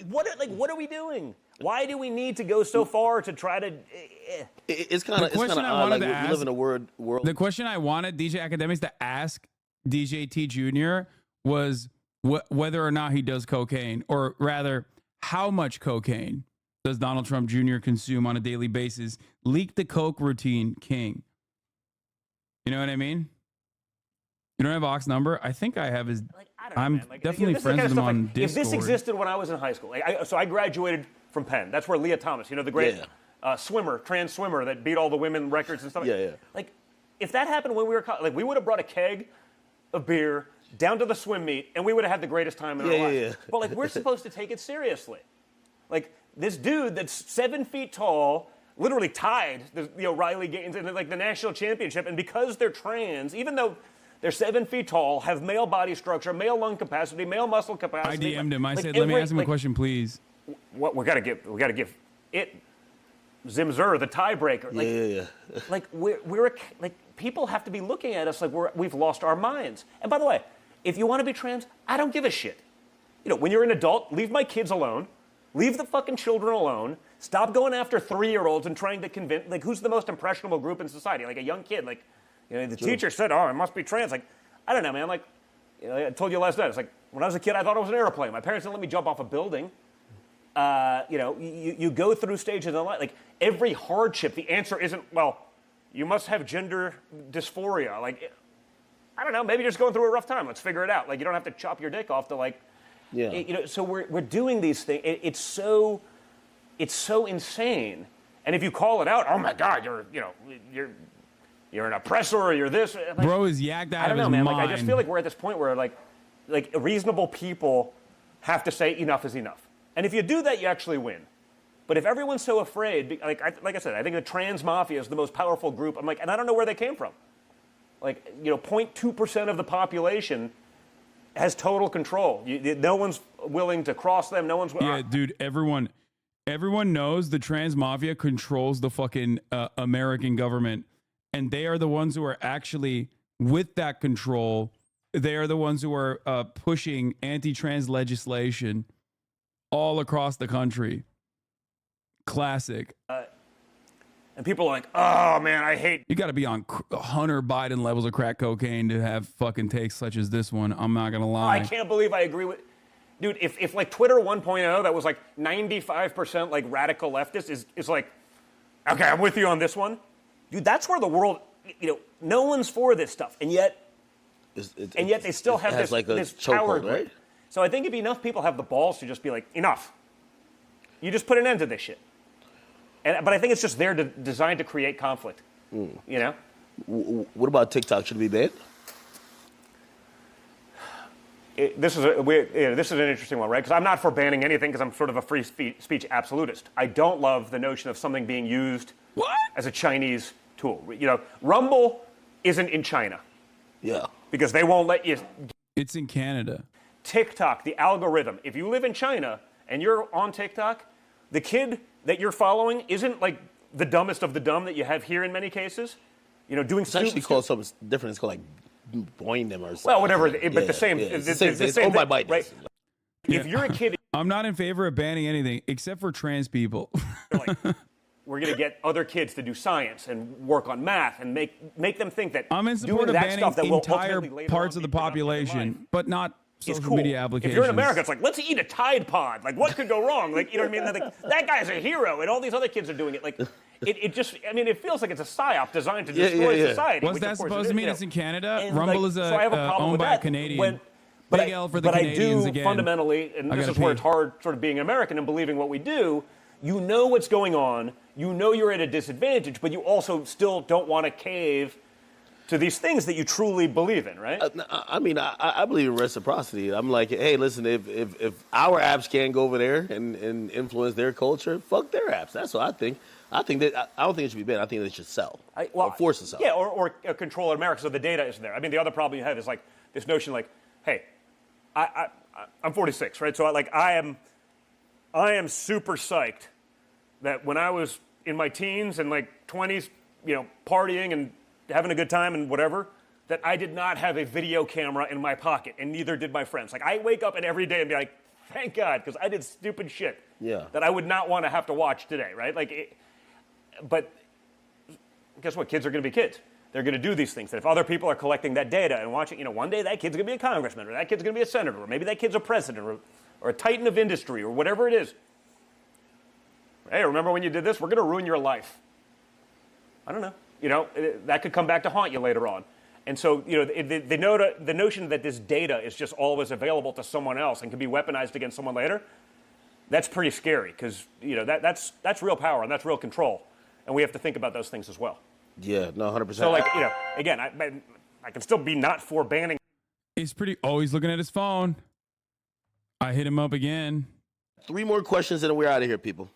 what are we doing? Why do we need to go so far to try to? It's kind of odd. Like, we live in a world. The question I wanted DJ Academics to ask DJ T Jr. was whether or not he does cocaine, or rather, how much cocaine does Donald Trump Jr. consume on a daily basis? Leak the coke routine, king. You know what I mean? You don't have Ox number? I think I have his. I'm definitely friends with him on Discord. If this existed when I was in high school, so I graduated from Penn. That's where Leah Thomas, you know, the great swimmer, trans swimmer that beat all the women records and stuff. Yeah. Like, if that happened when we were like, we would have brought a keg of beer down to the swim meet, and we would have had the greatest time in our lives. Yeah. But like, we're supposed to take it seriously. Like this dude that's 7 feet tall, literally tied, Riley Gaines in like the national championship, and because they're trans, even though they're 7 feet tall, have male body structure, male lung capacity, male muscle capacity. I DM'd him. I said, "Let me ask him a question, please." What we gotta give it Zimzer the tiebreaker. Like, like we're like people have to be looking at us like we've lost our minds. And by the way, if you want to be trans, I don't give a shit. When you're an adult, leave my kids alone. Leave the fucking children alone. Stop going after 3-year-olds and trying to convince, like, who's the most impressionable group in society? Like a young kid. Like, the teacher said, "Oh, it must be trans." Like, I don't know, man. Like, I told you last night. It's like when I was a kid, I thought it was an airplane. My parents didn't let me jump off a building. You go through stages in life. Like every hardship, the answer isn't, well, you must have gender dysphoria. Like, I don't know. Maybe you're just going through a rough time. Let's figure it out. Like, you don't have to chop your dick off to like. Yeah. So we're doing these things. It's so insane. And if you call it out, oh my God, you're an oppressor, or you're this. Like, bro is yacked out I don't of know, his man. mind. Like, I just feel like we're at this point where like reasonable people have to say enough is enough. And if you do that, you actually win. But if everyone's so afraid, like I said, I think the trans mafia is the most powerful group. I'm like, and I don't know where they came from. Like, 0.2% of the population has total control. No one's willing to cross them. No one's. Yeah, dude. Everyone knows the trans mafia controls the fucking American government, and they are the ones who are actually with that control. They are the ones who are pushing anti-trans legislation all across the country. Classic. And people are like, "Oh man, I hate." You got to be on Hunter Biden levels of crack cocaine to have fucking takes such as this one. I'm not gonna lie. I can't believe I agree with. Dude, if like Twitter 1.0 that was like 95% like radical leftist is like, okay, I'm with you on this one. Dude, that's where the world, no one's for this stuff, and yet they still have this, like this chokehold, power grip. right? So I think if enough people have the balls to just be like, enough, you just put an end to this shit. But I think it's just there designed to create conflict. What about TikTok? Should it be banned? This is an interesting one, right? Because I'm not for banning anything because I'm sort of a free speech absolutist. I don't love the notion of something being used as a Chinese tool. Rumble isn't in China. Yeah. Because they won't let you. It's in Canada. TikTok, the algorithm. If you live in China and you're on TikTok, the kid that you're following isn't like the dumbest of the dumb that you have here in many cases. Doing it's actually called something different. It's called like boing them or something. Well, whatever. But the same. It's the same. It's owned by Biden. Right? If you're a kid, I'm not in favor of banning anything except for trans people. We're going to get other kids to do science and work on math and make them think that I'm in support of banning entire parts of the population, but not social media applications. If you're in America, it's like, let's eat a Tide Pod. Like, what could go wrong? Like, you know what I mean? Like, that guy's a hero, and all these other kids are doing it. Like, it just, I mean, it feels like it's a psyop designed to destroy society. What's that supposed to mean? It's in Canada? And Rumble like, is so I have a problem owned with by that a Canadian. But Big L for the Canadians I do again. fundamentally, and this is where it's hard sort of being American and believing what we do, you know what's going on, you know you're at a disadvantage, but you also still don't want to cave to these things that you truly believe in, right? I mean, I believe in reciprocity. I'm like, hey, listen, if our apps can't go over there and influence their culture, fuck their apps. That's what I think. I think that I don't think it should be banned. I think it should sell or force to sell. Yeah, or control in America so the data isn't there. I mean, the other problem you have is like this notion, like, hey, I'm 46, right? So I am super psyched that when I was in my teens and like 20s, partying and having a good time and whatever, that I did not have a video camera in my pocket, and neither did my friends. Like, I wake up and every day and be like, thank God, because I did stupid shit that I would not want to have to watch today, right? But guess what? Kids are going to be kids. They're going to do these things. And if other people are collecting that data and watching, one day that kid's going to be a congressman, or that kid's going to be a senator, or maybe that kid's a president, or a titan of industry, or whatever it is. Hey, remember when you did this? We're going to ruin your life. I don't know. That could come back to haunt you later on. And so, the notion that this data is just always available to someone else and can be weaponized against someone later, that's pretty scary because, that's real power and that's real control. And we have to think about those things as well. Yeah, no, 100%. So, again, I can still be not for banning He's he's looking at his phone. I hit him up again. 3 more questions and we're out of here, people.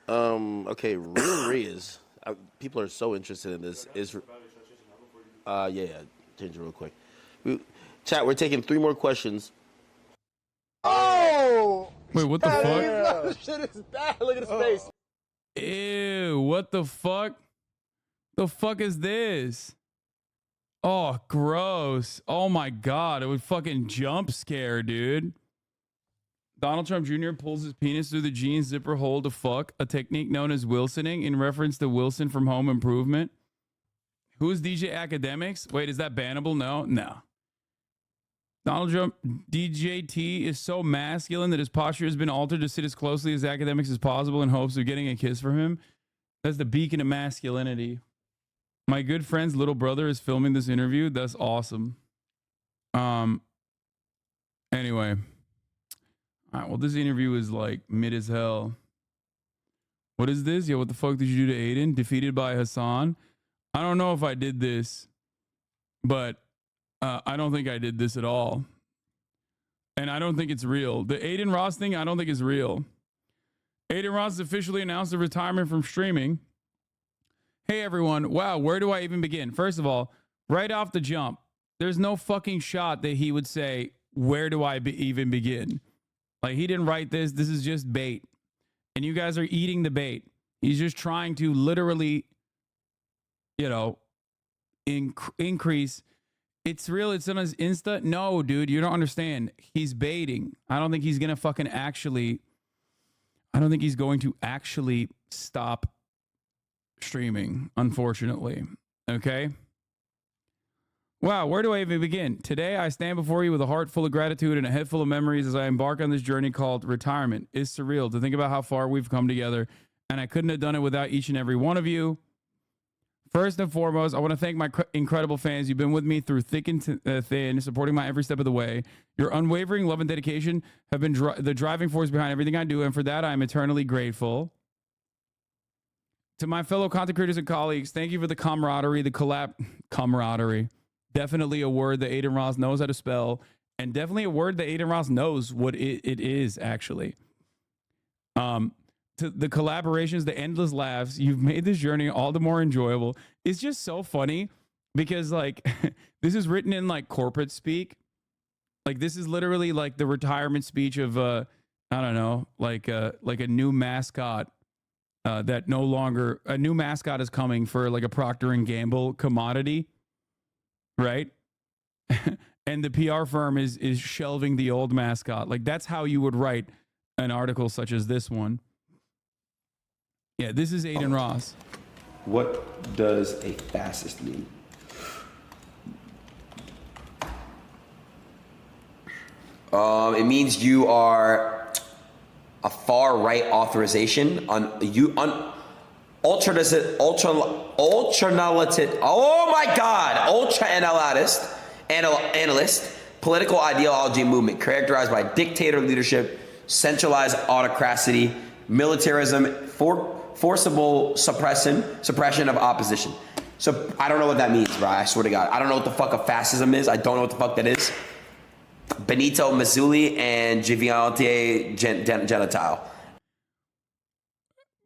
Okay, Real Riz. People are so interested in this. Yeah, change it real quick. Chat, we're taking 3 more questions. Oh! Wait, what the fuck? This shit is bad. Look at his face. Ew, what the fuck? The fuck is this? Oh, gross. Oh my God. It would fucking jump scare, dude. Donald Trump Jr. pulls his penis through the jeans zipper hole to fuck, a technique known as Wilsoning in reference to Wilson from Home Improvement. Who is DJ Academics? Wait, is that bannable? No. Donald Trump, DJT, is so masculine that his posture has been altered to sit as closely as Academics as possible in hopes of getting a kiss from him. That's the beacon of masculinity. My good friend's little brother is filming this interview. That's awesome. Anyway. All right, well, this interview is like mid as hell. What is this? Yo, what the fuck did you do to Aiden? Defeated by Hassan. I don't know if I did this, but I don't think I did this at all. And I don't think it's real. The Aiden Ross thing, I don't think is real. Aiden Ross has officially announced a retirement from streaming. Hey, everyone. Wow, where do I even begin? First of all, right off the jump, there's no fucking shot that he would say, where do I even begin? Like, he didn't write this. This is just bait. And you guys are eating the bait. He's just trying to literally, increase. It's real. It's on his Insta. No, dude, you don't understand. He's baiting. I don't think he's going to fucking actually. I don't think he's going to actually stop streaming, unfortunately. Okay? Wow, where do I even begin? Today, I stand before you with a heart full of gratitude and a head full of memories as I embark on this journey called retirement. It's surreal to think about how far we've come together, and I couldn't have done it without each and every one of you. First and foremost, I want to thank my incredible fans. You've been with me through thick and thin, supporting my every step of the way. Your unwavering love and dedication have been the driving force behind everything I do, and for that, I am eternally grateful. To my fellow content creators and colleagues, thank you for the camaraderie, camaraderie. Definitely a word that Aiden Ross knows how to spell, and definitely a word that Aiden Ross knows what it is, actually. To the collaborations, the endless laughs, you've made this journey all the more enjoyable. It's just so funny because, like, this is written in, like, corporate speak. Like, this is literally, like, the retirement speech of, I don't know, like a new mascot. That no longer a new mascot is coming for like a Procter & Gamble commodity, right? And the PR firm is shelving the old mascot. Like, that's how you would write an article such as this one. Yeah, this is Aiden Ross. What does a fascist mean? It means you are a far right authorization on ultra analyst political ideology movement characterized by dictator leadership, centralized autocracy, militarism, forcible suppression of opposition. So I don't know what that means, bro. I swear to God, I don't know what the fuck a fascism is. I don't know what the fuck that is. Benito Mussolini and Giviante Gentile.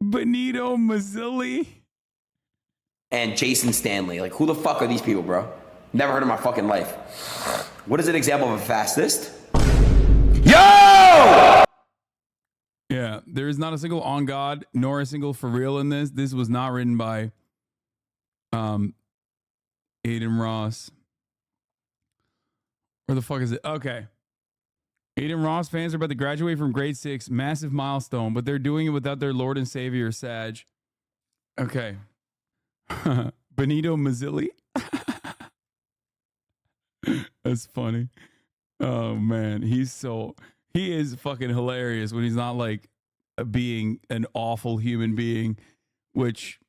Benito Mussolini and Jason Stanley. Like, who the fuck are these people, bro? Never heard of my fucking life. What is an example of a fascist? Yo! Yeah, there is not a single on God nor a single for real in this. This was not written by Aiden Ross. Where the fuck is it? Okay. Aiden Ross fans are about to graduate from grade 6. Massive milestone, but they're doing it without their Lord and Savior, Sag. Okay. Benito Mussolini. That's funny. Oh, man. He is fucking hilarious when he's not like being an awful human being, which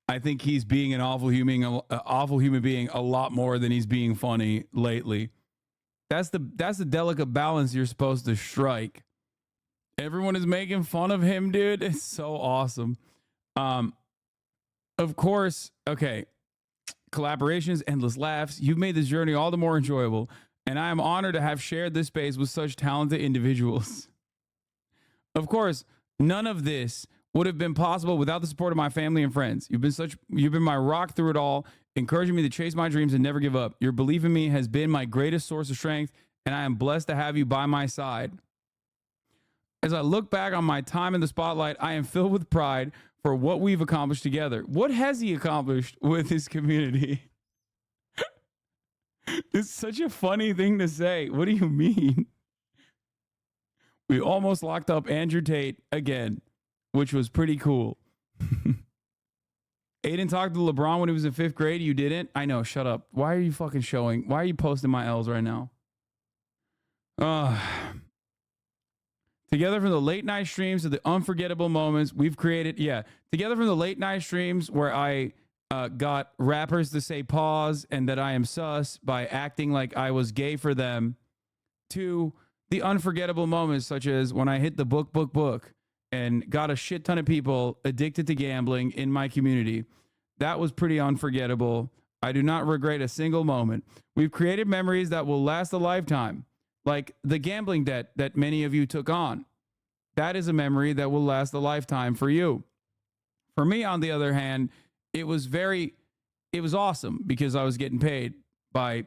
I think he's being an awful human being a lot more than he's being funny lately. That's the delicate balance you're supposed to strike. Everyone is making fun of him, dude. It's so awesome. Of course, okay. collaborations, endless laughs. You've made this journey all the more enjoyable, and I am honored to have shared this space with such talented individuals. Of course, none of this would have been possible without the support of my family and friends. You've been my rock through it all, encouraging me to chase my dreams and never give up. Your belief in me has been my greatest source of strength, and I am blessed to have you by my side. As I look back on my time in the spotlight, I am filled with pride for what we've accomplished together. What has he accomplished with his community? It's such a funny thing to say. What do you mean? We almost locked up Andrew Tate again, which was pretty cool. Aiden talked to LeBron when he was in 5th grade. You didn't? I know. Shut up. Why are you fucking showing? Why are you posting my L's right now? Together from the late night streams to the unforgettable moments we've created. Yeah. Together from the late night streams where I got rappers to say pause and that I am sus by acting like I was gay for them, to the unforgettable moments such as when I hit the book and got a shit ton of people addicted to gambling in my community. That was pretty unforgettable. I do not regret a single moment. We've created memories that will last a lifetime, like the gambling debt that many of you took on. That is a memory that will last a lifetime for you. For me, on the other hand, it was awesome because I was getting paid by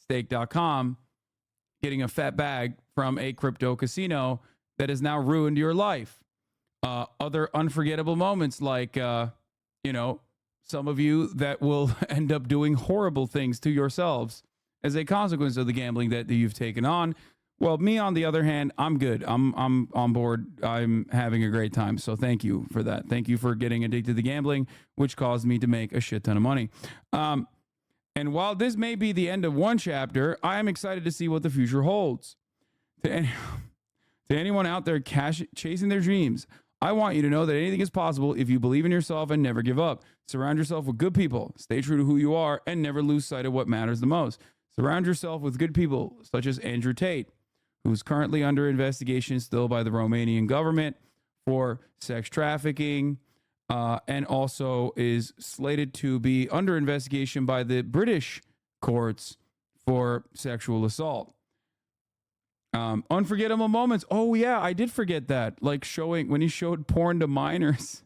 stake.com, getting a fat bag from a crypto casino that has now ruined your life. Other unforgettable moments like, some of you that will end up doing horrible things to yourselves as a consequence of the gambling that you've taken on. Well, me, on the other hand, I'm good. I'm on board. I'm having a great time. So thank you for that. Thank you for getting addicted to gambling, which caused me to make a shit ton of money. And while this may be the end of one chapter, I am excited to see what the future holds. To anyone out there chasing their dreams, I want you to know that anything is possible if you believe in yourself and never give up. Surround yourself with good people. Stay true to who you are and never lose sight of what matters the most. Surround yourself with good people such as Andrew Tate, who's currently under investigation still by the Romanian government for sex trafficking, and also is slated to be under investigation by the British courts for sexual assault. Unforgettable moments. Oh yeah, I did forget that. Like when he showed porn to minors.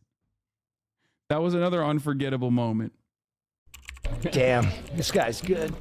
That was another unforgettable moment. Damn, this guy's good.